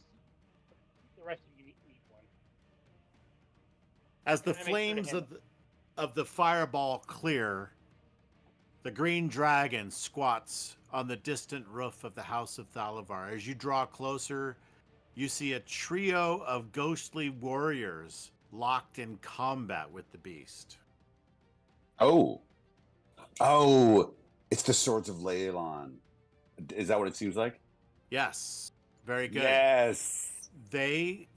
E: The rest of you need one.
B: As the
E: And I make sure to
B: flames
E: handle
B: of of the fireball clear, the green dragon squats on the distant roof of the House of Thalavar. As you draw closer, you see a trio of ghostly warriors locked in combat with the beast.
A: Oh. Oh, it's the Swords of Leylon. Is that what it seems like?
B: Yes, very good.
A: Yes.
B: They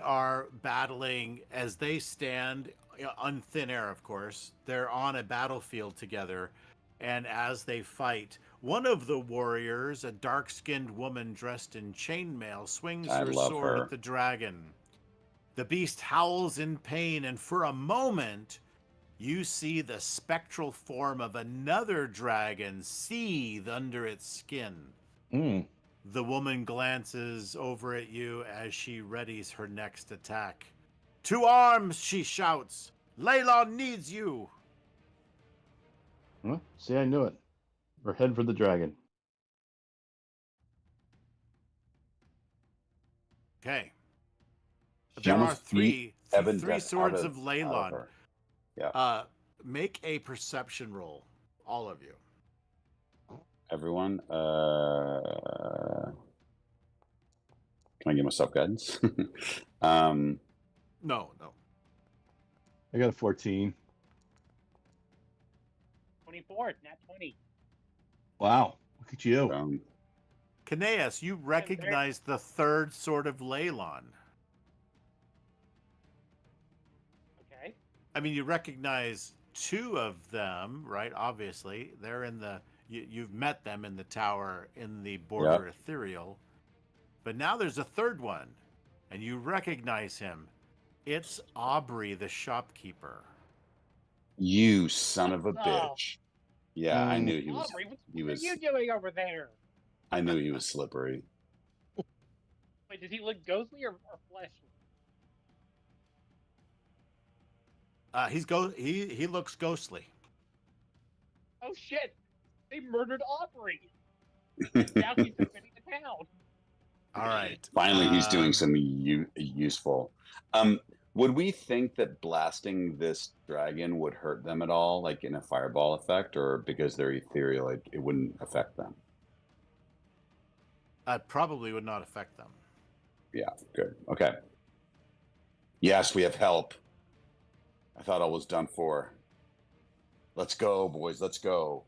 B: are battling as they stand on thin air, of course. They're on a battlefield together, and as they fight, one of the warriors, a dark-skinned woman dressed in chainmail, swings
A: I
B: her
A: love
B: sword
A: her.
B: at the dragon. The beast howls in pain, and for a moment, you see the spectral form of another dragon seethe under its skin.
D: Mm.
B: The woman glances over at you as she readies her next attack. To arms, she shouts. Leylon needs you.
D: Well, see, I knew it. We're heading for the dragon.
B: Okay.
A: She
B: There are
A: almost beat Evan
B: three
A: Death
B: swords
A: out
B: of
A: of
B: Leylon.
A: her. Yeah.
B: Make a perception roll, all of you.
A: Everyone, can I give myself guidance?
B: No.
D: I got a 14.
E: 24, not 20.
D: Wow. Look at you.
B: Caneus, you recognize the third sword of Leylon.
E: Okay.
B: I mean, you recognize two of them, right? Obviously, they're in the. You've met them in the tower in the border ethereal, but now there's a third one, and you recognize him. It's Aubrey, the shopkeeper.
A: You son of a
E: Oh.
A: bitch. Yeah, I knew he was.
E: Aubrey, what
A: He
E: are
A: was.
E: you doing over there?
A: I knew he was slippery.
E: Wait, does he look ghostly or fleshly?
B: He looks ghostly.
E: Oh shit! They murdered Aubrey. Now he's defending the town.
B: All right.
A: Finally, he's doing something useful. Would we think that blasting this dragon would hurt them at all, like in a fireball effect, or because they're ethereal, it wouldn't affect them?
B: Probably would not affect them.
A: Yeah, good. Okay. Yes, we have help. I thought all was done for. Let's go, boys. Let's go.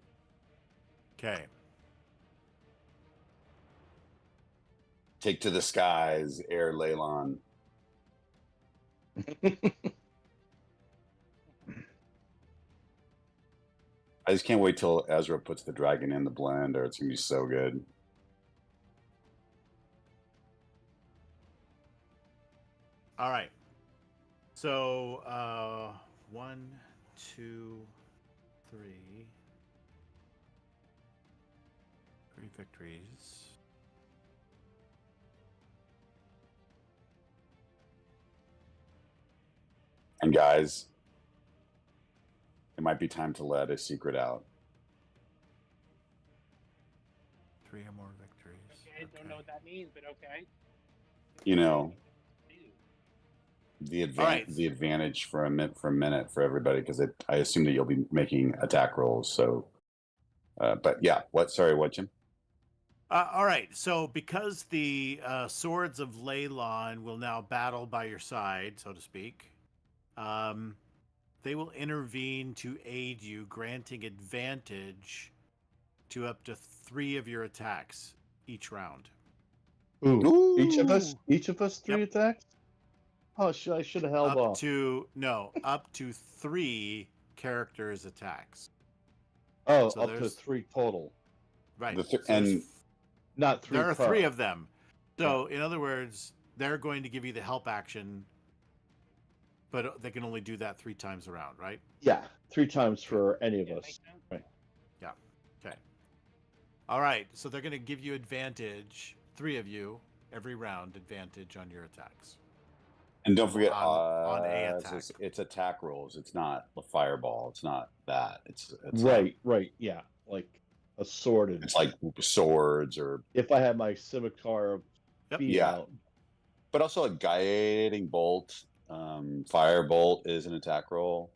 B: Okay.
A: Take to the skies, Air Leylon. I just can't wait till Ezra puts the dragon in the blender. It's gonna be so good.
B: All right. So 1, 2, 3. 3 victories.
A: And guys, it might be time to let a secret out.
B: 3 or more victories.
E: Okay, don't know what that means, but okay.
A: You know, the
B: right.
A: advantage for a minute for everybody, because I assume that you'll be making attack rolls. So, but yeah, Sorry, what, Jim?
B: All right. So because the swords of Leylon will now battle by your side, so to speak, they will intervene to aid you, granting advantage to up to 3 of your attacks each round.
D: Ooh. Each of us 3
B: Yep.
D: attacks? Oh, I should have held off.
B: Up to 3 characters' attacks.
D: Oh,
B: So
D: up to
B: there's-
D: 3 total.
B: Right.
A: And
D: Not 3
B: there are
D: per.
B: 3 of them. So in other words, they're going to give you the help action, but they can only do that 3 times around, right?
D: Yeah, 3 times for any of
E: Yeah,
D: us.
E: makes sense.
D: Right.
B: Yeah. Okay. All right. So they're going to give you advantage, 3 of you, every round, advantage on your attacks.
A: And don't forget,
B: On a attack.
A: it's attack rolls. It's not the fireball. It's not that. It's
D: Right, yeah. Like a sword.
A: It's like swords or
D: if I had my scimitar
B: Yep.
D: beat
A: Yeah.
D: out.
A: but also a guiding bolt. Firebolt is an attack roll.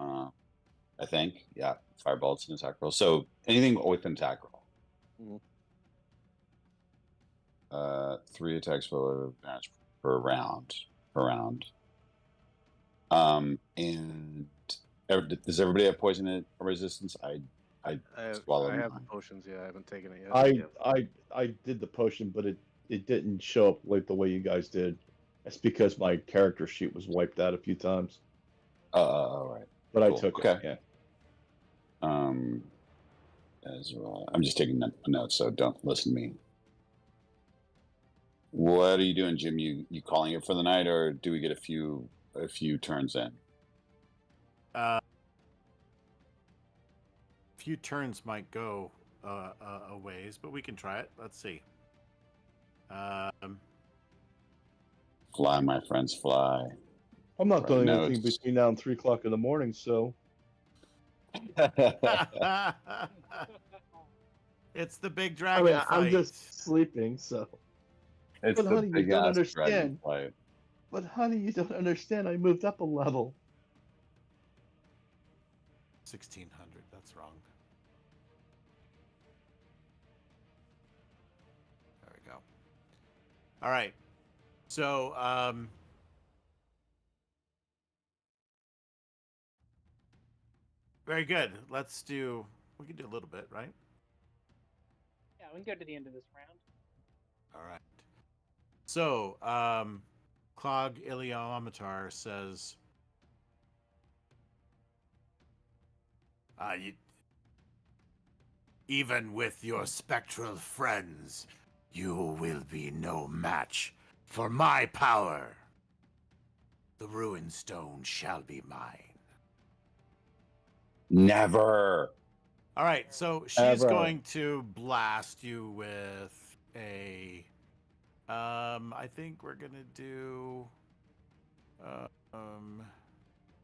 A: I think. Yeah, firebolts and attack roll. So anything with an attack roll. 3 attacks for advantage per round. And does everybody have poison resistance? I
F: I
A: swallowed
F: have the
A: mine.
F: potions. Yeah, I haven't taken it yet.
D: I did the potion, but it didn't show up like the way you guys did. That's because my character sheet was wiped out a few times.
A: All right.
D: But
A: Cool.
D: I took
A: Okay.
D: it. Yeah.
A: As well. I'm just taking notes, so don't listen to me. What are you doing, Jim? You calling it for the night, or do we get a few turns in?
B: A few turns might go a ways, but we can try it. Let's see.
A: Fly, my friends, fly.
D: I'm not doing
A: Right,
D: anything
A: notes.
D: between now and 3 o'clock in the morning, so
B: It's the big
D: I
B: dragon
D: mean,
B: fight.
D: I'm just sleeping. So,
A: It's
D: but
A: the
D: honey, you
A: big
D: don't
A: ass dragon
D: understand.
A: fight.
D: But honey, you don't understand. I moved up a level.
B: 1600. That's wrong. There we go. All right. So, very good. Let's do. We can do a little bit, right?
E: Yeah, we can go to the end of this round.
B: All right. So, Clog Iliomatar says, even with your spectral friends, you will be no match for my power. The ruined stone shall be mine.
A: Never.
B: All right, so she's
D: Ever.
B: going to blast you with a. I think we're gonna do.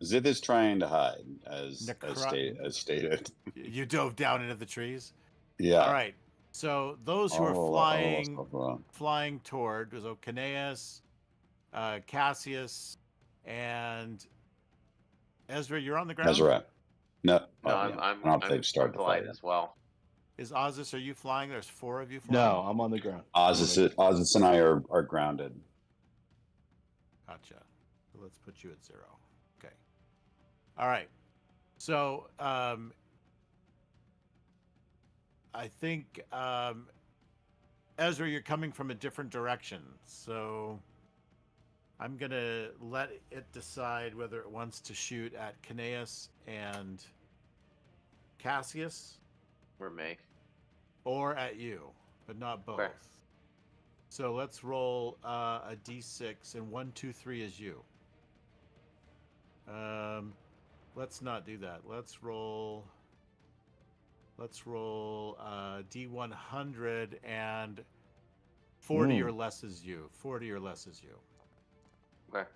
A: Zith is trying to hide, as
B: Necro-
A: stated.
B: You dove down into the trees.
A: Yeah.
B: All right. So those who are flying toward was Caneus, Cassius, and Ezra. You're on the ground.
A: Ezra. No.
C: No, I'm flying as well.
B: Is Ozus? Are you flying? There's 4 of you flying.
D: No, I'm on the ground.
A: Ozus and I are grounded.
B: Gotcha. So let's put you at 0. Okay. All right. So I think Ezra, you're coming from a different direction. So I'm gonna let it decide whether it wants to shoot at Caneus and Cassius.
C: Or me.
B: Or at you, but not both.
C: Okay.
B: So let's roll a d6, and 1, 2, 3 is you. Let's not do that. Let's roll d100, and 40 or less is you. 40 or less is you.
C: Okay.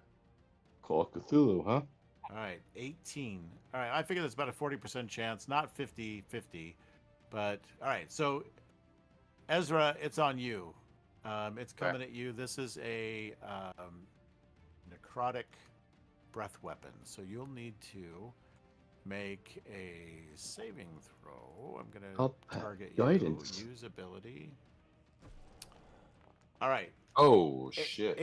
D: Call of Cthulhu, huh?
B: All right, 18. All right, I figure there's about a 40% chance, not 50-50, but all right. So Ezra, it's on you. It's coming at you. This is a necrotic breath weapon, so you'll need to make a saving throw. I'm gonna target
D: guidance.
B: you. Use ability. All right.
A: Oh shit!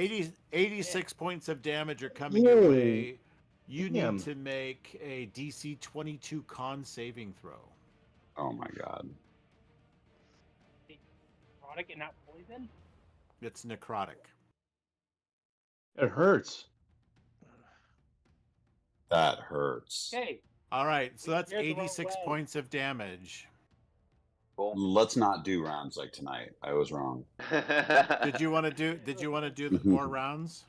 B: 86 points of damage are coming your way. You need to make a DC 22 con saving throw.
A: Oh my god!
E: Necrotic and not poison?
B: It's necrotic.
D: It hurts.
A: That hurts.
E: Okay.
B: All right, so that's
E: You're the wrong
B: 86
E: way.
B: points of damage.
C: Cool.
A: Let's not do rounds like tonight. I was wrong.
B: Did you want to do more rounds?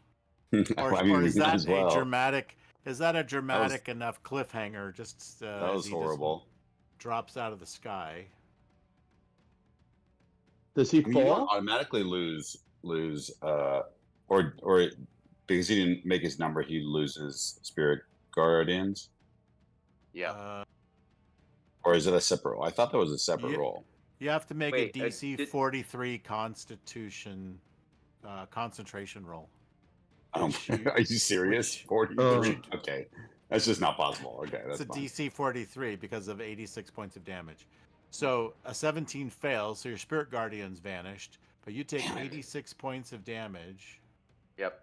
B: Or,
A: I mean,
B: or is
A: we might
B: that
A: as well.
B: a dramatic? Is that a dramatic enough cliffhanger? Just
A: That
B: as
A: was
B: he just
A: horrible.
B: drops out of the sky.
D: Does he
A: I mean, you don't
D: fall?
A: automatically lose, or because he didn't make his number, he loses spirit guardians,
C: Yeah.
A: or is it a separate roll? I thought that was a separate roll.
B: You have to make
C: Wait,
B: a DC 43 Constitution concentration roll.
A: Oh,
B: Which you-
A: are you serious?
B: which-
A: 43. Okay. That's just not possible. Okay,
B: It's
A: that's
B: a
A: fine.
B: DC 43 because of 86 points of damage. So a 17 fails, so your Spirit Guardian's vanished, but you take
A: Damn it.
B: 86 points of damage.
C: Yep.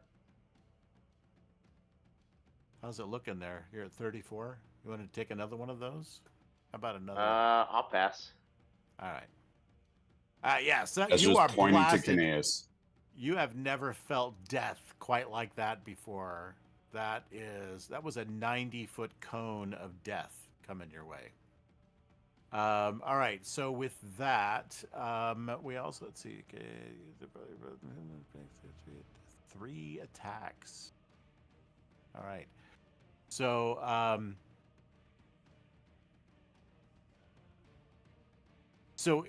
B: How's it looking there? You're at 34. You want to take another one of those? How about another?
C: I'll pass.
B: All right. Yeah, so
A: That's
B: you
A: just
B: are
A: pointing
B: blasted.
A: to Kineas.
B: You have never felt death quite like that before. That was a 90-foot cone of death coming your way. All right, so with that, we also, let's see, okay, 3 attacks. All right, so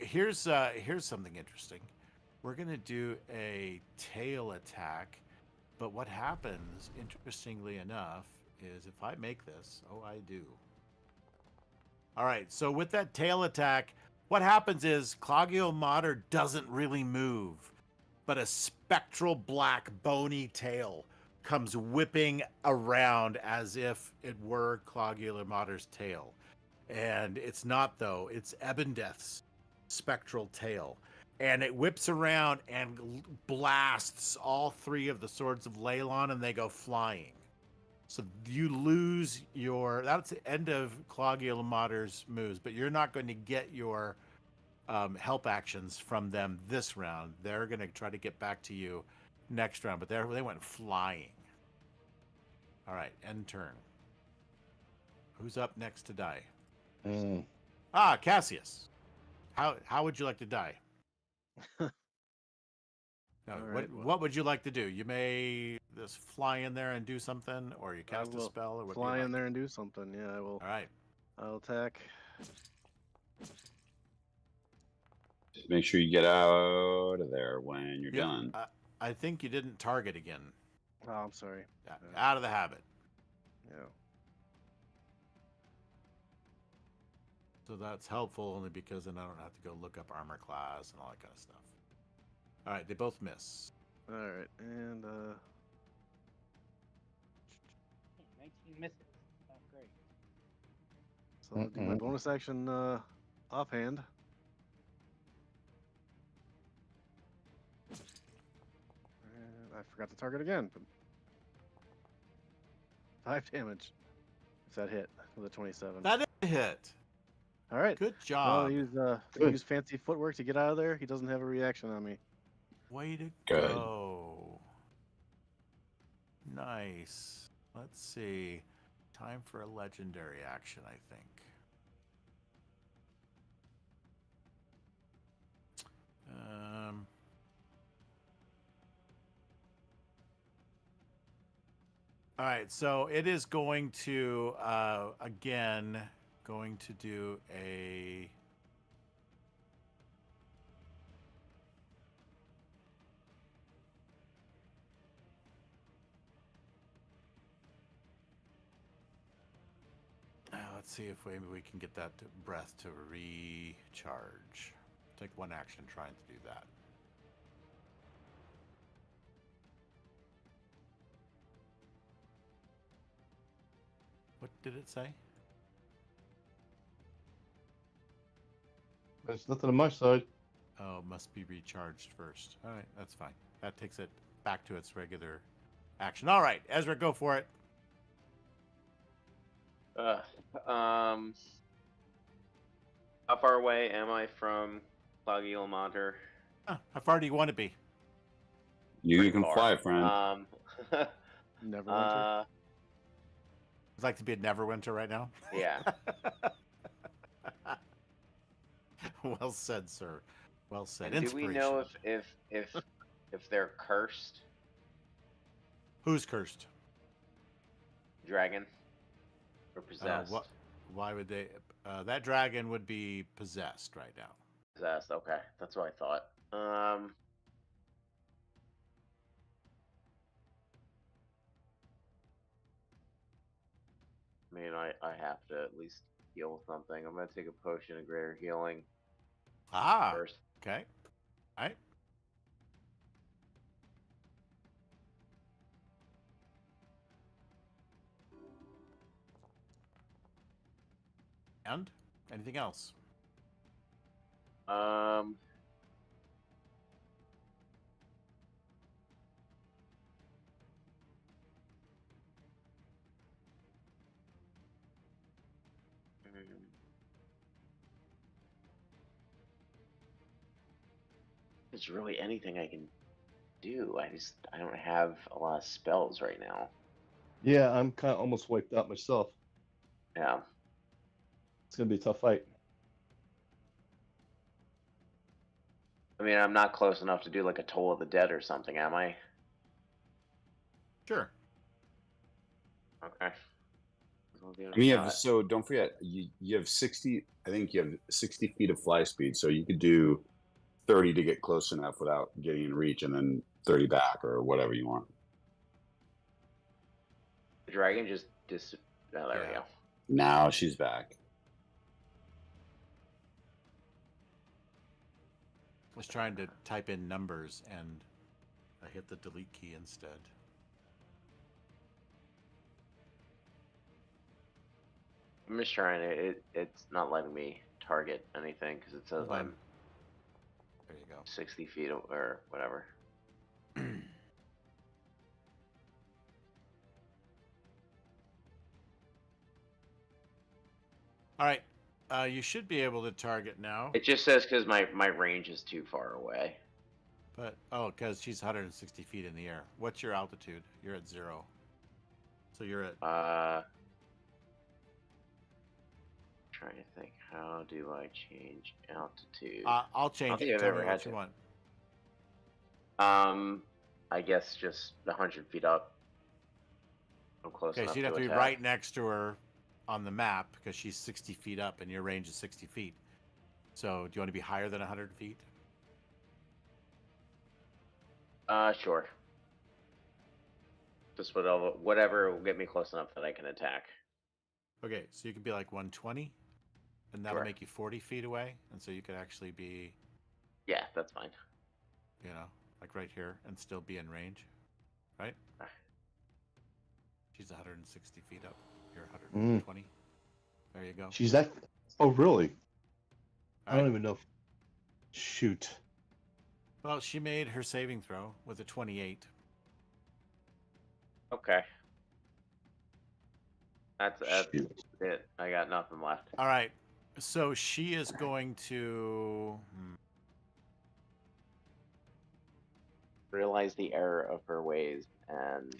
B: here's something interesting. We're gonna do a tail attack, but what happens, interestingly enough, is if I make this, I do. All right, so with that tail attack, what happens is Clogio Mater doesn't really move, but a spectral black bony tail comes whipping around as if it were Clogio Mater's tail. And it's not, though. It's Ebondeath's spectral tail. And it whips around and blasts all 3 of the Swords of Leylon, and they go flying. So you lose your... That's the end of Clogio Mater's moves, but you're not going to get your help actions from them this round. They're going to try to get back to you next round, but they went flying. All right, end turn. Who's up next to die? Cassius. How would you like to die? No,
F: All right,
B: what would you like to do? You may just fly in there and do something, or you cast a spell, or what?
F: Fly in there and do something. Yeah, I will.
B: All right.
F: I'll attack.
A: Just make sure you get out of there when you're
B: Yeah,
A: done.
B: I think you didn't target again.
F: Oh, I'm sorry.
B: Out of the habit.
F: Yeah.
B: So that's helpful only because then I don't have to go look up armor class and all that kind of stuff. All right, they both miss.
F: All right, and
E: 19 misses. Not great.
F: so I'll do my bonus action offhand. And I forgot to target again. But 5 damage. If that hit with a 27.
B: That is a hit.
F: All right.
B: Good
F: I'll
B: job.
F: use fancy footwork to get out of there. He doesn't have a reaction on me.
B: Way to
A: Good.
B: go. Nice. Let's see. Time for a legendary action, I think. All right, so it is going to, again, going to do a... let's see if maybe we can get that breath to recharge. Take one action trying to do that. What did it say?
D: There's nothing on my side.
B: Oh, must be recharged first. All right, that's fine. That takes it back to its regular action. All right, Ezra, go for it.
C: How far away am I from Clogio Mater?
B: How far do you want to be?
A: You can fly, friend.
F: Neverwinter.
B: I'd like to be at Neverwinter right now.
C: Yeah.
B: Well said, sir. Well said.
C: And do we know if they're cursed?
B: Who's cursed?
C: Dragon or possessed?
B: Why would they? That dragon would be possessed right now.
C: Possessed. Okay, that's what I thought. I mean, I have to at least heal something. I'm gonna take a potion of greater healing first.
B: Okay. All right. And anything else?
C: There's really anything I can do. I don't have a lot of spells right now.
D: Yeah, I'm kind of almost wiped out myself.
C: Yeah.
D: It's gonna be a tough fight.
C: I mean, I'm not close enough to do like a Toll of the Dead or something, am I?
B: Sure.
C: Okay. I'll give it
A: I mean,
C: a shot.
A: so don't forget, you have 60. I think you have 60 feet of fly speed, so you could do 30 to get close enough without getting in reach, and then 30 back or whatever you want.
C: The dragon just Oh, there we
B: Yeah.
C: go.
A: Now she's back.
B: I was trying to type in numbers and I hit the delete key instead.
C: I'm just trying to. It's not letting me target anything because it says
B: Hold on.
C: I'm
B: There you go.
C: 60 feet or whatever.
B: All right. You should be able to target now.
C: It just says because my range is too far away.
B: But, oh, because she's 160 feet in the air. What's your altitude? You're at 0. So you're at...
C: Trying to think, how do I change altitude?
B: I'll change
C: think
B: it.
C: I've
B: Tell
C: ever
B: me
C: had
B: what you
C: to.
B: want.
C: I guess just 100 feet up. I'm close
B: Okay,
C: enough
B: so you'd
C: to
B: have to be
C: attack.
B: right next to her on the map because she's 60 feet up and your range is 60 feet. So do you want to be higher than 100 feet?
C: Sure. Just whatever will get me close enough that I can attack.
B: Okay, so you could be like 120 and that'll
C: Sure.
B: make you 40 feet away. And so you could actually be,
C: Yeah, that's fine.
B: you know, like right here and still be in range, right?
C: Ah.
B: She's 160 feet up. You're 120. There you go.
D: She's that. Oh, really? I
B: All
D: don't
B: right.
D: even know. Shoot.
B: Well, she made her saving throw with a 28.
C: Okay. That's
D: Shoot.
C: it. I got nothing left.
B: All right. So she is going to.
C: Realize the error of her ways and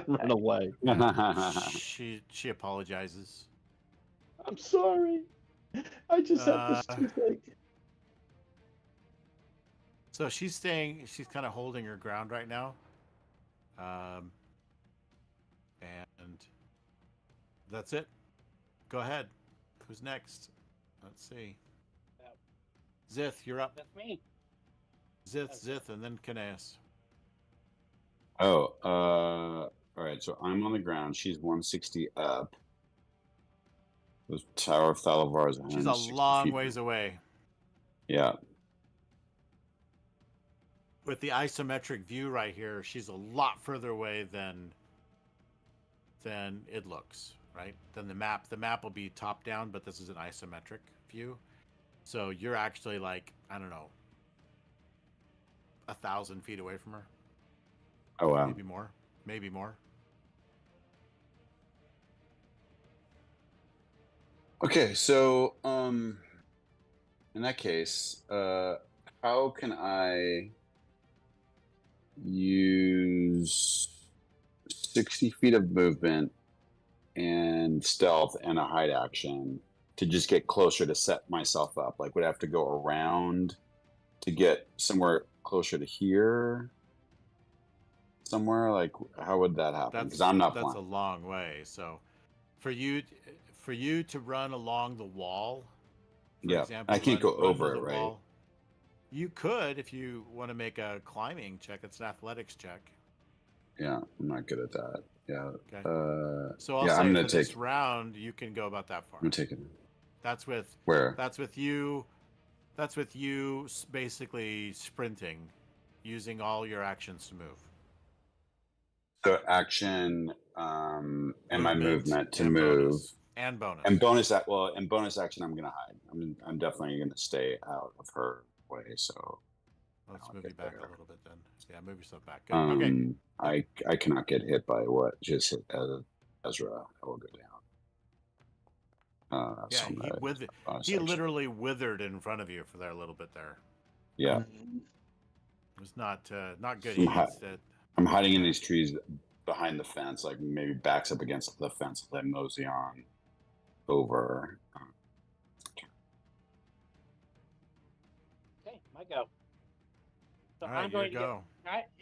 D: Run away.
B: She apologizes.
D: I'm sorry. I just had this
B: Uh,
D: toothache.
B: So she's staying. She's kind of holding her ground right now. And that's it. Go ahead. Who's next? Let's see. Zith, you're up.
E: That's me.
B: Zith, and then Kineas.
A: Oh, all right. So I'm on the ground. She's 160 up. The Tower of Thalavar is
B: She's a
A: 160
B: long
A: feet.
B: ways away.
A: Yeah.
B: With the isometric view right here, she's a lot further away than it looks, right? Than the map. The map will be top down, but this is an isometric view. So you're actually like, I don't know, 1,000 feet away from her.
A: Oh wow.
B: Maybe more. Maybe more.
A: Okay, so in that case, how can I use 60 feet of movement and stealth and a hide action to just get closer to set myself up? Like, would I have to go around to get somewhere closer to here? Somewhere? Like, how would that happen? Because I'm not
B: That's a
A: flying.
B: long way. So for you to run along the wall, for
A: Yeah,
B: example,
A: I can't go
B: run to
A: over
B: the
A: it, right?
B: wall, you could if you want to make a climbing check. It's an athletics check.
A: Yeah, I'm not good at that. Yeah.
B: Okay. So I'll
A: yeah,
B: say
A: I'm
B: for
A: gonna
B: this
A: take.
B: round, you can go about that far.
A: I'm gonna take it.
B: That's with
A: Where?
B: That's with you basically sprinting, using all your actions to move.
A: So action and my movement to
B: and
A: move.
B: bonus. And bonus.
A: And bonus action, I'm gonna hide. I'm definitely gonna stay out of her way. So
B: Let's
A: I'll
B: move you
A: get
B: back
A: there.
B: a little bit then. Yeah, move yourself back. Good. Okay.
A: I cannot get hit by what just hit Ezra. I will go down.
B: Yeah,
A: so I'm
B: he
A: gonna bonus
B: he
A: action.
B: literally withered in front of you for that little bit there.
A: Yeah,
B: It was not good.
A: I'm,
B: He
A: hi-
B: needs to.
A: I'm hiding in these trees behind the fence, like maybe backs up against the fence as I mosey on over.
E: Okay, my go. So
B: All right,
E: I'm going
B: you
E: to
B: go.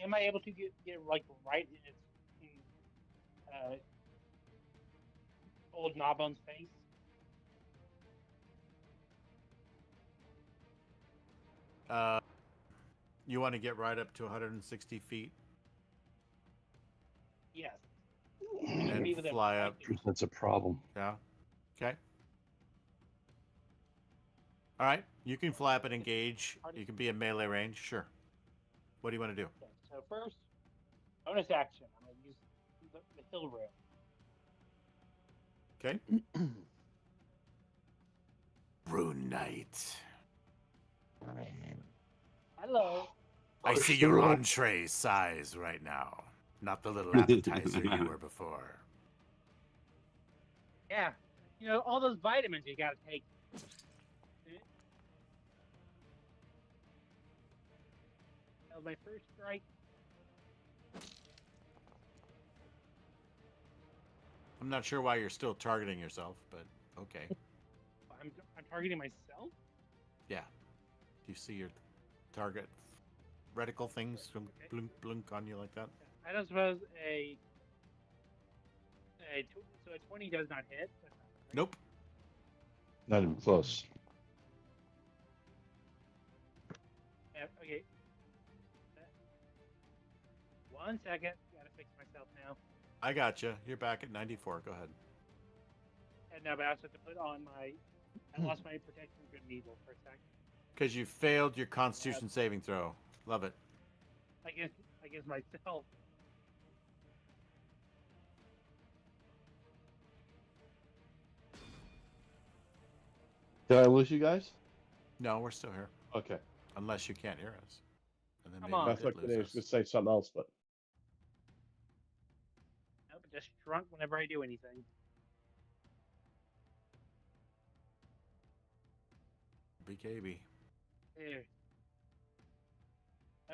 E: am I able to get like right in its old Gnawbone's face?
B: You want to get right up to 160 feet
E: Yes.
B: and
E: Be within
B: fly up.
E: striking.
D: That's a problem.
B: Yeah. Okay. All right. You can fly up and engage. You can be in melee range. Sure. What do you want to do?
E: Okay, so first, bonus action. I'm going to use the hill rail.
B: Okay. Rune Knight.
E: Hello.
B: I see your entree size right now. Not the little appetizer you were before.
E: Yeah. You know, all those vitamins you got to take. That was my first strike.
B: I'm not sure why you're still targeting yourself, but okay.
E: I'm targeting myself?
B: Yeah. Do you see your target reticle things from
E: Okay.
B: blink blink on you like that?
E: I don't suppose so a 20 does not hit. That's not right.
B: Nope.
D: Not even close.
E: Okay. 1 second. Gotta fix myself now.
B: I got you. You're back at 94. Go ahead.
E: And now, but I also have to put on my. I lost my protection from good and evil for a second.
B: Because you failed your Constitution saving throw. Love it.
E: Against myself.
D: Did I lose you guys?
B: No, we're still here.
D: Okay.
B: Unless you can't hear us. And then
E: Come
B: maybe
E: on.
B: you
D: I thought
B: did
D: I
B: lose
D: was
B: us.
D: going to say something else, but
E: Nope, it just shrunk whenever I do anything.
B: BKB.
E: There.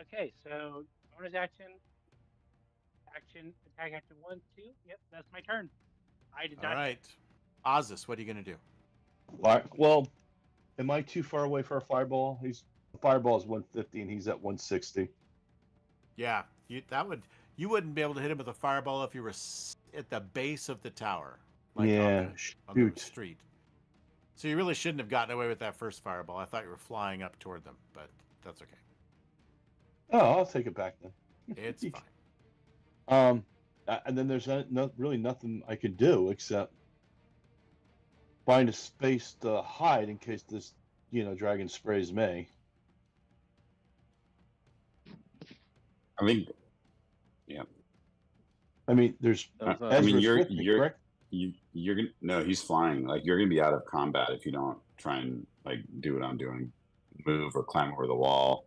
E: Okay, so bonus action, attack action 1, 2. Yep, that's my turn. I did
B: All
E: not.
B: right. Ozus, what are you going to do?
D: well, am I too far away for a fireball? The fireball is 150 and he's at 160.
B: Yeah, you wouldn't be able to hit him with a fireball if you were at the base of the tower. Like
D: Yeah,
B: on the
D: shoot.
B: street. So you really shouldn't have gotten away with that first fireball. I thought you were flying up toward them, but that's okay.
D: Oh, I'll take it back then.
B: It's fine.
D: And then there's really nothing I could do except find a space to hide in case this, dragon sprays me.
A: I think. Yeah.
D: I mean, there's.
F: That was,
A: I mean,
D: Ezra's with me, correct?
A: you're gonna no. He's flying. Like you're gonna be out of combat if you don't try and like do what I'm doing, move or climb over the wall.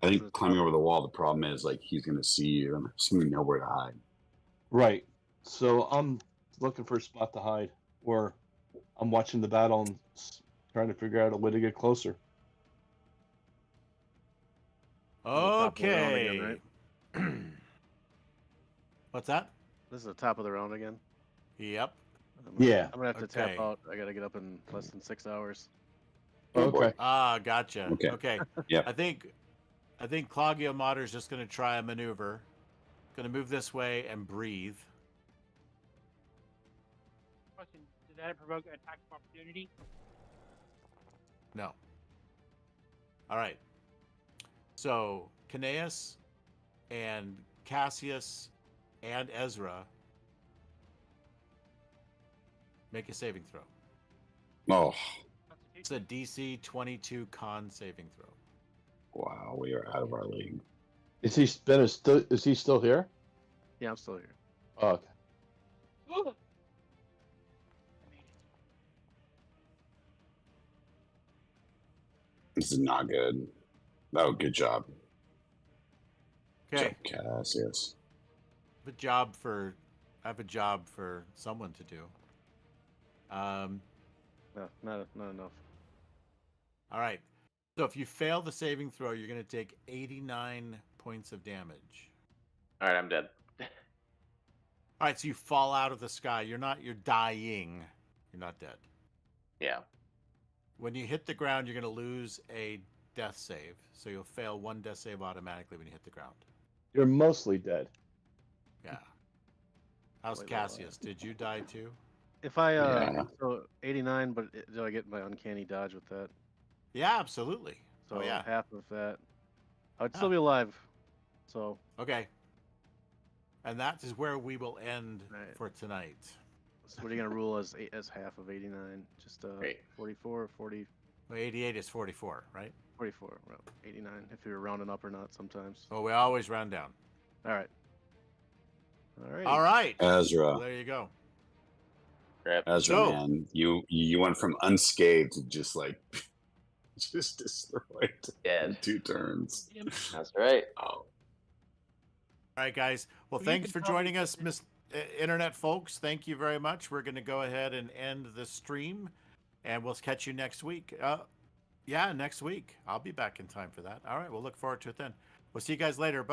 A: I think climbing over the wall. The problem is like he's gonna see you and there's gonna be nowhere to hide.
D: Right. So I'm looking for a spot to hide, or I'm watching the battle and trying to figure out a way to get closer.
B: Okay. What's that?
F: This is the top of the round again.
B: Yep.
D: Yeah.
F: I'm gonna have to
B: Okay.
F: tap out. I gotta get up in less than 6 hours.
A: Oh, boy.
D: Okay.
B: Ah, gotcha.
A: Okay.
B: Okay.
A: Yep.
B: I think Claudio Mater's just going to try a maneuver. Going to move this way and breathe.
E: Question: did that provoke an attack of opportunity?
B: No. All right. So Caneus and Cassius and Ezra make a saving throw.
A: Oh
B: It's a DC 22 con saving throw.
A: wow, we are out of our league.
D: Is he still here?
F: Yeah, I'm still here.
D: Oh, okay.
E: I made it.
A: This is not good. Oh, good job.
B: Okay.
A: Good job, Cassius.
B: I have a job for someone to do.
F: No, not enough.
B: All right. So if you fail the saving throw, you're going to take 89 points of damage.
C: All right, I'm dead.
B: All right, so you fall out of the sky. You're dying. You're not dead.
C: Yeah.
B: When you hit the ground, you're going to lose a death save. So you'll fail one death save automatically when you hit the ground.
D: You're mostly dead.
B: Yeah. How's
F: Wait,
B: Cassius? Did you die too?
F: If I
A: Yeah.
F: so 89, but do I get my uncanny dodge with that?
B: Yeah, absolutely.
F: So
B: Oh, yeah.
F: half of that, I'd
B: Ah.
F: still be alive. So
B: Okay. And that is where we will end
F: Right.
B: for tonight.
F: what are you gonna rule as half of 89? Just
C: Great.
F: 44, 40,
B: Well, 88 is 44, right?
F: 44, well, 89 if you're rounding up or not sometimes.
B: Well, we always round down.
F: All right.
B: All right.
A: Ezra.
B: Well, there you go.
C: Crap.
A: Ezra,
B: So-
A: man, you went from unscathed to just like just destroyed in
C: Dead.
A: 2 turns.
C: That's right.
A: Oh,
B: All right, guys. Well,
E: You
B: thanks
E: can
B: for
E: tell me-
B: joining us, Internet folks. Thank you very much. We're going to go ahead and end the stream, and we'll catch you next week. Yeah, next week. I'll be back in time for that. All right, we'll look forward to it then. We'll see you guys later. Bye.